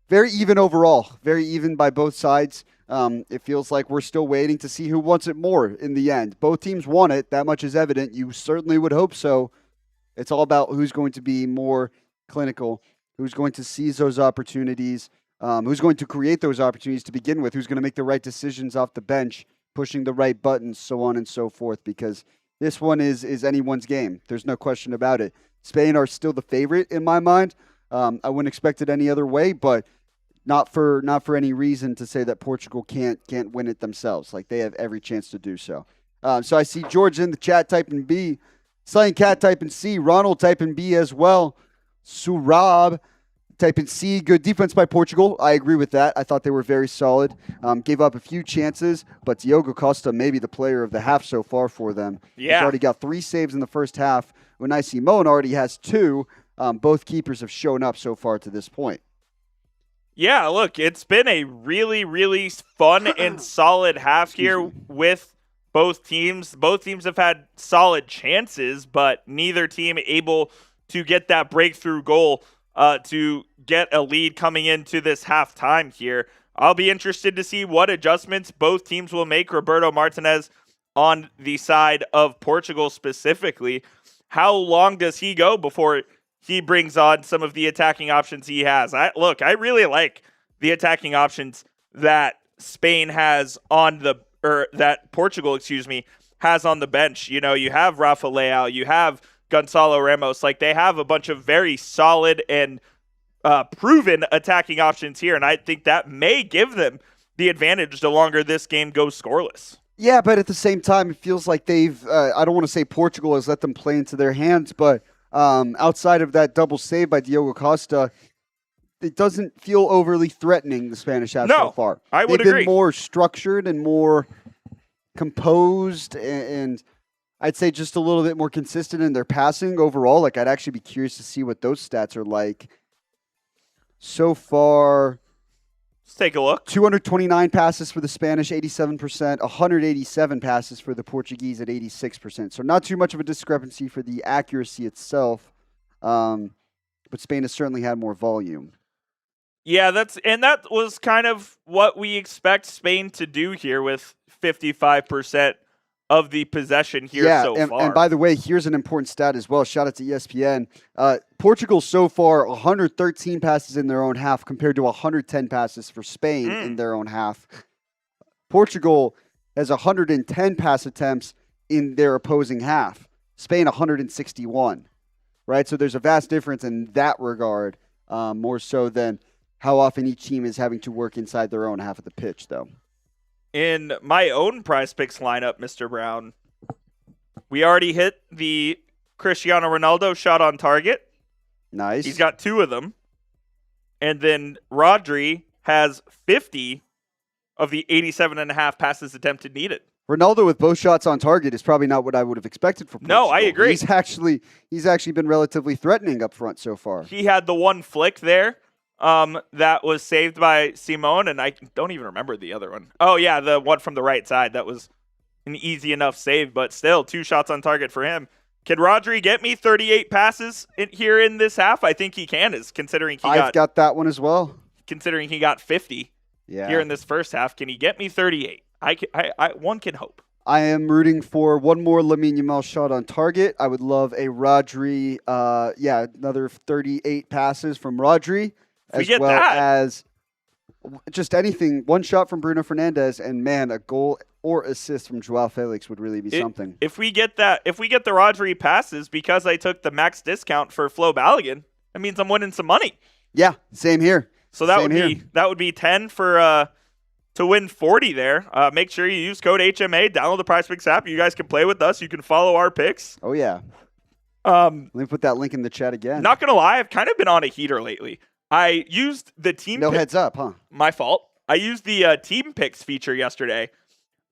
very even overall, very even by both sides. It feels like we're still waiting to see who wants it more in the end. Both teams want it. That much is evident. You certainly would hope so. It's all about who's going to be more clinical, who's going to seize those opportunities, who's going to create those opportunities to begin with, who's going to make the right decisions off the bench, pushing the right buttons, so on and so forth, because this one is anyone's game. There's no question about it. Spain are still the favorite in my mind. I wouldn't expect it any other way, but not for any reason to say that Portugal can't win it themselves. Like, they have every chance to do so. So I see George in the chat typing B, Slaying Cat typing C, Ronald typing B as well, Surab typing C. Good defense by Portugal. I agree with that. I thought they were very solid. Gave up a few chances, but Diogo Costa may be the player of the half so far for them. Yeah. He's already got 3 saves in the first half. Unai Simon already has 2. Both keepers have shown up so far to this point. Yeah, look, it's been a really, really fun and solid half here with both teams. Both teams have had solid chances, but neither team able to get that breakthrough goal to get a lead coming into this halftime here. I'll be interested to see what adjustments both teams will make. Roberto Martinez on the side of Portugal specifically. How long does he go before he brings on some of the attacking options he has? I really like the attacking options that Spain has that Portugal, has on the bench. You know, you have Rafa Leao, you have Gonzalo Ramos. Like, they have a bunch of very solid and proven attacking options here, and I think that may give them the advantage the longer this game goes scoreless. Yeah, but at the same time, it feels like they've, I don't want to say Portugal has let them play into their hands, but outside of that double save by Diogo Costa, it doesn't feel overly threatening, the Spanish have so far. I would agree. They've been more structured and more composed, and I'd say just a little bit more consistent in their passing overall. Like, I'd actually be curious to see what those stats are like. So far, let's take a look. 229 passes for the Spanish, 87%. 187 passes for the Portuguese at 86%. So not too much of a discrepancy for the accuracy itself. But Spain has certainly had more volume. Yeah, that was kind of what we expect Spain to do here with 55% of the possession here so far. And by the way, here's an important stat as well. Shout out to ESPN. Portugal so far, 113 passes in their own half compared to 110 passes for Spain in their own half. Portugal has 110 pass attempts in their opposing half. Spain, 161. Right? So there's a vast difference in that regard, more so than how often each team is having to work inside their own half of the pitch, though. In my own Prize Picks lineup, Mr. Brown, we already hit the Cristiano Ronaldo shot on target. Nice. He's got 2 of them. And then Rodri has 50 of the 87.5 passes attempted needed. Ronaldo with both shots on target is probably not what I would have expected from Portugal. No, I agree. He's actually been relatively threatening up front so far. He had the one flick there that was saved by Simone, and I don't even remember the other one. Oh, yeah, the one from the right side. That was an easy enough save, but still 2 shots on target for him. Can Rodri get me 38 passes here in this half? I think he can, considering I've got that one as well. Considering he got 50 here in this first half, can he get me 38? One can hope. I am rooting for one more Lamine Yamal shot on target. I would love a Rodri, another 38 passes from Rodri, as well as just anything. One shot from Bruno Fernandes, and man, a goal or assist from Joao Felix would really be something. If we get the Rodri passes because I took the max discount for Flo Balogun, that means I'm winning some money. Yeah, same here. So that would be 10 for to win 40 there. Make sure you use code HMA. Download the PrizePicks app. You guys can play with us. You can follow our picks. Oh yeah. Let me put that link in the chat again. Not gonna lie, I've kind of been on a heater lately. I used the team. No heads up, huh? My fault. I used the team picks feature yesterday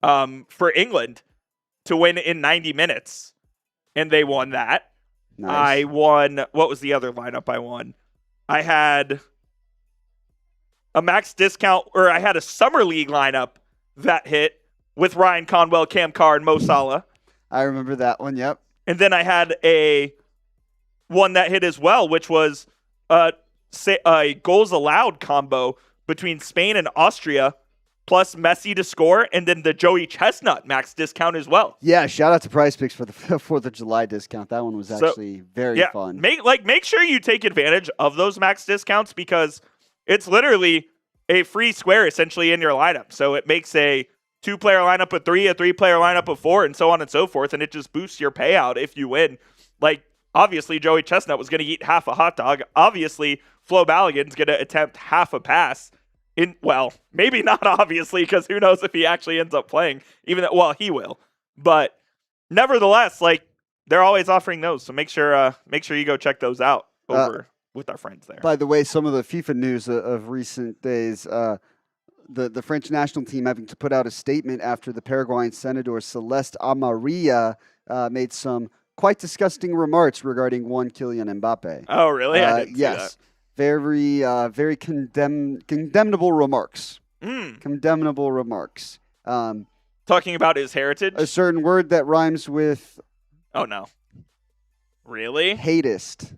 for England to win in 90 minutes, and they won that. Nice. I won. What was the other lineup I won? I had a max discount, or I had a summer league lineup that hit with Ryan Conwell, Cam Carr, and Mo Salah. I remember that one. Yep. And then I had a one that hit as well, which was a goals allowed combo between Spain and Austria, plus Messi to score, and then the Joey Chestnut max discount as well. Yeah, shout out to PrizePicks for the 4th of July discount. That one was actually very fun. Make sure you take advantage of those max discounts, because it's literally a free square essentially in your lineup. So it makes a 2-player lineup of 3, a 3-player lineup of 4, and so on and so forth, and it just boosts your payout if you win. Like, obviously, Joey Chestnut was going to eat half a hot dog. Obviously, Flo Balogun's going to attempt half a pass. Maybe not obviously, because who knows if he actually ends up playing. He will. But nevertheless, like, they're always offering those. So make sure you go check those out over with our friends there. By the way, some of the FIFA news of recent days, the French national team having to put out a statement after the Paraguayan senator Celeste Amarilla made some quite disgusting remarks regarding one Kylian Mbappe. Oh, really? I didn't see that. Very condemnable remarks. Condemnable remarks. Talking about his heritage? A certain word that rhymes with... Oh, no. Really? Hatist.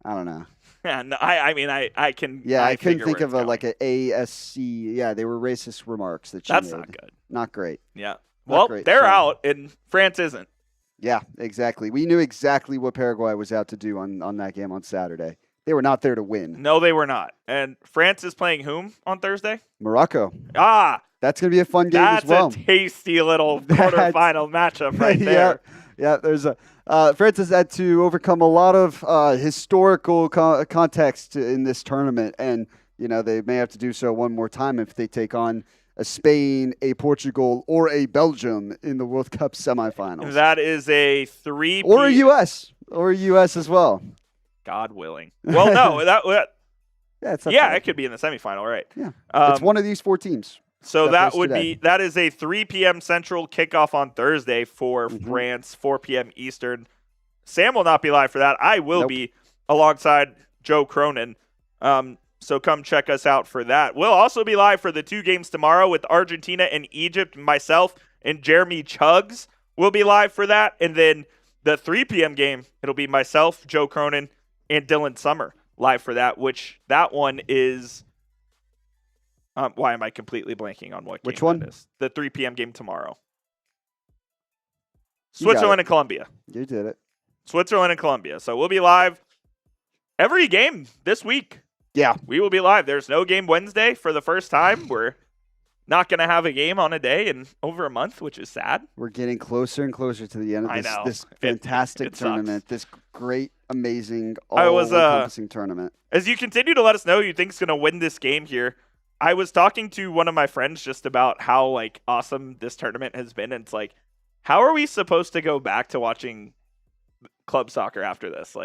I don't know. Yeah, no, I can... Yeah, I couldn't think of a ASC. Yeah, they were racist remarks that she made. That's not good. Not great. Yeah. Well, they're out, and France isn't. Yeah, exactly. We knew exactly what Paraguay was out to do on that game on Saturday. They were not there to win. No, they were not. And France is playing whom on Thursday? Morocco. That's going to be a fun game as well. That's a tasty little quarterfinal matchup right there. Yeah, there's France has had to overcome a lot of historical context in this tournament, and they may have to do so one more time if they take on a Spain, a Portugal, or a Belgium in the World Cup semifinals. That is a 3 or a US as well. God willing. Well, no, it could be in the semifinal, right? Yeah, it's one of these 4 teams. So that is a 3 p.m. Central kickoff on Thursday for France, 4 p.m. Eastern. Sam will not be live for that. I will be alongside Joe Cronin. So come check us out for that. We'll also be live for the 2 games tomorrow with Argentina and Egypt. Myself and Jeremy Chugs will be live for that. And then the 3 p.m. game, it'll be myself, Joe Cronin, and Dylan Summer live for that, which that one is... why am I completely blanking on what game Which one? that is? The 3 p.m. game tomorrow. Switzerland and Colombia. You did it. Switzerland and Colombia. So we'll be live every game this week. Yeah. We will be live. There's no game Wednesday for the first time. We're not going to have a game on a day in over a month, which is sad. We're getting closer and closer to the end of this fantastic tournament, sucks. This great, amazing, all-encompassing tournament. As you continue to let us know who you think's going to win this game here, I was talking to one of my friends just about how awesome this tournament has been. And it's like, how are we supposed to go back to watching club soccer after this?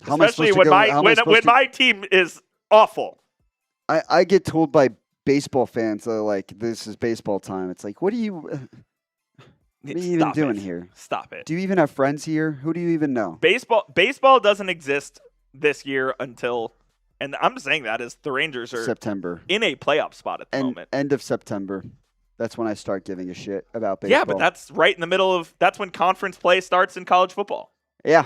Especially when my team is awful. I get told by baseball fans like this is baseball time. It's like, what are you even doing here? Stop it. Do you even have friends here? Who do you even know? Baseball doesn't exist this year until, and I'm saying that as the Rangers are September in a playoff spot at the moment. End of September. That's when I start giving a shit about baseball. Yeah, but that's right in the middle of, that's when conference play starts in college football. Yeah.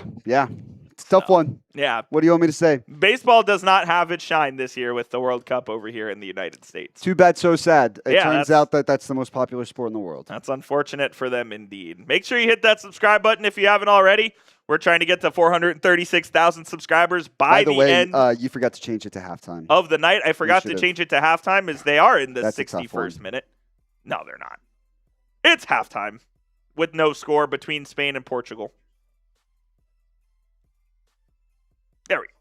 It's a tough one. Yeah. What do you want me to say? Baseball does not have its shine this year with the World Cup over here in the United States. Too bad, so sad. It turns out that that's the most popular sport in the world. That's unfortunate for them indeed. Make sure you hit that subscribe button if you haven't already. We're trying to get to 436,000 subscribers by the way, end. You forgot to change it to halftime of the night. I forgot to change it to halftime as they are in the 61st minute. No, they're not. It's halftime with no score between Spain and Portugal. There we go.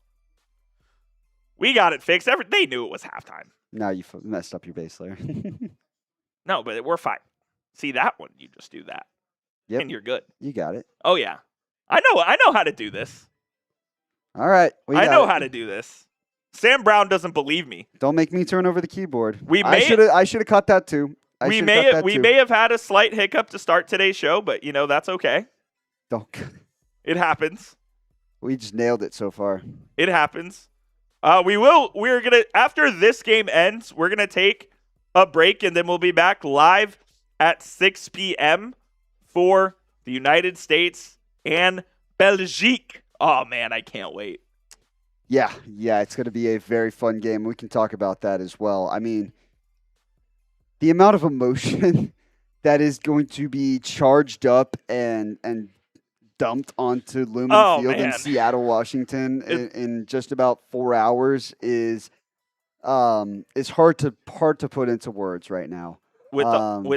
We got it fixed. They knew it was halftime. Now you messed up your base layer. No, but we're fine. See that one? You just do that. Yep. And you're good. You got it. Oh, yeah. I know how to do this. All right. I know how to do this. Sam Brown doesn't believe me. Don't make me turn over the keyboard. I should have cut that too. We may have had a slight hiccup to start today's show, but that's okay. Don't. It happens. We just nailed it so far. It happens. We're gonna, after this game ends, we're gonna take a break and then we'll be back live at 6 p.m. for the United States and Belgique. Oh man, I can't wait. Yeah, it's going to be a very fun game. We can talk about that as well. I mean, the amount of emotion that is going to be charged up and dumped onto Lumen Field in Seattle, Washington in just about 4 hours is hard to put into words right now. With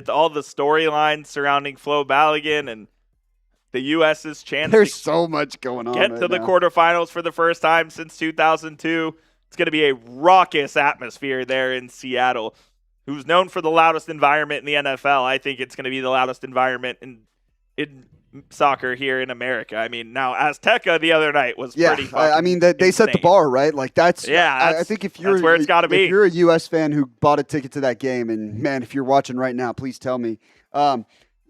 all the storylines surrounding Flo Balogun and the U.S.'s chance there's so much going on. Get to the quarterfinals for the first time since 2002. It's going to be a raucous atmosphere there in Seattle, who's known for the loudest environment in the NFL. I think it's going to be the loudest environment in soccer here in America. I mean, now Azteca the other night was pretty fucking I mean, they set the bar, right? Like I think if you're that's where it's got to be. If you're a U.S. fan who bought a ticket to that game, and man, if you're watching right now, please tell me.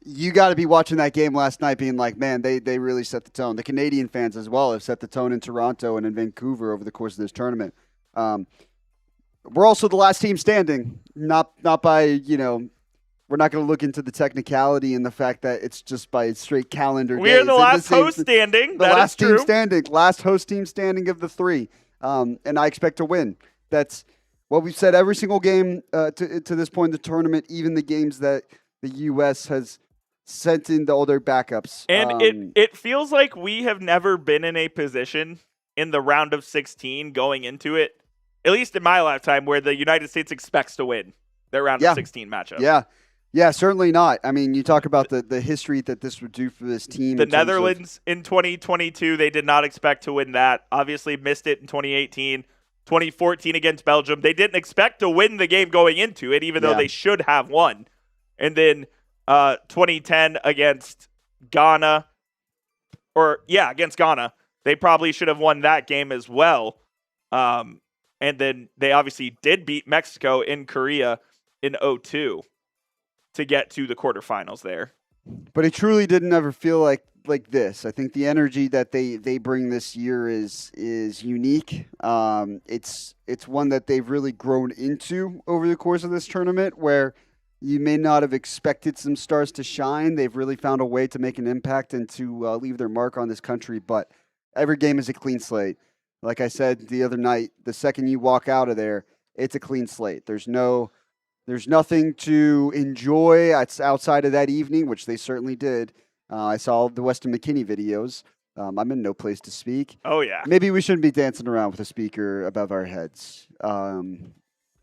You got to be watching that game last night being like, man, they really set the tone. The Canadian fans as well have set the tone in Toronto and in Vancouver over the course of this tournament. We're also the last team standing, not by, we're not going to look into the technicality and the fact that it's just by straight calendar days. We're the last host standing. The last team standing. Last host team standing of the three. And I expect to win. That's what we've said every single game to this point in the tournament, even the games that the U.S. has sent in all their backups. And it feels like we have never been in a position in the round of 16 going into it, at least in my lifetime, where the United States expects to win their round of 16 matchup. Yeah, certainly not. I mean, you talk about the history that this would do for this team. The Netherlands in 2022, they did not expect to win that. Obviously missed it in 2018. 2014 against Belgium, they didn't expect to win the game going into it, even though they should have won. And then 2010 against Ghana, against Ghana. They probably should have won that game as well. And then they obviously did beat Mexico in Korea in 2002 to get to the quarterfinals there. But it truly didn't ever feel like this. I think the energy that they bring this year is unique. It's one that they've really grown into over the course of this tournament, where you may not have expected some stars to shine. They've really found a way to make an impact and to leave their mark on this country. But every game is a clean slate. Like I said the other night, the second you walk out of there, it's a clean slate. There's nothing to enjoy outside of that evening, which they certainly did. I saw the Weston McKinney videos. I'm in no place to speak. Oh, yeah. Maybe we shouldn't be dancing around with a speaker above our heads. I'm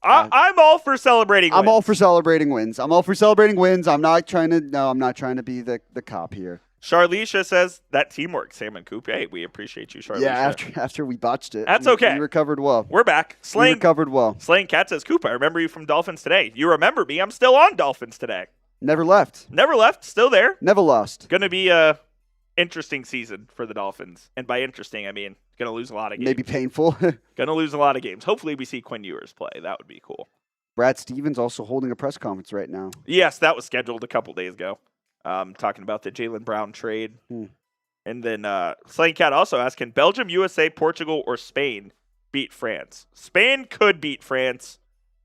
all for celebrating wins. I'm all for celebrating wins. I'm not trying to be the cop here. Charlisha says that teamwork, Sam and Coop. Hey, we appreciate you, Charlisha. Yeah, after we botched it. That's okay. We recovered well. We're back. We recovered well. Slaying Cat says, Coop, I remember you from Dolphins Today. You remember me. I'm still on Dolphins Today. Never left. Never left. Still there. Never lost. Going to be an interesting season for the Dolphins. And by interesting, I mean going to lose a lot of games. Maybe painful. Going to lose a lot of games. Hopefully we see Quinn Ewers play. That would be cool. Brad Stevens also holding a press conference right now. Yes, that was scheduled a couple days ago. Talking about the Jaylen Brown trade. And then Slaying Cat also asking, Belgium, USA, Portugal, or Spain beat France? Spain could beat France.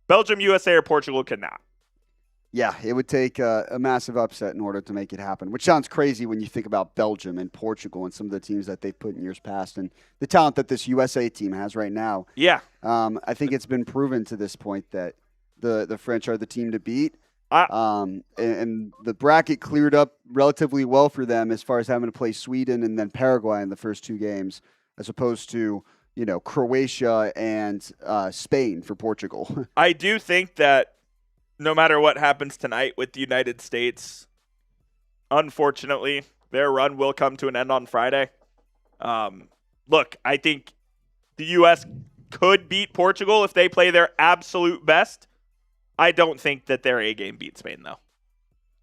Belgium, USA, or Portugal could not. Yeah, it would take a massive upset in order to make it happen, which sounds crazy when you think about Belgium and Portugal and some of the teams that they've put in years past and the talent that this USA team has right now. Yeah. I think it's been proven to this point that the French are the team to beat. And the bracket cleared up relatively well for them as far as having to play Sweden and then Paraguay in the first two games, as opposed to, Croatia and Spain for Portugal. I do think that no matter what happens tonight with the United States, unfortunately, their run will come to an end on Friday. Look, I think the U.S. could beat Portugal if they play their absolute best. I don't think that their A-game beats Spain, though.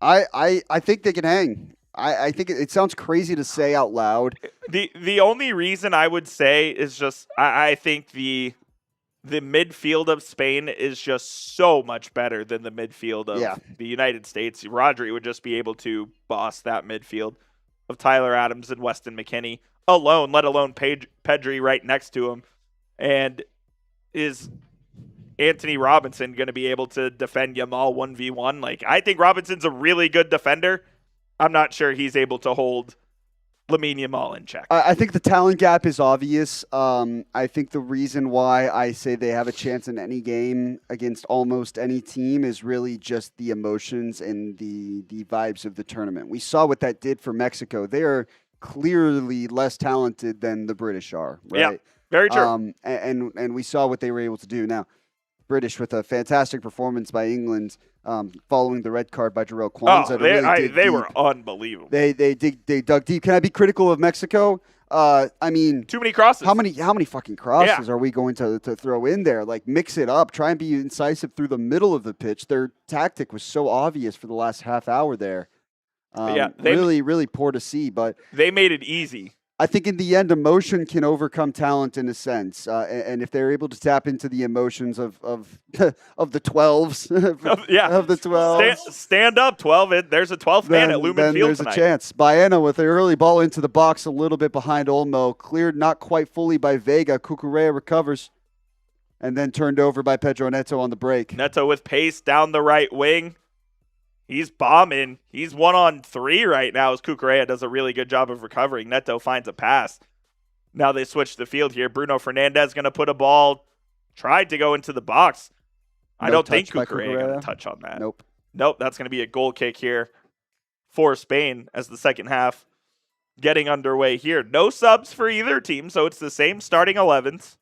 I think they can hang. I think it sounds crazy to say out loud. The only reason I would say is just I think the midfield of Spain is just so much better than the midfield of the United States. Rodri would just be able to boss that midfield of Tyler Adams and Weston McKennie alone, let alone Pedri right next to him. And is Anthony Robinson going to be able to defend Yamal 1v1? Like, I think Robinson's a really good defender. I'm not sure he's able to hold Lamine Yamal in check. I think the talent gap is obvious. I think the reason why I say they have a chance in any game against almost any team is really just the emotions and the vibes of the tournament. We saw what that did for Mexico. They are clearly less talented than the British are, right? Yeah, very true. And we saw what they were able to do. Now, British with a fantastic performance by England, following the red card by Jarrell Kwanzaa. They were unbelievable. They dug deep. Can I be critical of Mexico? I mean, too many crosses. How many fucking crosses are we going to throw in there? Like, mix it up. Try and be incisive through the middle of the pitch. Their tactic was so obvious for the last half hour there. Really poor to see, but they made it easy. I think in the end, emotion can overcome talent in a sense, and if they're able to tap into the emotions of the 12s, of the 12s, stand up 12. There's a 12th man at Lumen Field there's tonight. A chance. Baena with an early ball into the box, a little bit behind Olmo, cleared not quite fully by Vega. Cucurella recovers, and then turned over by Pedro Neto on the break. Neto with pace down the right wing. He's bombing. He's 1-on-3 right now as Cucurella does a really good job of recovering. Neto finds a pass. Now they switch the field here. Bruno Fernandes going to put a ball, tried to go into the box. I don't think Cucurella going to touch on that. Nope. That's going to be a goal kick here for Spain as the second half getting underway here. No subs for either team, so it's the same starting 11s.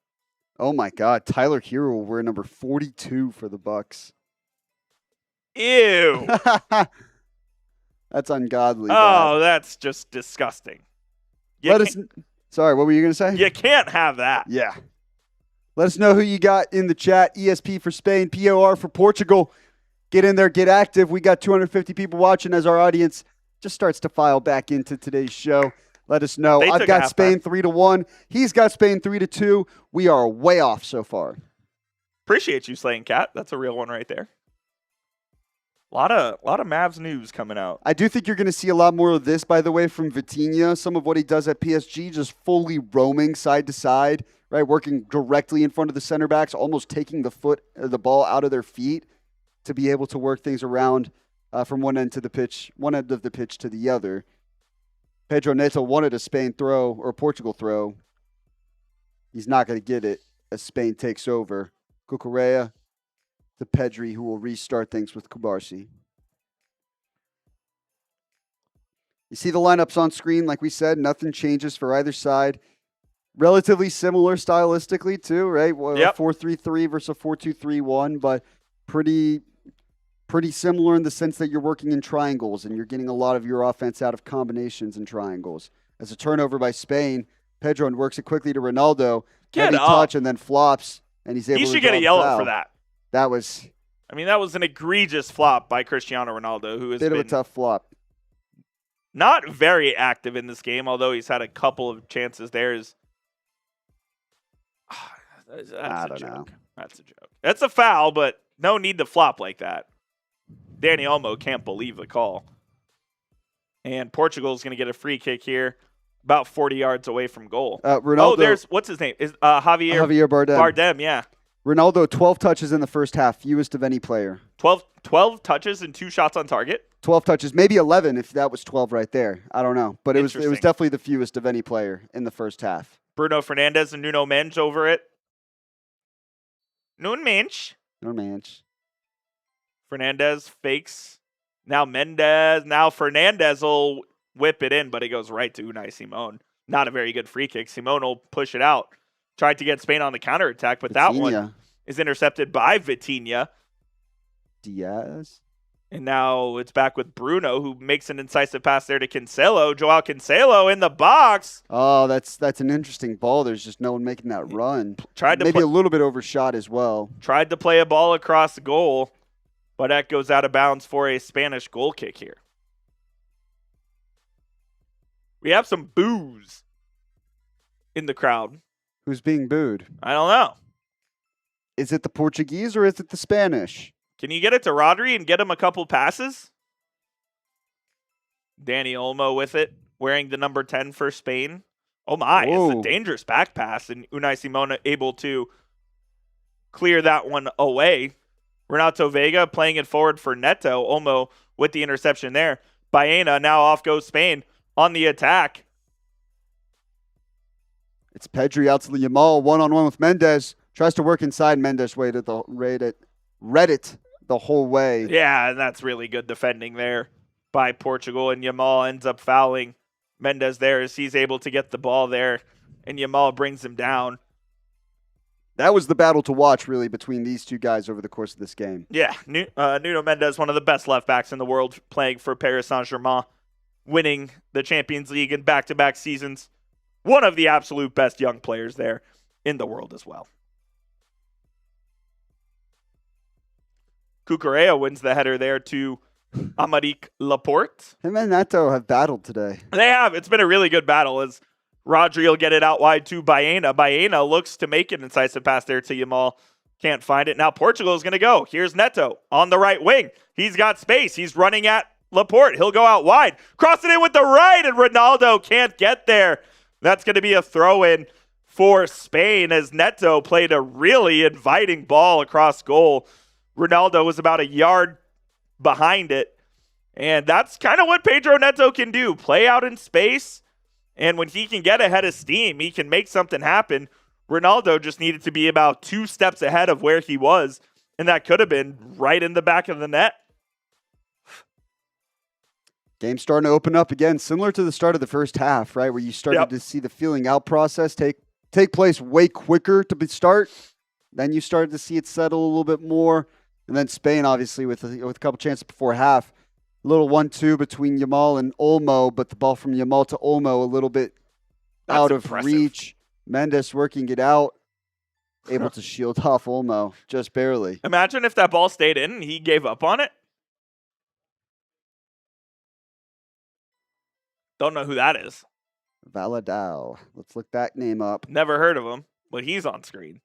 Oh, my God. Tyler Hero will wear number 42 for the Bucks. Ew. That's ungodly. Oh, that's just disgusting. Sorry, what were you going to say? You can't have that. Yeah. Let us know who you got in the chat. ESP for Spain, POR for Portugal. Get in there, get active. We got 250 people watching as our audience just starts to file back into today's show. Let us know. I've got Spain 3-1. He's got Spain 3-2. We are way off so far. Appreciate you, Slaying Cat. That's a real one right there. A lot of Mavs news coming out. I do think you're going to see a lot more of this, by the way, from Vitinha. Some of what he does at PSG, just fully roaming side to side, right? Working directly in front of the center backs, almost taking the ball out of their feet to be able to work things around from one end of the pitch to the other. Pedro Neto wanted a Spain throw or a Portugal throw. He's not going to get it as Spain takes over. Cucurella to Pedri, who will restart things with Kubarsi. You see the lineups on screen. Like we said, nothing changes for either side. Relatively similar stylistically, too, right? Yep. 4-3-3 versus a 4-2-3-1, but pretty similar in the sense that you're working in triangles and you're getting a lot of your offense out of combinations and triangles. As a turnover by Spain, Pedro works it quickly to Ronaldo. Heavy touch and then flops, and he's able to He should get a yellow for that. That was an egregious flop by Cristiano Ronaldo, who has been a tough flop. not very active in this game, although he's had a couple of chances there. That's a joke. That's a joke. That's a foul, but no need to flop like that. Danny Olmo can't believe the call. And Portugal's going to get a free kick here, about 40 yards away from goal. Ronaldo, there's, what's his name? Javier Bardem. Bardem, yeah. Ronaldo, 12 touches in the first half, fewest of any player. 12 touches and 2 shots on target? 12 touches, maybe 11 if that was 12 right there. I don't know. But it was definitely the fewest of any player in the first half. Bruno Fernandes and Nuno Mendes over it. Nuno Mendes. Fernandes fakes. Now Mendes. Now Fernandes will whip it in, but it goes right to Unai Simon. Not a very good free kick. Simon will push it out. Tried to get Spain on the counterattack, but that one is intercepted by Vitinha. Diaz. And now it's back with Bruno, who makes an incisive pass there to Cancelo. Joao Cancelo in the box. Oh, that's an interesting ball. There's just no one making that run. Maybe a little bit overshot as well. Tried to play a ball across the goal, but that goes out of bounds for a Spanish goal kick here. We have some boos in the crowd. Who's being booed? I don't know. Is it the Portuguese or is it the Spanish? Can you get it to Rodri and get him a couple passes? Danny Olmo with it, wearing the number 10 for Spain. Oh my, It's a dangerous back pass, and Unai Simon able to clear that one away. Renato Vega playing it forward for Neto. Olmo with the interception there. Baena, now off goes Spain on the attack. It's Pedri out to Yamal, one-on-one with Mendes. Tries to work inside. Mendes read it the whole way. Yeah, and that's really good defending there by Portugal, and Yamal ends up fouling Mendes there as he's able to get the ball there, and Yamal brings him down. That was the battle to watch, really, between these two guys over the course of this game. Yeah, Nuno Mendes, one of the best left backs in the world, playing for Paris Saint-Germain, winning the Champions League in back-to-back seasons. One of the absolute best young players there in the world as well. Cucurella wins the header there to Aymeric Laporte. Him and Neto have battled today. They have. It's been a really good battle as Rodri will get it out wide to Baena. Baena looks to make an incisive pass there to Yamal. Can't find it. Now Portugal is going to go. Here's Neto on the right wing. He's got space. He's running at Laporte. He'll go out wide. Cross it in with the right, and Ronaldo can't get there. That's going to be a throw-in for Spain as Neto played a really inviting ball across goal. Ronaldo was about a yard behind it. And that's kind of what Pedro Neto can do. Play out in space. And when he can get ahead of steam, he can make something happen. Ronaldo just needed to be about 2 steps ahead of where he was. And that could have been right in the back of the net. Game's starting to open up again, similar to the start of the first half, right? Where you started to see the feeling out process take place way quicker to start. Then you started to see it settle a little bit more. And then Spain, obviously, with a couple chances before half. A little 1-2 between Yamal and Olmo, but the ball from Yamal to Olmo a little bit out of reach. Mendes working it out, able to shield off Olmo, just barely. Imagine if that ball stayed in and he gave up on it. Don't know who that is. Valadao. Let's look that name up. Never heard of him, but he's on screen.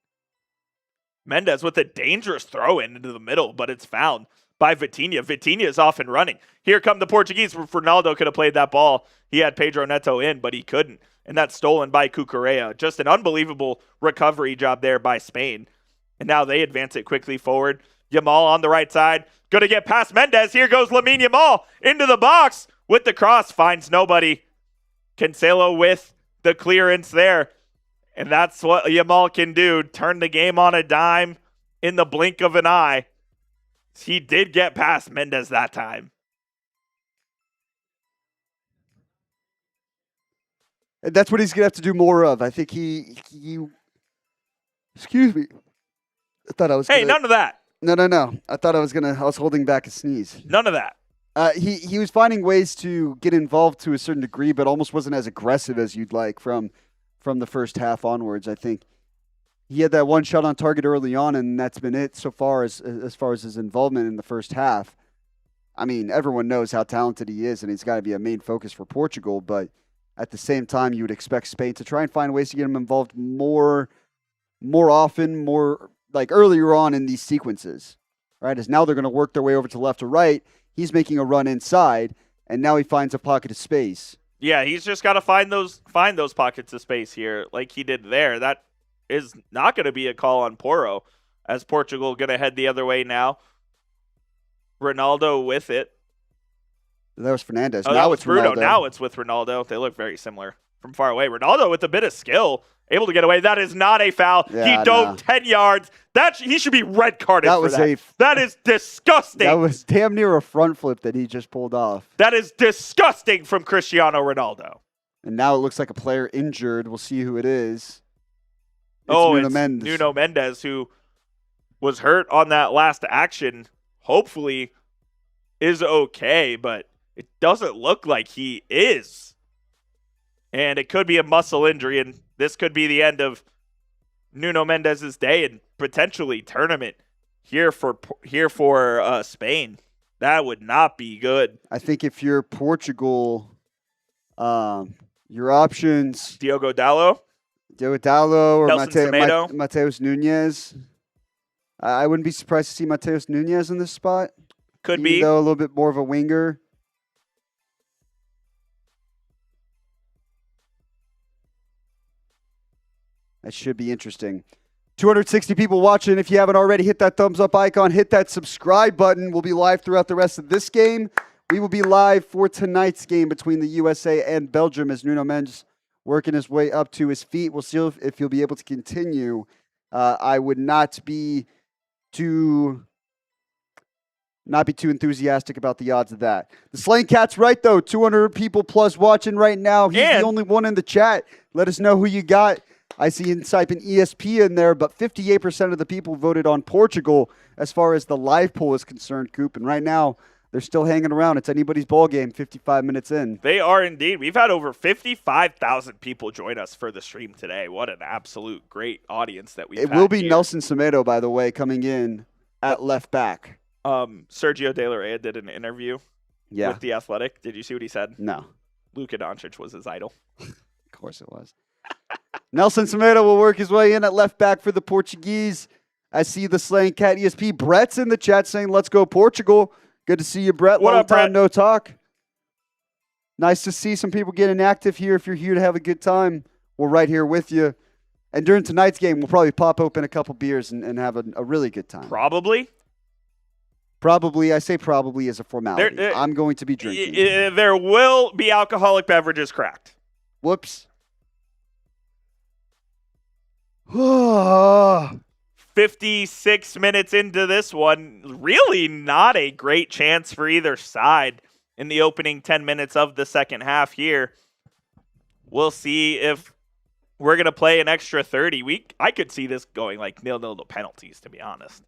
Mendes with a dangerous throw-in into the middle, but it's found by Vitinha. Vitinha is off and running. Here come the Portuguese. Ronaldo could have played that ball. He had Pedro Neto in, but he couldn't. And that's stolen by Cucurella. Just an unbelievable recovery job there by Spain. And now they advance it quickly forward. Yamal on the right side. Going to get past Mendes. Here goes Lamine Yamal into the box with the cross. Finds nobody. Cancelo with the clearance there. And that's what Yamal can do. Turn the game on a dime in the blink of an eye. He did get past Mendes that time. And that's what he's going to have to do more of. I think he excuse me. I thought I was Hey, none of that. No. I thought I was holding back a sneeze. None of that. He was finding ways to get involved to a certain degree, but almost wasn't as aggressive as you'd like from the first half onwards. I think he had that one shot on target early on, and that's been it so far as far as his involvement in the first half. I mean, everyone knows how talented he is, and he's got to be a main focus for Portugal. But at the same time, you would expect Spain to try and find ways to get him involved more often, more like earlier on in these sequences, right? As now they're going to work their way over to left or right. He's making a run inside, and now he finds a pocket of space. Yeah, he's just got to find those pockets of space here like he did there. That is not going to be a call on Porro, as Portugal going to head the other way now. Ronaldo with it. That was Fernandez. Oh, now it's Bruno. Ronaldo. Now it's with Ronaldo. They look very similar from far away. Ronaldo with a bit of skill, able to get away. That is not a foul. Yeah, he dove 10 yards. He should be red carded for that. That is disgusting. That was damn near a front flip that he just pulled off. That is disgusting from Cristiano Ronaldo. And now it looks like a player injured. We'll see who it is. It's Nuno Mendes, who was hurt on that last action. Hopefully is okay, but it doesn't look like he is. And it could be a muscle injury, and this could be the end of Nuno Mendes' day and potentially tournament here for Spain. That would not be good. I think if you're Portugal, your options... Diogo Dalot or Semedo. Mateus Nunes. I wouldn't be surprised to see Mateus Nunes in this spot. Could be. Though a little bit more of a winger. That should be interesting. 260 people watching. If you haven't already, hit that thumbs up icon. Hit that subscribe button. We'll be live throughout the rest of this game. We will be live for tonight's game between the USA and Belgium as Nuno Mendes working his way up to his feet. We'll see if he'll be able to continue. I would not be too enthusiastic about the odds of that. The Slaying Cat's right, though. 200 people plus watching right now. He's the only one in the chat. Let us know who you got. I see him typing ESP in there, but 58% of the people voted on Portugal as far as the live poll is concerned, Coop. And right now, they're still hanging around. It's anybody's ball game 55 minutes in. They are indeed. We've had over 55,000 people join us for the stream today. What an absolute great audience that we've had. It will be here. Nelson Semedo, by the way, coming in at left back. Sergio De La Rey did an interview with The Athletic. Did you see what he said? No. Luka Doncic was his idol. Of course it was. Nelson Semedo will work his way in at left back for the Portuguese. I see the Slaying Cat ESP. Brett's in the chat saying, let's go Portugal. Good to see you, Brett. What Long up, time Brett? no talk. Nice to see some people getting active here. If you're here to have a good time, we're right here with you. And during tonight's game, we'll probably pop open a couple beers and have a really good time. Probably. Probably. I say probably as a formality. I'm going to be drinking. There will be alcoholic beverages cracked. Whoops. 56 minutes into this one, really not a great chance for either side in the opening 10 minutes of the second half here. We'll see if we're going to play an extra 30. I could see this going like 0-0 to penalties, to be honest.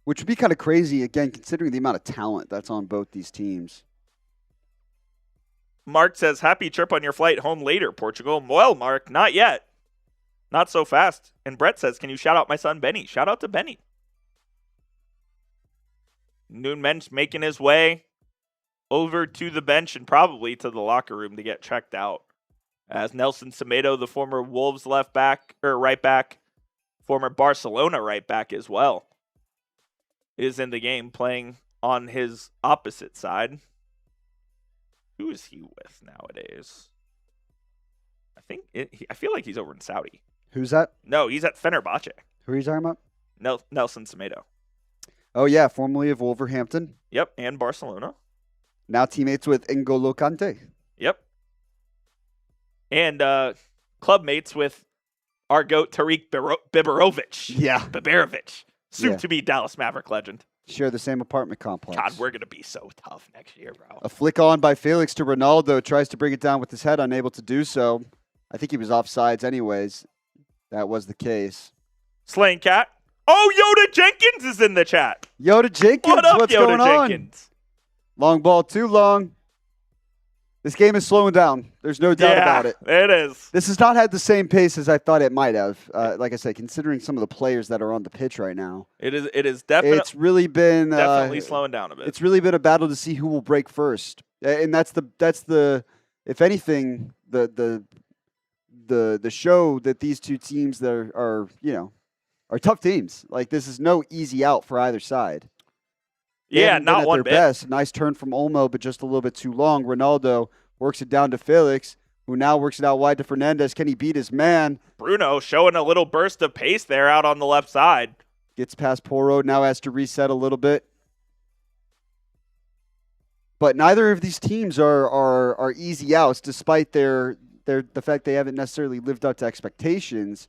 Which would be kind of crazy, again, considering the amount of talent that's on both these teams. Mark says, happy trip on your flight home later, Portugal. Well, Mark, not yet. Not so fast. And Brett says, can you shout out my son, Benny? Shout out to Benny. Nuno Mendes making his way over to the bench and probably to the locker room to get checked out. As Nelson Semedo, the former Wolves right back, former Barcelona right back as well, is in the game playing on his opposite side. Who is he with nowadays? I feel like he's over in Saudi. Who's that? No, he's at Fenerbahce. Who are you talking about? Nelson Semedo. Oh, yeah, formerly of Wolverhampton. Yep, and Barcelona. Now teammates with N'Golo Kante. Yep. And club mates with our GOAT Tariq Biberovic. Yeah. Biberovic. Soon to be Dallas Maverick legend. Share the same apartment complex. God, we're going to be so tough next year, bro. A flick on by Felix to Ronaldo. Tries to bring it down with his head, unable to do so. I think he was offsides anyways. That was the case. Slaying Cat. Oh, Yoda Jenkins is in the chat. Yoda Jenkins, what up, what's Yoda going Jenkins? on? Long ball, too long. This game is slowing down. There's no doubt about it. It is. This has not had the same pace as I thought it might have. Like I said, considering some of the players that are on the pitch right now. It is definitely. It's really been definitely slowing down a bit. It's really been a battle to see who will break first, and that's the if anything the show that these two teams that are tough teams. Like, this is no easy out for either side. Yeah, not one their bit. Best. Nice turn from Olmo, but just a little bit too long. Ronaldo works it down to Felix, who now works it out wide to Fernandez. Can he beat his man? Bruno showing a little burst of pace there out on the left side. Gets past Porro, now has to reset a little bit. But neither of these teams are easy outs, despite the fact they haven't necessarily lived up to expectations.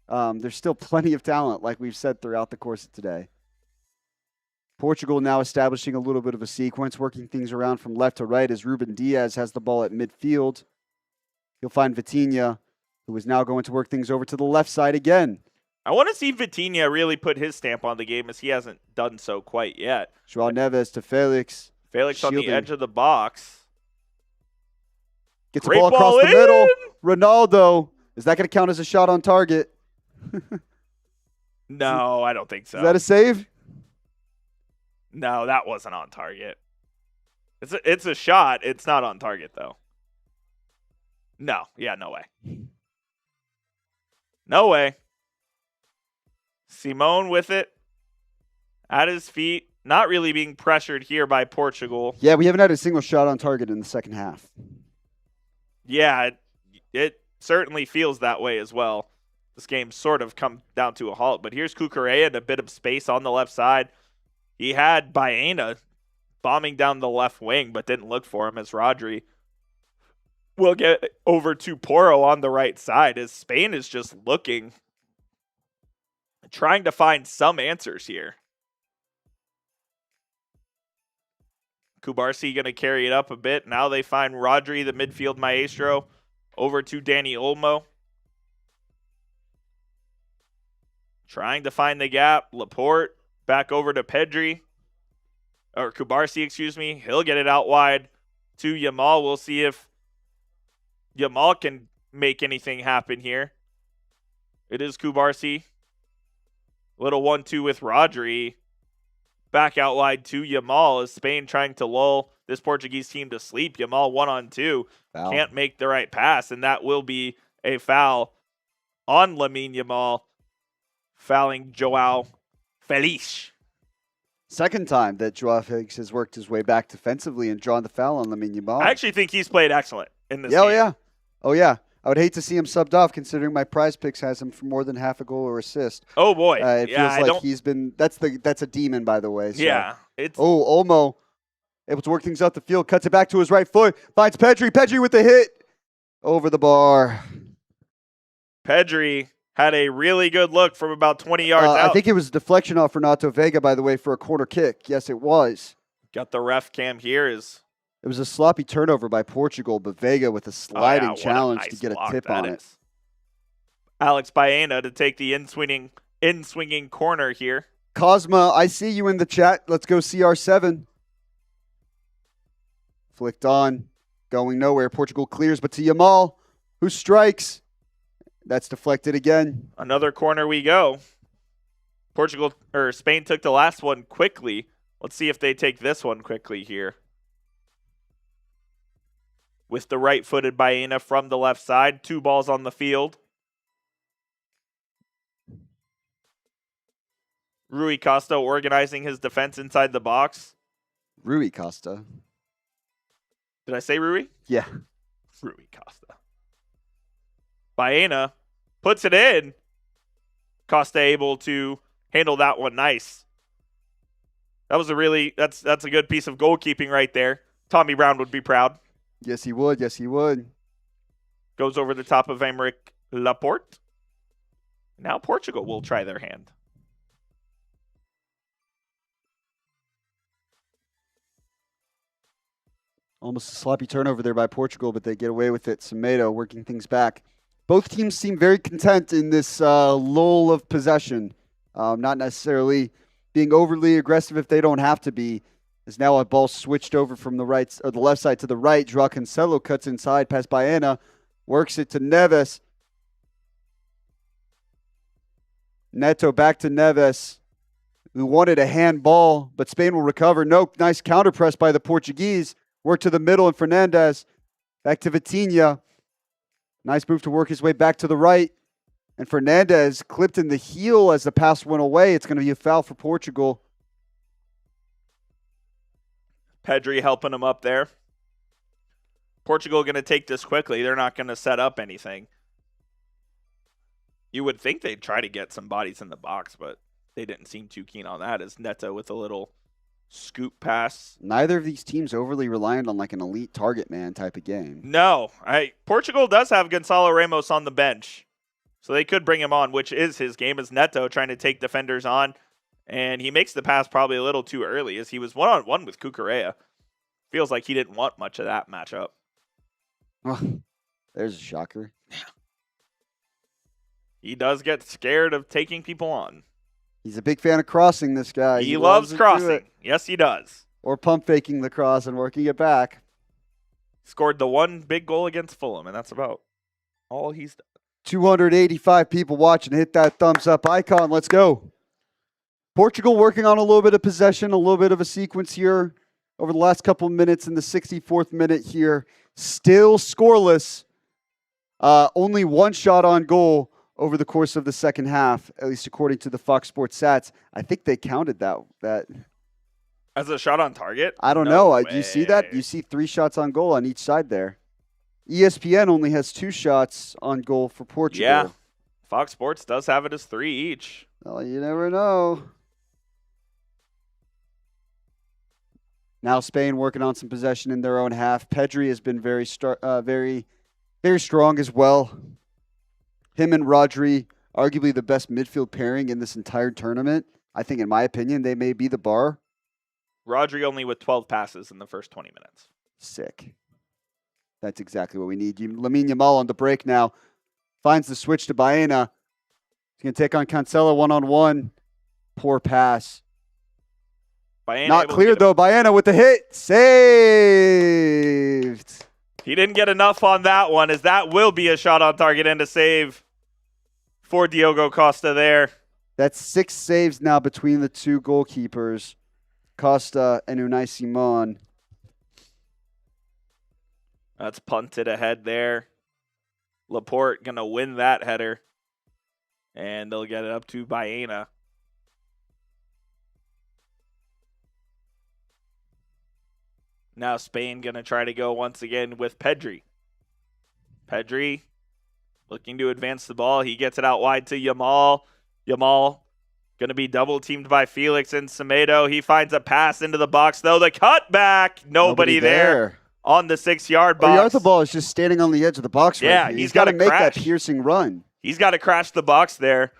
There's still plenty of talent, like we've said throughout the course of today. Portugal now establishing a little bit of a sequence, working things around from left to right as Ruben Diaz has the ball at midfield. He'll find Vitinha, who is now going to work things over to the left side again. I want to see Vitinha really put his stamp on the game, as he hasn't done so quite yet. João Neves to Felix. Felix on the edge of the box. Gets the ball across the middle. Ronaldo. Is that going to count as a shot on target? No, I don't think so. Is that a save? No, that wasn't on target. It's a shot. It's not on target, though. No. Yeah, no way. No way. Simone with it. At his feet. Not really being pressured here by Portugal. Yeah, we haven't had a single shot on target in the second half. Yeah, it certainly feels that way as well. This game sort of come down to a halt. But here's Cucurella and a bit of space on the left side. He had Baena bombing down the left wing, but didn't look for him as Rodri will get over to Porro on the right side as Spain is just looking, trying to find some answers here. Kubarsi going to carry it up a bit. Now they find Rodri, the midfield maestro, over to Dani Olmo. Trying to find the gap. Laporte back over to Pedri. Or Kubarsi, excuse me. He'll get it out wide to Yamal. We'll see if Yamal can make anything happen here. It is Kubarsi. Little 1-2 with Rodri. Back out wide to Yamal as Spain trying to lull this Portuguese team to sleep. Yamal 1-on-2. Foul. Can't make the right pass, and that will be a foul on Lamine Yamal, fouling Joao Felix. Second time that Joao Felix has worked his way back defensively and drawn the foul on Lamine Yamal. I actually think he's played excellent in this game. Oh, yeah. I would hate to see him subbed off, considering my prize picks has him for more than half a goal or assist. Oh, boy. It feels like he's been – that's a demon, by the way. So. Yeah. Olmo able to work things out the field, cuts it back to his right foot, finds Pedri. Pedri with the hit over the bar. Pedri had a really good look from about 20 yards out. I think it was a deflection off Renato Vega, by the way, for a corner kick. Yes, it was. Got the ref cam here. It was a sloppy turnover by Portugal, but Vega with a sliding challenge to get a tip on it. Alex Baena to take the in-swinging corner here. Cosma, I see you in the chat. Let's go CR7. Flicked on, going nowhere. Portugal clears, but to Yamal, who strikes. That's deflected again. Another corner we go. Spain took the last one quickly. Let's see if they take this one quickly here. With the right-footed Baena from the left side. 2 balls on the field. Rui Costa organizing his defense inside the box. Rui Costa. Did I say Rui? Yeah. Rui Costa. Baena puts it in. Costa able to handle that one nice. That was that's a good piece of goalkeeping right there. Tommy Brown would be proud. Yes, he would. Yes, he would. Goes over the top of Aymeric Laporte. Now Portugal will try their hand. Almost a sloppy turnover there by Portugal, but they get away with it. Semedo working things back. Both teams seem very content in this lull of possession. Not necessarily being overly aggressive if they don't have to be. There's now a ball switched over from the right or the left side to the right. Joao Cancelo cuts inside, past Baena, works it to Neves. Neto back to Neves, who wanted a handball, but Spain will recover. No, nice counter press by the Portuguese. Work to the middle, and Fernandez back to Vitinha. Nice move to work his way back to the right. And Fernandez clipped in the heel as the pass went away. It's going to be a foul for Portugal. Pedri helping him up there. Portugal going to take this quickly. They're not going to set up anything. You would think they'd try to get some bodies in the box, but they didn't seem too keen on that as Neto with a little scoop pass. Neither of these teams overly reliant on like an elite target man type of game. No. Portugal does have Gonçalo Ramos on the bench, so they could bring him on, which is his game, as Neto trying to take defenders on. And he makes the pass probably a little too early as he was one-on-one with Cucurella. Feels like he didn't want much of that matchup. Oh, there's a shocker. He does get scared of taking people on. He's a big fan of crossing, this guy. He loves crossing. Yes, he does. Or pump faking the cross and working it back. Scored the one big goal against Fulham, and that's about all he's done. 285 people watching. Hit that thumbs up icon. Let's go. Portugal working on a little bit of possession, a little bit of a sequence here over the last couple of minutes in the 64th minute here. Still scoreless. Only one shot on goal over the course of the second half, at least according to the Fox Sports stats. I think they counted that. As a shot on target? I don't know. Do you see that? You see 3 shots on goal on each side there. ESPN only has 2 shots on goal for Portugal. Yeah. Fox Sports does have it as 3 each. Well, you never know. Now Spain working on some possession in their own half. Pedri has been very strong as well. Him and Rodri, arguably the best midfield pairing in this entire tournament. I think, in my opinion, they may be the bar. Rodri only with 12 passes in the first 20 minutes. Sick. That's exactly what we need. Lamine Yamal on the break now. Finds the switch to Baena. He's going to take on Cancelo one-on-one. Poor pass. Baena not cleared, though. Baena with the hit. Saved. He didn't get enough on that one, as that will be a shot on target and a save for Diogo Costa there. That's 6 saves now between the 2 goalkeepers, Costa and Unai Simon. That's punted ahead there. Laporte going to win that header, and they'll get it up to Baena. Now Spain going to try to go once again with Pedri. Pedri looking to advance the ball. He gets it out wide to Yamal. Yamal going to be double teamed by Felix and Semedo. He finds a pass into the box, though. The cutback. Nobody there on the 6-yard box. Oyarzabal is just standing on the edge of the box right here. He's got to make that piercing run. He's got to crash the box there.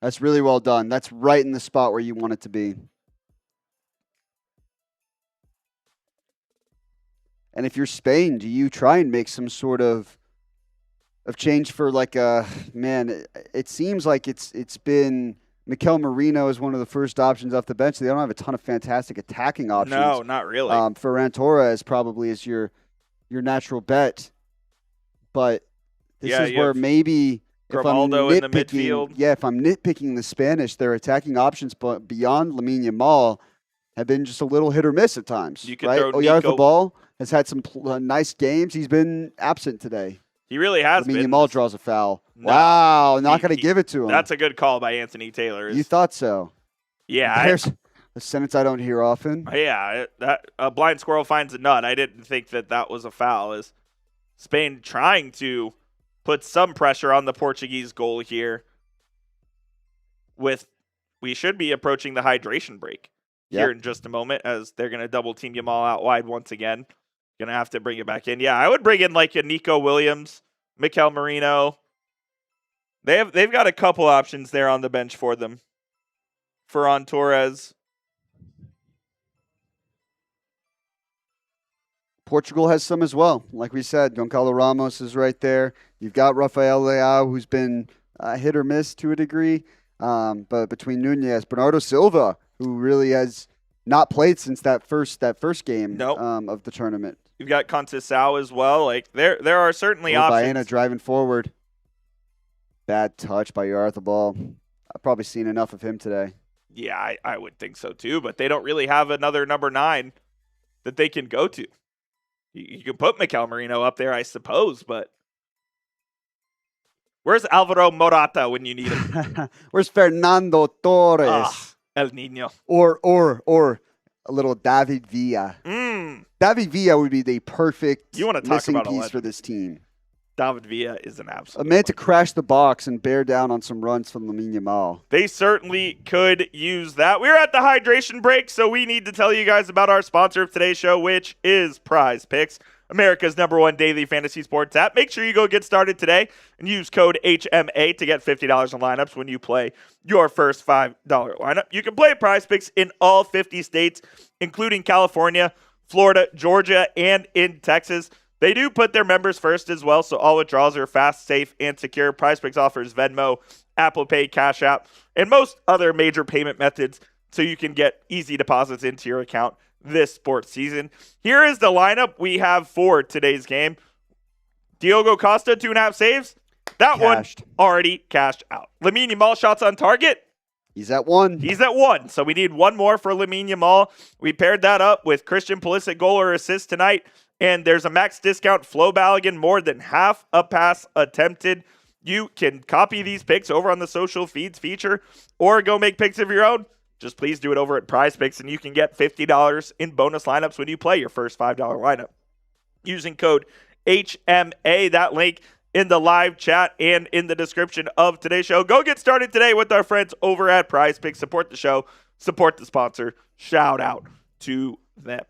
That's really well done. That's right in the spot where you want it to be. And if you're Spain, do you try and make some sort of change for it seems like it's been Mikel Merino is one of the first options off the bench. They don't have a ton of fantastic attacking options. No, not really. Ferran Torres probably is your natural bet. But this is where maybe Ronaldo in the midfield. Yeah, if I'm nitpicking the Spanish, their attacking options beyond Lamine Yamal have been just a little hit or miss at times. You could right? throw Oyarzabal has had some nice games. He's been absent today. He really has been. Yamal draws a foul. No, wow, not going to give it to him. That's a good call by Anthony Taylor. You thought so. Yeah. There's a sentence I don't hear often. Yeah, a blind squirrel finds a nut. I didn't think that was a foul. Is Spain trying to put some pressure on the Portuguese goal here? We should be approaching the hydration break here in just a moment, as they're going to double team Yamal out wide once again. Going to have to bring it back in. Yeah, I would bring in like a Nico Williams, Mikel Merino. They've got a couple options there on the bench for them. Ferran Torres. Portugal has some as well. Like we said, Gonçalo Ramos is right there. You've got Rafael Leao, who's been hit or miss to a degree. But between Nunez, Bernardo Silva, who really has not played since that first game Nope. Of the tournament. You've got Conceição as well. Like there are certainly options. Baena driving forward. Bad touch by Yarthabal. I've probably seen enough of him today. Yeah, I would think so too, but they don't really have another number 9 that they can go to. You can put Mikel Merino up there, I suppose, but where's Alvaro Morata when you need him? Where's Fernando Torres? El Niño. Or a little David Villa. David Villa would be the perfect missing piece for this team. David Villa is an absolute. A man to crash the box and bear down on some runs from Lamine Yamal. They certainly could use that. We're at the hydration break, so we need to tell you guys about our sponsor of today's show, which is Prize Picks, America's #1 daily fantasy sports app. Make sure you go get started today and use code HMA to get $50 on lineups when you play your first $5 lineup. You can play Prize Picks in all 50 states, including California, Florida, Georgia, and in Texas. They do put their members first as well, so all withdrawals are fast, safe, and secure. PrizePicks offers Venmo, Apple Pay, Cash App, and most other major payment methods so you can get easy deposits into your account this sports season. Here is the lineup we have for today's game. Diogo Costa, 2.5 saves. That cashed. One already cashed out. Lamine Yamal shots on target. He's at 1. He's at 1. So we need one more for Lamine Yamal. We paired that up with Christian Pulisic goal or assist tonight. And there's a max discount Flo Balogun, more than half a pass attempted. You can copy these picks over on the social feeds feature or go make picks of your own. Just please do it over at Prize Picks, and you can get $50 in bonus lineups when you play your first $5 lineup using code HMA. That link in the live chat and in the description of today's show. Go get started today with our friends over at Prize Picks. Support the show, support the sponsor. Shout out to them.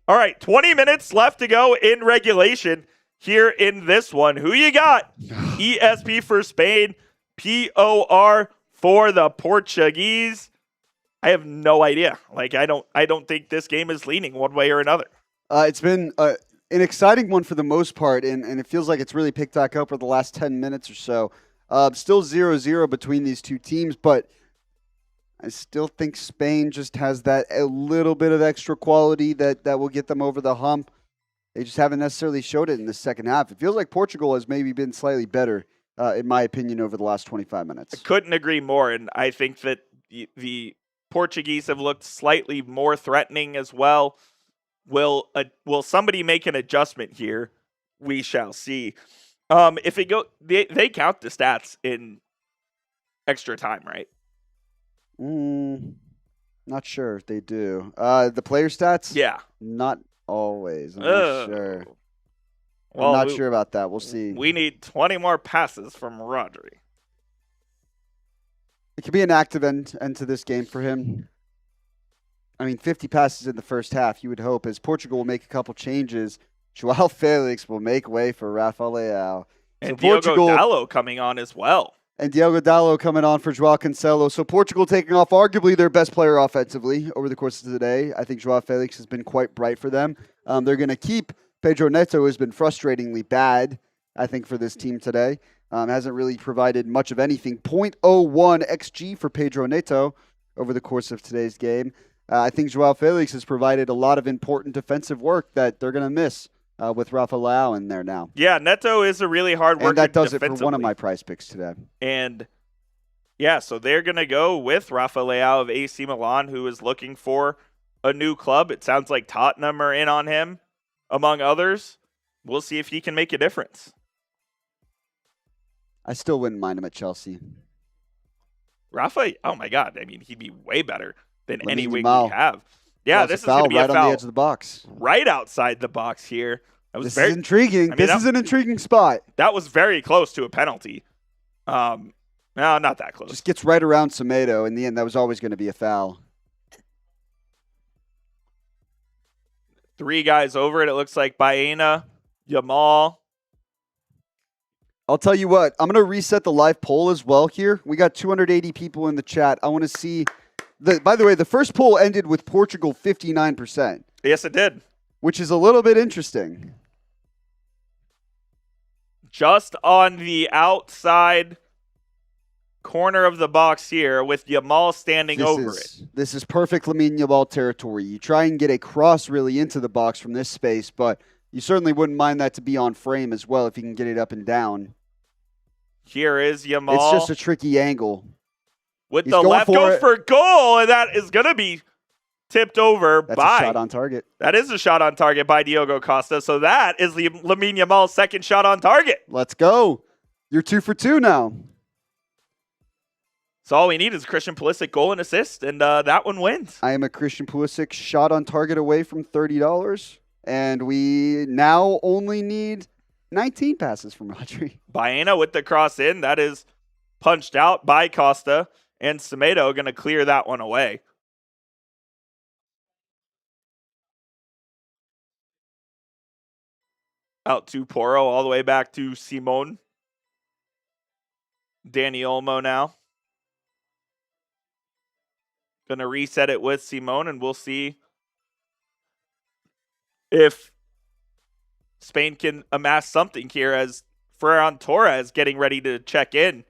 All right, 20 minutes left to go in regulation here in this one. Who you got? ESP for Spain, POR for the Portuguese. I have no idea. Like, I don't think this game is leaning one way or another. It's been an exciting one for the most part, and it feels like it's really picked back up over the last 10 minutes or so. Still 0-0 between these two teams, but I still think Spain just has that a little bit of extra quality that will get them over the hump. They just haven't necessarily showed it in the second half. It feels like Portugal has maybe been slightly better, in my opinion, over the last 25 minutes. I couldn't agree more, and I think that the Portuguese have looked slightly more threatening as well. Will somebody make an adjustment here? We shall see. If it they count the stats in extra time, right? Not sure if they do. The player stats? Yeah. Not always. I'm not sure. Well, I'm not sure about that. We'll see. We need 20 more passes from Rodri. It could be an active end to this game for him. I mean, 50 passes in the first half, you would hope, as Portugal will make a couple changes. Joao Felix will make way for Rafa Leao. And Diogo Dalot coming on as well. And Diogo Dalot coming on for Joao Cancelo. So Portugal taking off arguably their best player offensively over the course of the day. I think Joao Felix has been quite bright for them. They're going to keep Pedro Neto, who has been frustratingly bad, I think, for this team today. Hasn't really provided much of anything. 0.01 XG for Pedro Neto over the course of today's game. I think Joao Felix has provided a lot of important defensive work that they're going to miss with Rafa Leao in there now. Yeah, Neto is a really hard worker. And that does it for one of my prize picks today. And yeah, so they're going to go with Rafa Leao of AC Milan, who is looking for a new club. It sounds like Tottenham are in on him, among others. We'll see if he can make a difference. I still wouldn't mind him at Chelsea. Rafa, oh my God. I mean, he'd be way better than any wing we have. Yeah, this is going to be right a foul. On the edge of the box. Right outside the box here. This is intriguing. This is an intriguing spot. That was very close to a penalty. No, not that close. Just gets right around Semedo. In the end, that was always going to be a foul. 3 guys over it. It looks like Baena, Yamal. I'll tell you what. I'm going to reset the live poll as well here. We got 280 people in the chat. I want to see... By the way, the first poll ended with Portugal 59%. Yes, it did. Which is a little bit interesting. Just on the outside corner of the box here with Yamal standing over it. This is perfect Lamine Yamal territory. You try and get a cross really into the box from this space, but you certainly wouldn't mind that to be on frame as well if you can get it up and down. Here is Yamal. It's just a tricky angle. With the left, goes for goal, and that is going to be tipped over That's a shot on target. That is a shot on target by Diogo Costa, so that is Lamine Yamal's second shot on target. Let's go. You're 2 for 2 now. So all we need is Christian Pulisic goal and assist, and that one wins. I am a Christian Pulisic shot on target away from $30, and we now only need 19 passes from Rodri. Baena with the cross in. That is punched out by Costa, and Semedo going to clear that one away. Out to Porro, all the way back to Simone. Dani Olmo now. Going to reset it with Simone, and we'll see if Spain can amass something here as Ferran Torres getting ready to check in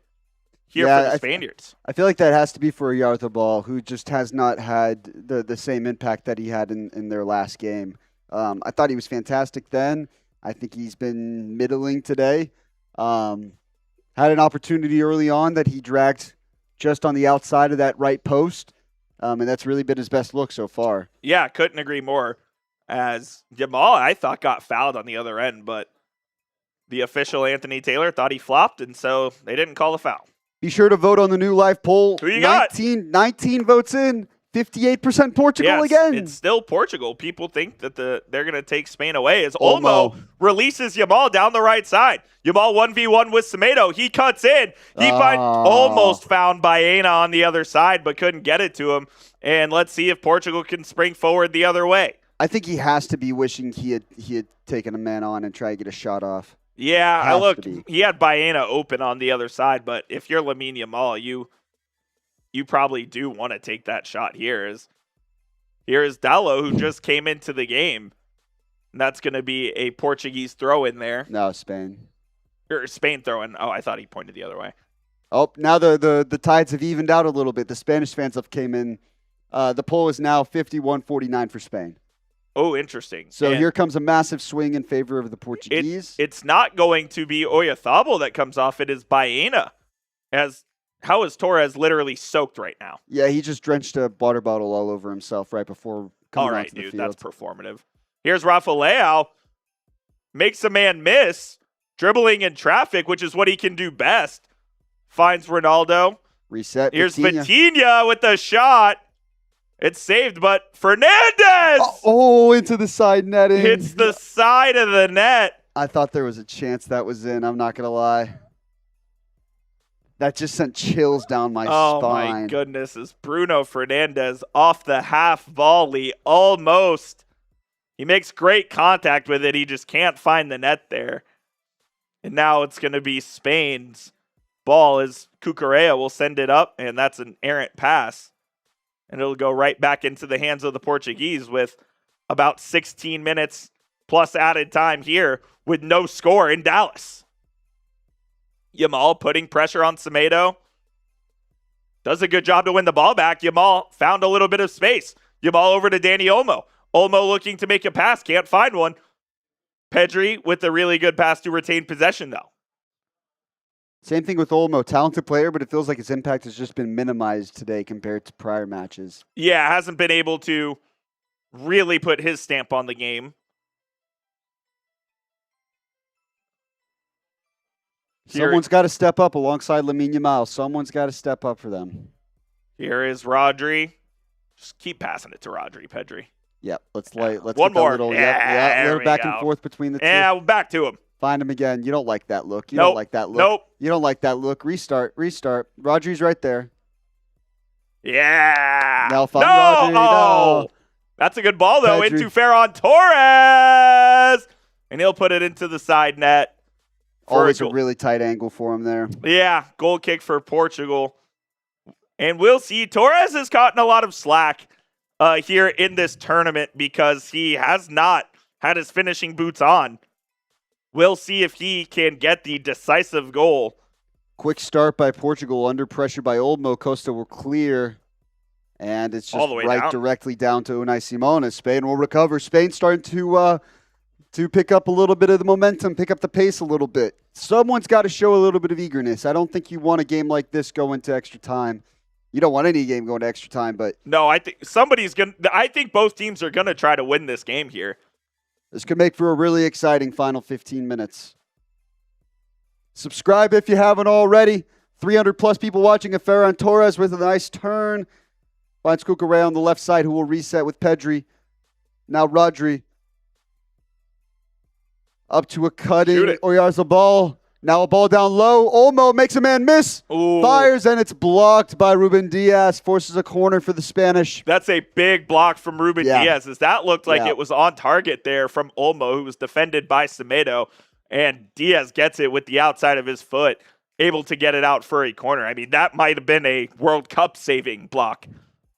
here for the Spaniards. I feel like that has to be for Oyarzabal, who just has not had the same impact that he had in their last game. I thought he was fantastic then. I think he's been middling today. Had an opportunity early on that he dragged just on the outside of that right post. And that's really been his best look so far. Yeah, couldn't agree more. As Yamal, I thought, got fouled on the other end, but the official Anthony Taylor thought he flopped, and so they didn't call a foul. Be sure to vote on the new live poll. Who you got? 19 votes in, 58% Portugal again. It's still Portugal. People think that they're going to take Spain away as Olmo releases Yamal down the right side. Yamal 1v1 with Semedo. He cuts in. He almost found Baena on the other side, but couldn't get it to him. And let's see if Portugal can spring forward the other way. I think he has to be wishing he had taken a man on and try to get a shot off. Yeah, I looked. He had Baena open on the other side, but if you're Lamine Yamal, you probably do want to take that shot here. Here is Dallo, who just came into the game. And that's going to be a Portuguese throw in there. No, Spain. Or Spain throw in. Oh, I thought he pointed the other way. Oh, now the tides have evened out a little bit. The Spanish fans have came in. The poll is now 51-49 for Spain. Oh, interesting. So here comes a massive swing in favor of the Portuguese. It's not going to be Oyarzabal that comes off. It is Baena. How is Torres literally soaked right now? Yeah, he just drenched a water bottle all over himself right before coming onto the field. That's performative. Here's Rafa Leao. Makes a man miss. Dribbling in traffic, which is what he can do best. Finds Ronaldo. Reset. Here's Vitinha with the shot. It's saved, but Fernandez! Oh, into the side netting. Hits the side of the net. I thought there was a chance that was in. I'm not going to lie. That just sent chills down my spine. Oh, my goodness. Is Bruno Fernandes off the half volley almost. He makes great contact with it. He just can't find the net there. And now it's going to be Spain's ball as Cucurella will send it up, and that's an errant pass. And it'll go right back into the hands of the Portuguese with about 16 minutes plus added time here with no score in Dallas. Yamal putting pressure on Semedo. Does a good job to win the ball back. Yamal found a little bit of space. Yamal over to Dani Olmo. Olmo looking to make a pass. Can't find one. Pedri with a really good pass to retain possession, though. Same thing with Olmo. Talented player, but it feels like his impact has just been minimized today compared to prior matches. Yeah, hasn't been able to really put his stamp on the game. Someone's got to step up alongside Lamine Yamal. Someone's got to step up for them. Here is Rodri. Just keep passing it to Rodri, Pedri. Yep. Let's one more. Little back and forth between the two. Yeah, back to him. Find him again. You don't like that look. You don't like that look. Nope. You don't like that look. Restart. Rodri's right there. Yeah. Now find Rodri. No. That's a good ball, though, into Ferran Torres. And he'll put it into the side net. Always a really tight angle for him there. Yeah, goal kick for Portugal. And we'll see. Torres has caught a lot of slack here in this tournament because he has not had his finishing boots on. We'll see if he can get the decisive goal Quick start by Portugal, under pressure by Olmo. Costa will clear, and it's All just the way right down. directly down to Unai Simon. Spain will recover. Spain starting to pick up a little bit of the momentum, pick up the pace a little bit. Someone's got to show a little bit of eagerness. I don't think you want a game like this go into extra time. You don't want any game going to extra time, but no, I think I think both teams are gonna try to win this game here. this could make for a really exciting final 15 minutes. Subscribe if you haven't already. 300 plus people watching. A Ferran Torres with a nice turn. Finds Cucurella on the left side, who will reset with Pedri. Now Rodri. Up to a cutting. Oyarzabal. Now a ball down low. Olmo makes a man miss. Ooh. Fires, and it's blocked by Ruben Diaz. Forces a corner for the Spanish. That's a big block from Ruben Diaz, as that looked like it was on target there from Olmo, who was defended by Semedo. And Diaz gets it with the outside of his foot, able to get it out for a corner. I mean, that might have been a World Cup saving block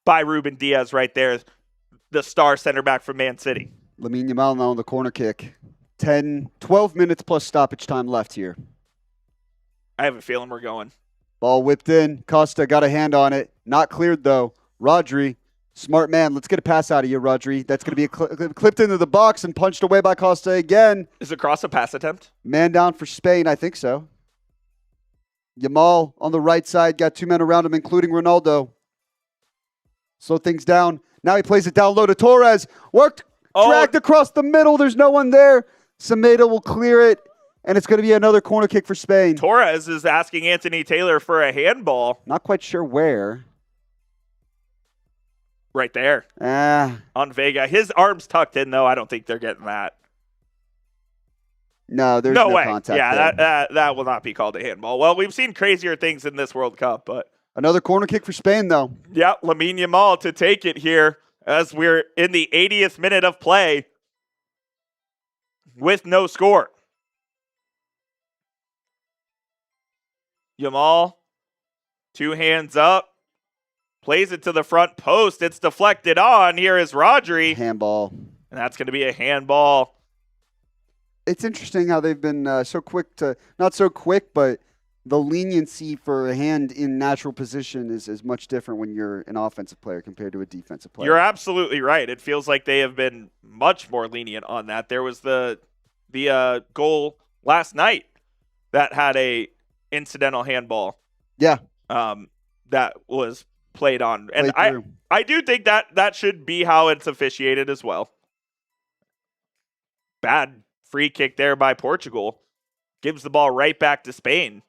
by Ruben Diaz right there, the star center back from Man City. Lamine Yamal now on the corner kick. 12 minutes plus stoppage time left here. I have a feeling we're going. Ball whipped in. Costa got a hand on it. Not cleared, though. Rodri, smart man. Let's get a pass out of you, Rodri. That's going to be clipped into the box and punched away by Costa again. Is it cross a pass attempt? Man down for Spain. I think so. Yamal on the right side. Got two men around him, including Ronaldo. Slow things down. Now he plays it down low to Torres. Dragged across the middle. There's no one there. Semedo will clear it, and it's going to be another corner kick for Spain. Torres is asking Anthony Taylor for a handball. Not quite sure where. Right there. On Vega. His arm's tucked in, though. I don't think they're getting that. No, there's no way. contact. Yeah, that will not be called a handball. Well, we've seen crazier things in this World Cup, but another corner kick for Spain, though. Yeah, Lamine Yamal to take it here as we're in the 80th minute of play with no score. Yamal, two hands up, plays it to the front post. It's deflected on. Here is Rodri. Handball. And that's going to be a handball. It's interesting how they've been so quick to, not so quick, but the leniency for a hand in natural position is much different when you're an offensive player compared to a defensive player. You're absolutely right. It feels like they have been much more lenient on that. There was the goal last night that had a incidental handball. Yeah. That was played on. And I do think that should be how it's officiated as well. Bad free kick there by Portugal. Gives the ball right back to Spain.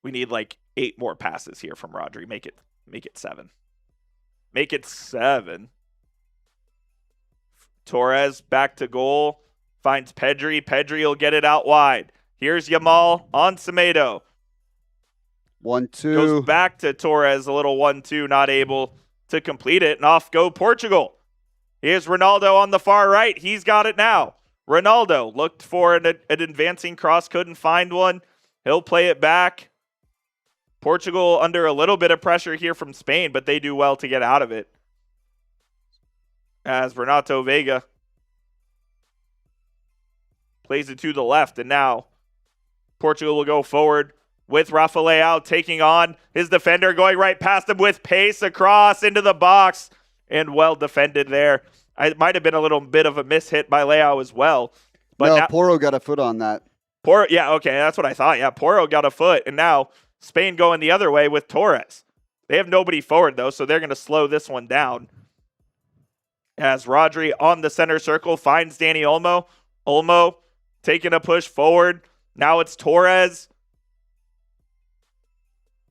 We need like 8 more passes here from Rodri. Make it 7. Make it 7. Torres back to goal. Finds Pedri. Pedri will get it out wide. Here's Yamal on Semedo. 1-2. Goes back to Torres. A little 1-2. Not able to complete it. And off go Portugal. Here's Ronaldo on the far right. He's got it now. Ronaldo looked for an advancing cross. Couldn't find one. He'll play it back. Portugal under a little bit of pressure here from Spain, but they do well to get out of it. As Renato Vega plays it to the left, and now Portugal will go forward with Rafa Leao taking on his defender, going right past him with pace across into the box, and well defended there. It might have been a little bit of a mishit by Leao as well. But no, Porro got a foot on that. Yeah, okay, that's what I thought. Yeah, Porro got a foot, and now Spain going the other way with Torres. They have nobody forward, though, so they're going to slow this one down. As Rodri on the center circle finds Dani Olmo. Olmo taking a push forward. Now it's Torres.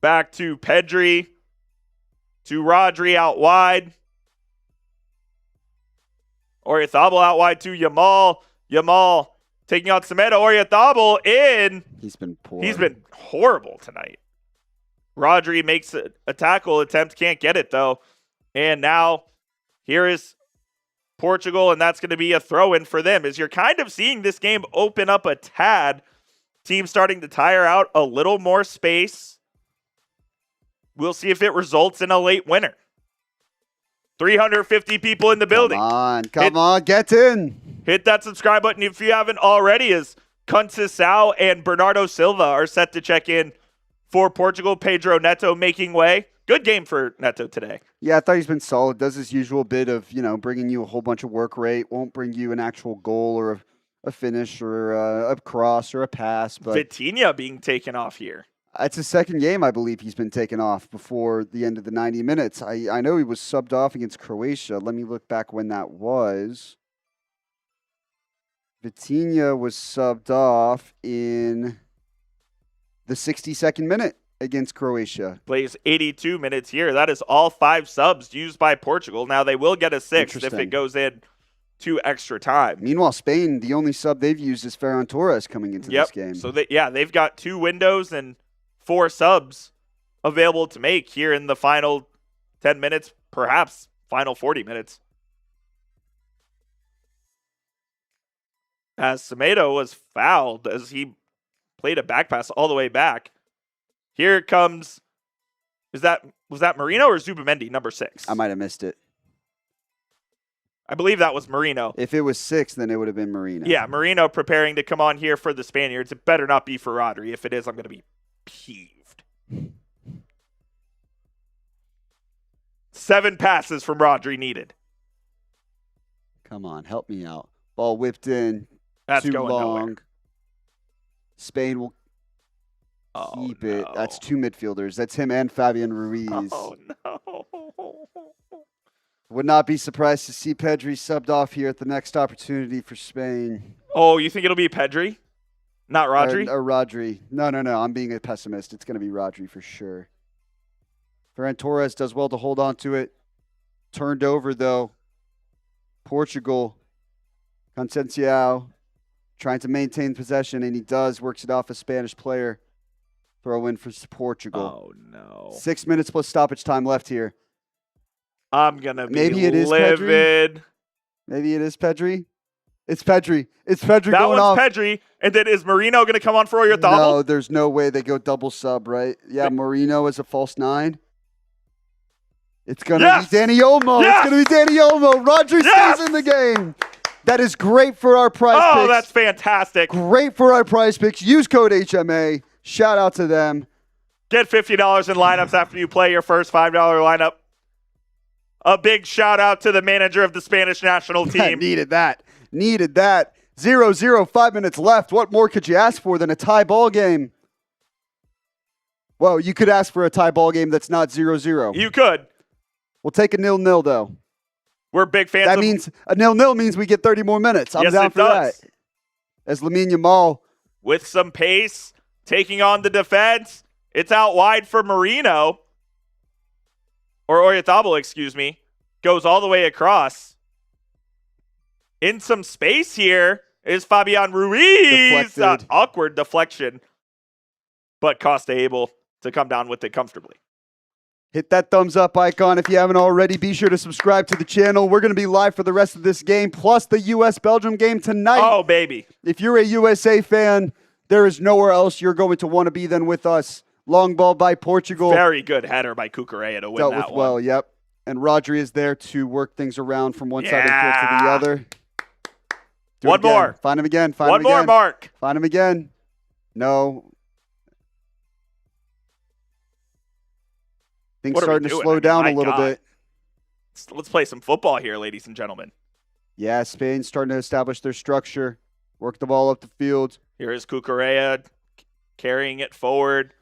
Back to Pedri. To Rodri out wide. Oyarzabal out wide to Yamal. Yamal taking on Semedo. Oyarzabal in. He's been poor. He's been horrible tonight. Rodri makes a tackle attempt. Can't get it, though. And now here is Portugal, and that's going to be a throw-in for them. As you're kind of seeing this game open up a tad. Team starting to tire out, a little more space. We'll see if it results in a late winner. 350 people in the building. Come on, get in. Hit that subscribe button if you haven't already, as Conceição and Bernardo Silva are set to check in for Portugal. Pedro Neto making way. Good game for Neto today. Yeah, I thought he's been solid. Does his usual bit of, bringing you a whole bunch of work rate. Won't bring you an actual goal or a finish or a cross or a pass. But Vitinha being taken off here. It's his second game, I believe, he's been taken off before the end of the 90 minutes. I know he was subbed off against Croatia. Let me look back when that was. Vitinha was subbed off in the 62nd minute against Croatia. Plays 82 minutes here. That is all 5 subs used by Portugal. Now they will get a 6th if it goes in to extra time. Meanwhile, Spain, the only sub they've used is Ferran Torres coming into this game. So they've got 2 windows and 4 subs available to make here in the final 10 minutes, perhaps final 40 minutes. As Semedo was fouled as he played a back pass all the way back. Here comes, was that Marino or Zubamendi, number 6? I might have missed it. I believe that was Marino. If it was 6, then it would have been Marino. Yeah, Marino preparing to come on here for the Spaniards. It better not be for Rodri. If it is, I'm going to be peeved. 7 passes from Rodri needed. Come on, help me out. Ball whipped in. That's too going long. nowhere. Spain will keep it. That's 2 midfielders. That's him and Fabian Ruiz. Oh, no. Would not be surprised to see Pedri subbed off here at the next opportunity for Spain. Oh, you think it'll be Pedri? Not Rodri? Or Rodri. No. I'm being a pessimist. It's going to be Rodri for sure. Ferran Torres does well to hold on to it. Turned over, though. Portugal. Conceição trying to maintain possession, and he does. Works it off a Spanish player. Throw in for Portugal. Oh, no. 6 minutes plus stoppage time left here. I'm going to be Maybe it is livid. Pedri. Maybe it is Pedri. It's Pedri. It's Pedri that going one's off. Pedri. And then is Marino going to come on for your double? No, there's no way they go double sub, right? Yeah, Marino is a false 9. It's going to be Danny Olmo. Yes! It's going to be Danny Olmo. Rodri stays in the game. That is great for our prize picks. Oh, that's fantastic. Great for our prize picks. Use code HMA. Shout out to them. Get $50 in lineups after you play your first $5 lineup. A big shout out to the manager of the Spanish national team. Needed that. 0-0, 5 minutes left. What more could you ask for than a tie ball game? Well, you could ask for a tie ball game that's not 0-0. You could. We'll take a 0-0, though. We're big fans That means a 0-0 means we get 30 more minutes. I'm down for that. As Lamine Yamal. With some pace, taking on the defense. It's out wide for Marino. Or Oyarzabal, excuse me. Goes all the way across. In some space here is Fabian Ruiz. Awkward deflection. But Costa able to come down with it comfortably. Hit that thumbs up icon if you haven't already. Be sure to subscribe to the channel. We're going to be live for the rest of this game, plus the U.S.-Belgium game tonight. Oh, baby. If you're a USA fan, there is nowhere else you're going to want to be than with us. Long ball by Portugal. Very good header by Cucurella to win Dealt that with one. well, yep. And Rodri is there to work things around from one side of the field to the other. One more. Find him again. One more, Mark. Find him again. No. Things starting to slow down a little bit. Let's play some football here, ladies and gentlemen. Yeah, Spain's starting to establish their structure. Work the ball up the field. Here is Cucurella carrying it forward.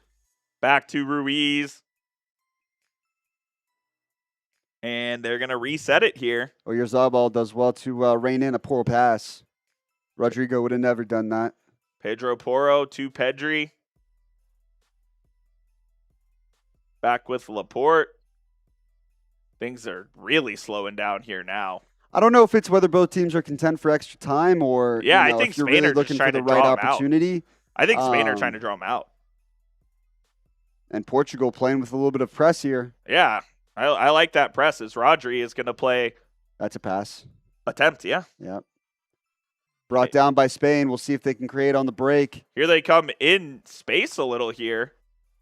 Back to Ruiz. And they're going to reset it here. Oyarzabal does well to rein in a poor pass. Rodrigo would have never done that. Pedro Porro to Pedri. Back with Laporte. Things are really slowing down here now. I don't know if it's whether both teams are content for extra time or I think if you're Spain really are looking just for trying the to right draw 'em opportunity. I think Spain are trying to draw them out. And Portugal playing with a little bit of press here. Yeah, I like that press as Rodri is going to play. That's a pass. Attempt, yeah. Yep. Brought down by Spain. We'll see if they can create on the break. Here they come in space a little here.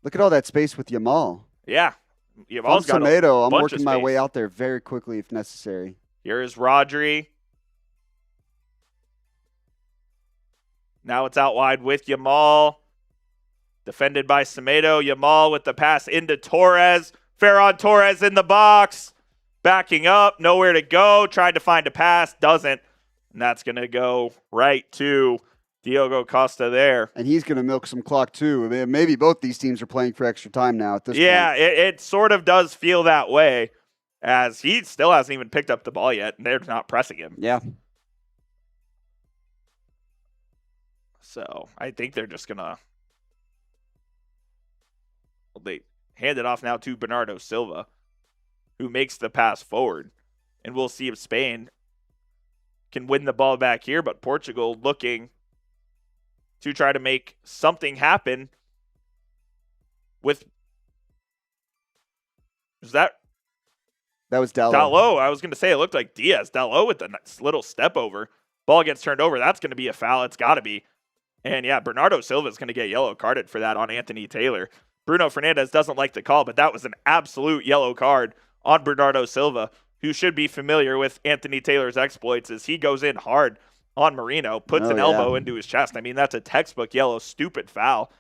Look at all that space with Yamal. Yeah. Yamal's got I'm bunch working of my space. way out there very quickly if necessary. Here is Rodri. Now it's out wide with Yamal. Defended by Semedo. Yamal with the pass into Torres. Ferran Torres in the box. Backing up. Nowhere to go. Tried to find a pass. Doesn't. And that's going to go right to Diogo Costa there. And he's going to milk some clock too. I mean, maybe both these teams are playing for extra time now at this point. Yeah, it sort of does feel that way, as he still hasn't even picked up the ball yet, and they're not pressing him. Yeah. So I think they're just going to... Well, they hand it off now to Bernardo Silva, who makes the pass forward. And we'll see if Spain can win the ball back here, but Portugal looking to try to make something happen with... That was Dalot. Dalot. I was going to say it looked like Diaz. Dalot with a nice little step over. Ball gets turned over. That's going to be a foul. It's got to be. And yeah, Bernardo Silva is going to get yellow carded for that on Anthony Taylor. Bruno Fernandes doesn't like the call, but that was an absolute yellow card on Bernardo Silva, who should be familiar with Anthony Taylor's exploits as he goes in hard on Marino, puts an elbow into his chest. I mean, that's a textbook yellow, stupid foul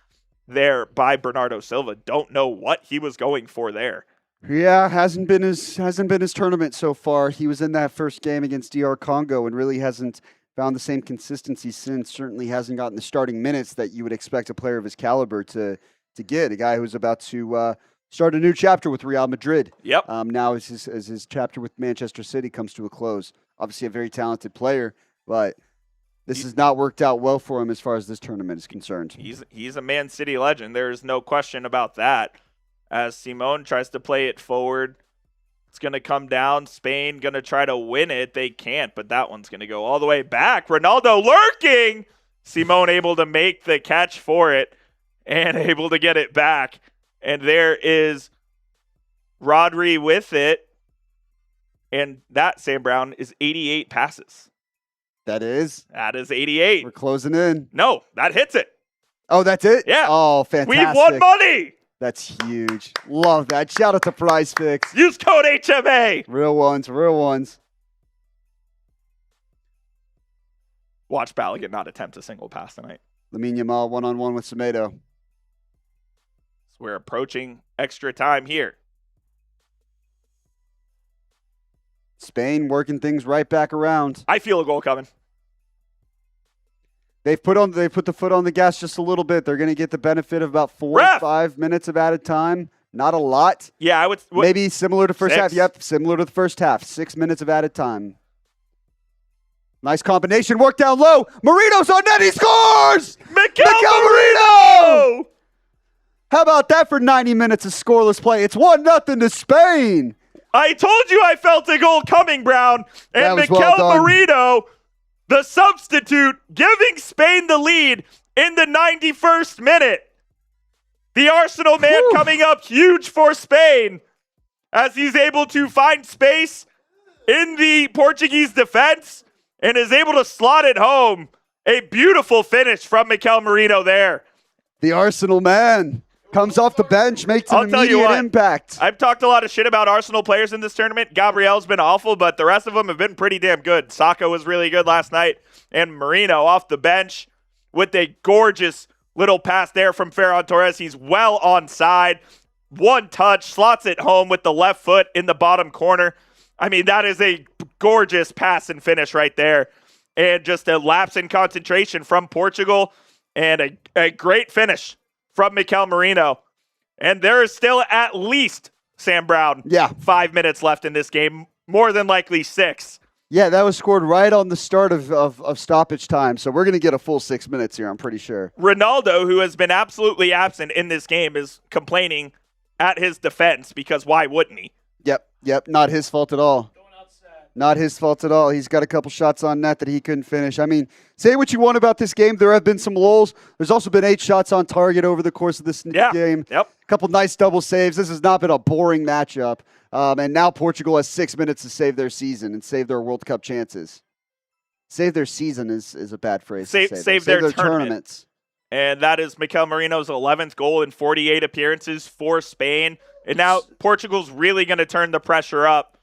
there by Bernardo Silva. Don't know what he was going for there. Yeah, hasn't been his tournament so far. He was in that first game against DR Congo and really hasn't found the same consistency since. Certainly hasn't gotten the starting minutes that you would expect a player of his caliber to get. A guy who's about to start a new chapter with Real Madrid. Yep. Now as his chapter with Manchester City comes to a close. Obviously a very talented player, but this has not worked out well for him as far as this tournament is concerned. He's a Man City legend. There's no question about that. As Simone tries to play it forward, it's going to come down. Spain going to try to win it. They can't, but that one's going to go all the way back. Ronaldo lurking. Simone able to make the catch for it and able to get it back. And there is Rodri with it. And that, Sam Brown, is 88 passes. That is 88. We're closing in. No, that hits it. Oh, that's it? Yeah. Oh, fantastic. We've won money. That's huge. Love that. Shout out to Prize Fix. Use code HMA. Real ones, real ones. Watch Balogun not attempt a single pass tonight. Lamine Yamal one-on-one with Semedo. So we're approaching extra time here. Spain working things right back around. I feel a goal coming. They put the foot on the gas just a little bit. They're going to get the benefit of about 4 or 5 minutes of added time. Not a lot. Yeah, I would. Maybe similar to first 6. half. Yep, similar to the first half. 6 minutes of added time. Nice combination. Work down low. Marino's on net. He scores! Mikel Marino! How about that for 90 minutes of scoreless play? It's 1-0 to Spain. I told you I felt a goal coming, Brown. And Mikel Marino, the substitute, giving Spain the lead in the 91st minute. The Arsenal man coming up huge for Spain as he's able to find space in the Portuguese defense and is able to slot it home. A beautiful finish from Mikel Marino there. The Arsenal man comes off the bench, makes an immediate impact. I've talked a lot of shit about Arsenal players in this tournament. Gabriel's been awful, but the rest of them have been pretty damn good. Saka was really good last night, and Marino off the bench with a gorgeous little pass there from Ferran Torres. He's well onside. One touch, slots it home with the left foot in the bottom corner. I mean, that is a gorgeous pass and finish right there. And just a lapse in concentration from Portugal and a great finish from Mikel Marino. And there is still at least, Sam Brown, 5 minutes left in this game, more than likely 6. Yeah, that was scored right on the start of stoppage time. So we're going to get a full 6 minutes here, I'm pretty sure. Ronaldo, who has been absolutely absent in this game, is complaining at his defense because why wouldn't he? Yep, not his fault at all. Not his fault at all. He's got a couple shots on net that he couldn't finish. I mean, say what you want about this game. There have been some lulls. There's also been 8 shots on target over the course of this game. Yep. A couple nice double saves. This has not been a boring matchup. And now Portugal has 6 minutes to save their season and save their World Cup chances. Save their season is a bad phrase. Save their tournaments. And that is Mikel Marino's 11th goal in 48 appearances for Spain. And now Portugal's really going to turn the pressure up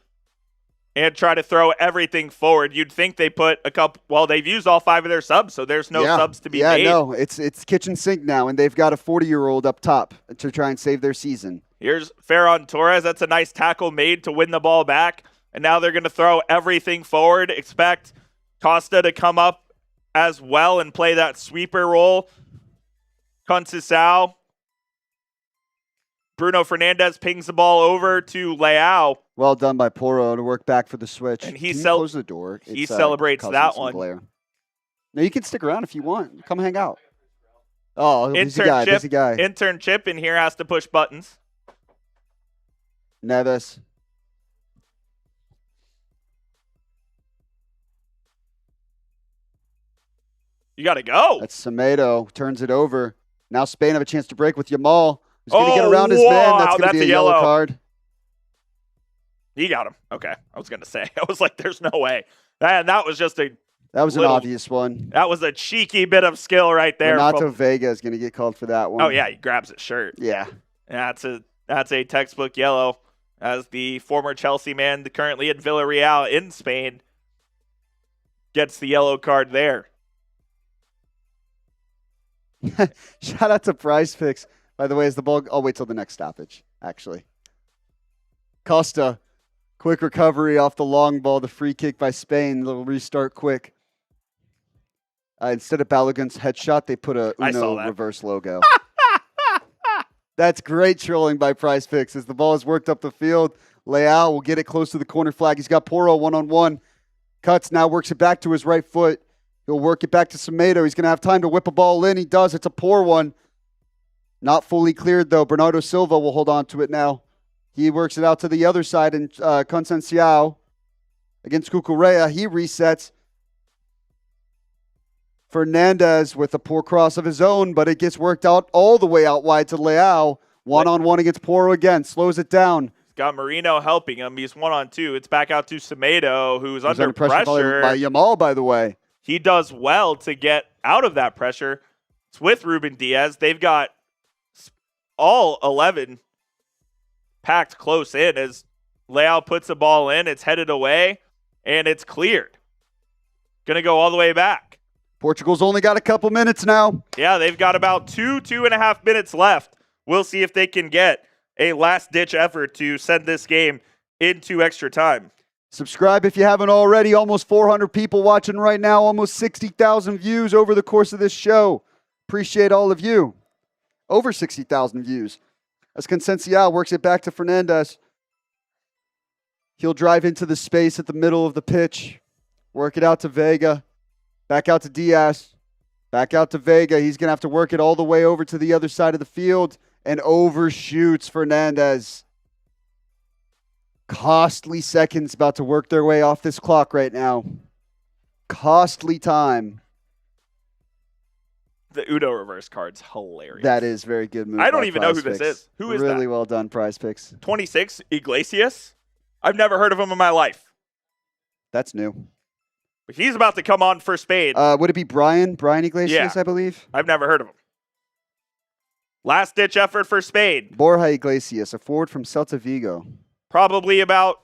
and try to throw everything forward. You'd think they put a couple. Well, they've used all 5 of their subs, so there's no subs to be made. Yeah, no, it's kitchen sink now, and they've got a 40-year-old up top to try and save their season. Here's Ferran Torres. That's a nice tackle made to win the ball back, and now they're going to throw everything forward. Expect Costa to come up as well and play that sweeper role. Conceição. Bruno Fernandes pings the ball over to Leao. Well done by Porro to work back for the switch. And close the door. He celebrates that one. Glare. No, you can stick around if you want. Come hang out. Oh, busy guy. Intern Chip in here has to push buttons. Neves. You got to go. That's Semedo. Turns it over. Now Spain have a chance to break with Yamal. He's going to get around his man. That's going to be a yellow card. He got him. Okay. I was going to say. I was like, there's no way. That was just an obvious one. That was a cheeky bit of skill right there. Renato Vega is going to get called for that one. Oh, yeah. He grabs his shirt. Yeah. That's a textbook yellow, as the former Chelsea man currently at Villarreal in Spain gets the yellow card there. Shout out to Prize Picks. By the way, is the ball? I'll wait till the next stoppage, actually. Costa, quick recovery off the long ball, the free kick by Spain. Little restart quick. Instead of Balogun's headshot, they put a Uno reverse logo. That's great trolling by Prize Picks as the ball is worked up the field. Leao will get it close to the corner flag. He's got Porro one-on-one. Cuts, now works it back to his right foot. He'll work it back to Semedo. He's going to have time to whip a ball in. He does. It's a poor one. Not fully cleared, though. Bernardo Silva will hold on to it now. He works it out to the other side, and Conceição against Cucurella. He resets. Fernandes with a poor cross of his own, but it gets worked out all the way out wide to Leao. One-on-one against Porro again. Slows it down. He's got Marino helping him. He's 1-on-2. It's back out to Semedo, who's under pressure. By Yamal, by the way. He does well to get out of that pressure. It's with Ruben Diaz. They've got all 11 packed close in as Leao puts the ball in. It's headed away, and it's cleared. Going to go all the way back. Portugal's only got a couple minutes now. Yeah, they've got about 2.5 minutes left. We'll see if they can get a last-ditch effort to send this game into extra time. Subscribe if you haven't already. Almost 400 people watching right now. Almost 60,000 views over the course of this show. Appreciate all of you. Over 60,000 views. As Conceição works it back to Fernandes. He'll drive into the space at the middle of the pitch. Work it out to Vega. Back out to Diaz. Back out to Vega. He's going to have to work it all the way over to the other side of the field. And overshoots Fernandes. Costly seconds about to work their way off this clock right now. Costly time. The Uno reverse card's hilarious. That is very good move. I don't even know who this is. Who is that? Really well done, Prize Picks. 26, Iglesias? I've never heard of him in my life. That's new. But he's about to come on for Spain. Would it be Brian Iglesias, I believe? I've never heard of him. Last-ditch effort for Spain. Borja Iglesias, a forward from Celta Vigo. Probably about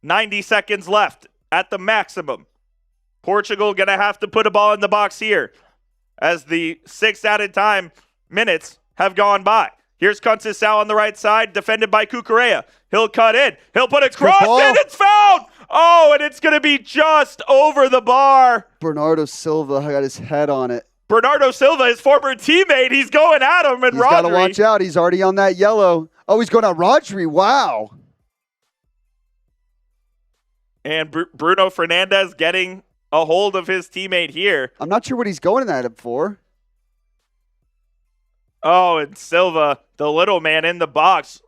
90 seconds left at the maximum. Portugal going to have to put a ball in the box here as the 6 added time minutes have gone by. Here's Conceição on the right side, defended by Cucurella. He'll cut in. He'll put a cross in. It's fouled. Oh, and it's going to be just over the bar. Bernardo Silva got his head on it. Bernardo Silva, his former teammate, he's going at him. And he's got to watch out. He's already on that yellow. Oh, he's going at Rodri. Wow. And Bruno Fernandes getting a hold of his teammate here. I'm not sure what he's going at him for. Oh, and Silva, the little man in the box,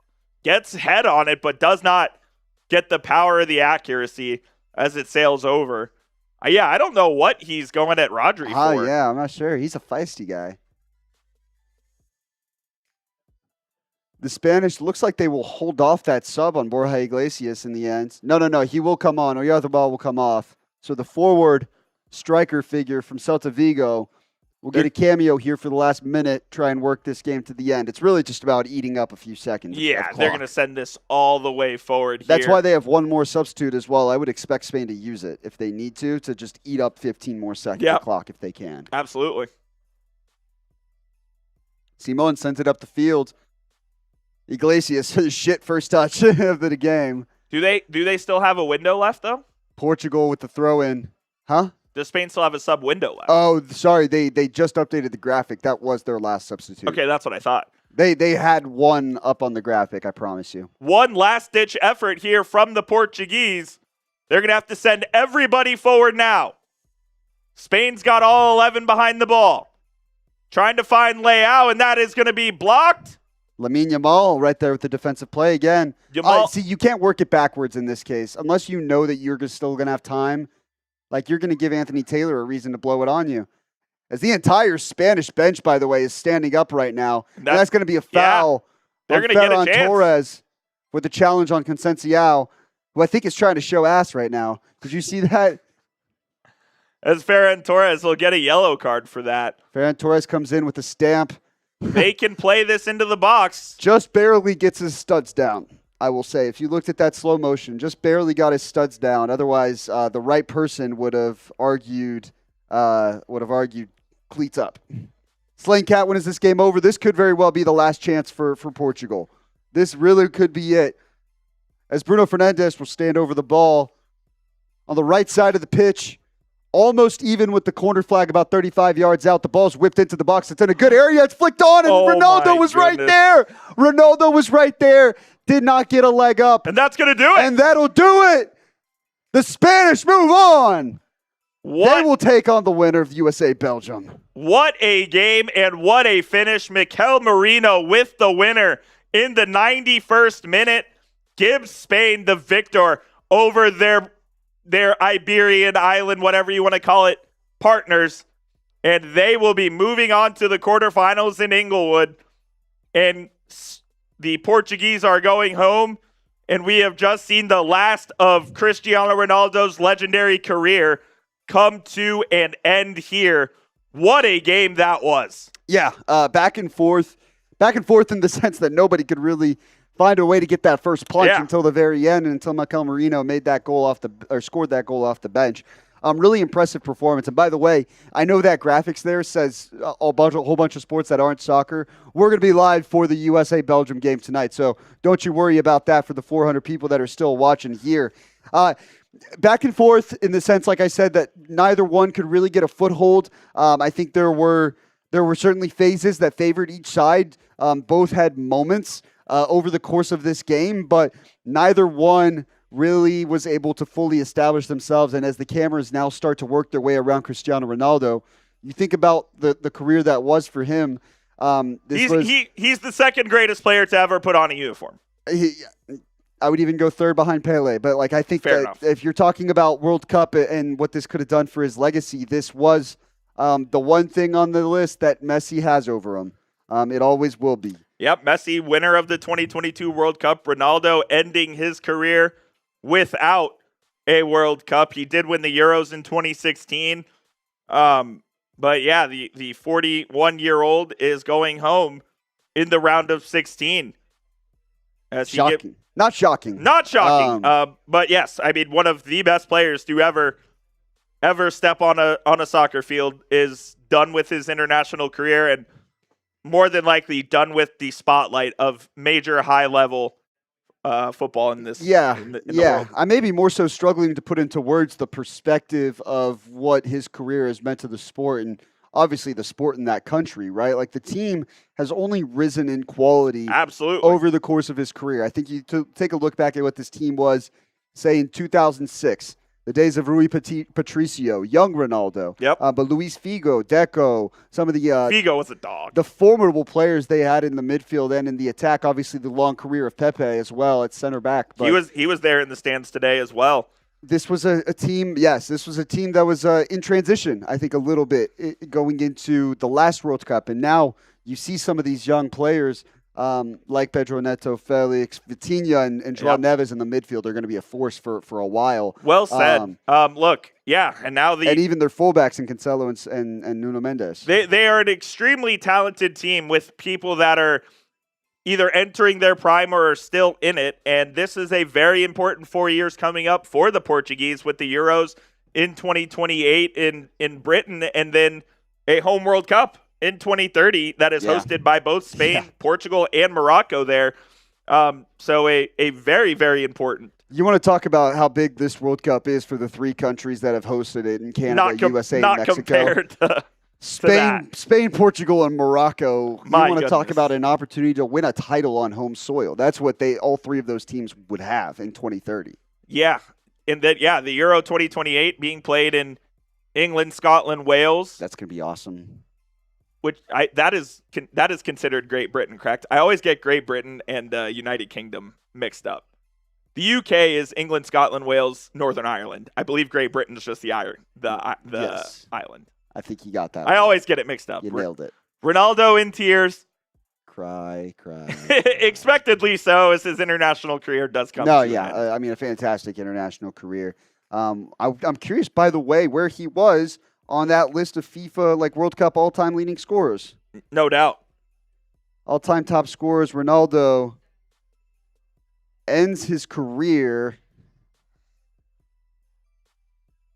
gets head on it, but does not get the power or the accuracy as it sails over. Yeah, I don't know what he's going at Rodri for. Yeah, I'm not sure. He's a feisty guy. The Spanish looks like they will hold off that sub on Borja Iglesias in the end. No. He will come on. Oyarzabal will come off. So the forward striker figure from Celta Vigo We'll get a cameo here for the last minute, try and work this game to the end. It's really just about eating up a few seconds. Yeah, they're going to send this all the way forward here. That's why they have one more substitute as well. I would expect Spain to use it if they need to just eat up 15 more seconds of clock if they can. Absolutely. Simon sends it up the field. Iglesias, shit first touch of the game. Do they still have a window left, though? Portugal with the throw-in. Huh? Does Spain still have a sub window left? Oh, sorry. They just updated the graphic. That was their last substitute. Okay, that's what I thought. They had one up on the graphic, I promise you. One last-ditch effort here from the Portuguese. They're going to have to send everybody forward now. Spain's got all 11 behind the ball. Trying to find Leao, and that is going to be blocked. Lamine Yamal right there with the defensive play again. See, you can't work it backwards in this case. Unless you know that you're still going to have time. Like, you're going to give Anthony Taylor a reason to blow it on you. As the entire Spanish bench, by the way, is standing up right now. And that's going to be a foul. They're going to get a chance. Torres with the challenge on Conceicao, who I think is trying to show ass right now. Did you see that? As Ferran Torres will get a yellow card for that. Ferran Torres comes in with a stamp. They can play this into the box. Just barely gets his studs down, I will say. If you looked at that slow motion, just barely got his studs down. Otherwise, the right person would have argued cleats up. Slaying Cat, when is this game over? This could very well be the last chance for Portugal. This really could be it. As Bruno Fernandes will stand over the ball on the right side of the pitch. Almost even with the corner flag about 35 yards out. The ball's whipped into the box. It's in a good area. It's flicked on, and Ronaldo was right there. Ronaldo was right there. Did not get a leg up. And that's going to do it. And that'll do it. The Spanish move on. They will take on the winner of USA-Belgium. What a game and what a finish. Mikel Merino with the winner in the 91st minute gives Spain the victor over their Iberian island, whatever you want to call it, partners. And they will be moving on to the quarterfinals in Inglewood. And the Portuguese are going home. And we have just seen the last of Cristiano Ronaldo's legendary career come to an end here. What a game that was. Yeah, back and forth in the sense that nobody could really find a way to get that first punch until the very end, and until Mikel Merino made that goal scored that goal off the bench. Really impressive performance. And by the way, I know that graphics there says a whole bunch of sports that aren't soccer. We're going to be live for the USA-Belgium game tonight, so don't you worry about that for the 400 people that are still watching here. Back and forth in the sense, like I said, that neither one could really get a foothold. I think there were certainly phases that favored each side. Both had moments over the course of this game, but neither one really was able to fully establish themselves. And as the cameras now start to work their way around Cristiano Ronaldo, you think about the career that was for him. He's the second greatest player to ever put on a uniform. I would even go third behind Pele. But I think that if you're talking about World Cup and what this could have done for his legacy, this was the one thing on the list that Messi has over him. It always will be. Yep, Messi, winner of the 2022 World Cup. Ronaldo ending his career without a World Cup. He did win the Euros in 2016. But yeah, the 41-year-old is going home in the round of 16. Shocking. Not shocking. Not shocking. But yes, I mean, one of the best players to ever step on a soccer field is done with his international career, and more than likely done with the spotlight of major high-level football in this. In the world. I may be more so struggling to put into words the perspective of what his career has meant to the sport, and obviously the sport in that country, right? Like, the team has only risen in quality over the course of his career. I think you take a look back at what this team was, say, in 2006. The days of Rui Patricio, young Ronaldo. Yep. But Luis Figo, Deco, some of the Figo was a dog. The formidable players they had in the midfield and in the attack. Obviously, the long career of Pepe as well at center back. But he was there in the stands today as well. This was a team. Yes, this was a team that was in transition. I think a little bit going into the last World Cup, and now you see some of these young players like Pedro Neto, Felix, Vitinha, and Joao Neves in the midfield are going to be a force for a while. Well said. Look, yeah, and now and even their fullbacks in Cancelo and Nuno Mendes. They are an extremely talented team with people that are either entering their prime or are still in it, and this is a very important 4 years coming up for the Portuguese with the Euros in 2028 in Britain, and then a home World Cup in 2030 that is hosted by both Spain, Portugal, and Morocco there. So a very, very important. You want to talk about how big this World Cup is for the three countries that have hosted it in Canada, USA, and Mexico? Not compared to Spain, Portugal, and Morocco. You want to talk about an opportunity to win a title on home soil. That's what all three of those teams would have in 2030. Yeah. And then, the Euro 2028 being played in England, Scotland, Wales. That's going to be awesome. That is considered Great Britain, correct? I always get Great Britain and United Kingdom mixed up. The UK is England, Scotland, Wales, Northern Ireland. I believe Great Britain is just the island. I think you got that. I always get it mixed up. You nailed it. Ronaldo in tears. Cry. Expectedly so, as his international career does come. No, yeah. I mean, a fantastic international career. I'm curious, by the way, where he was on that list of FIFA World Cup all-time leading scorers. No doubt. All-time top scorers, Ronaldo ends his career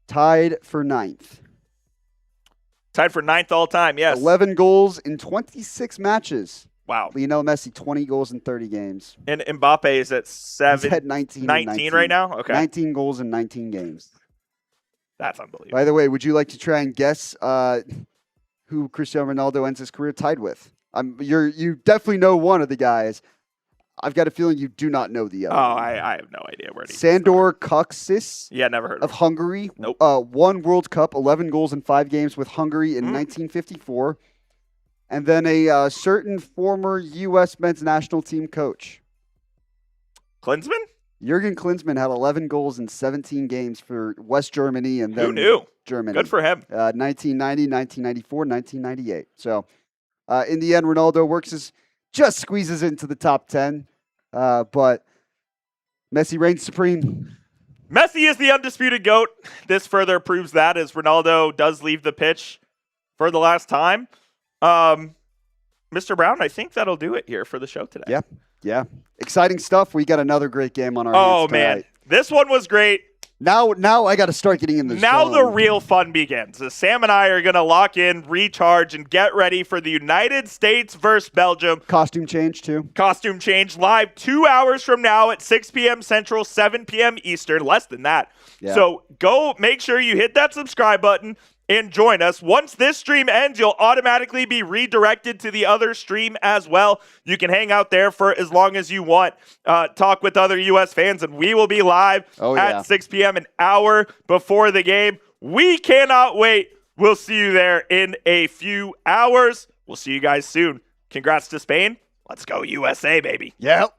tied for ninth. Tied for ninth all-time, yes. 11 goals in 26 matches. Wow. Lionel Messi, 20 goals in 30 games. And Mbappe is at 7. He's at 19 right now? Okay. 19 goals in 19 games. That's unbelievable. By the way, would you like to try and guess who Cristiano Ronaldo ends his career tied with? You definitely know one of the guys. I've got a feeling you do not know the other. Oh, I have no idea where he is. Sandor Kocsis. Yeah, never heard of Hungary. Nope. Won World Cup, 11 goals in 5 games with Hungary in 1954. And then a certain former U.S. men's national team coach. Klinsmann? Jurgen Klinsmann had 11 goals in 17 games for West Germany and then Who knew? Germany. Good for him. 1990, 1994, 1998. So in the end, Ronaldo just squeezes into the top 10. But Messi reigns supreme. Messi is the undisputed GOAT. This further proves that as Ronaldo does leave the pitch for the last time. Mr. Brown, I think that'll do it here for the show today. Yeah. Exciting stuff. We got another great game on our hands tonight. Man. This one was great. Now I got to start getting in the zone. The real fun begins. As Sam and I are going to lock in, recharge, and get ready for the United States versus Belgium. Costume change, too. Costume change live 2 hours from now at 6 p.m. Central, 7 p.m. Eastern. Less than that. Yeah. So go make sure you hit that subscribe button and join us. Once this stream ends, you'll automatically be redirected to the other stream as well. You can hang out there for as long as you want, talk with other U.S. fans, and we will be live at 6 p.m., an hour before the game. We cannot wait. We'll see you there in a few hours. We'll see you guys soon. Congrats to Spain. Let's go USA, baby. Yep.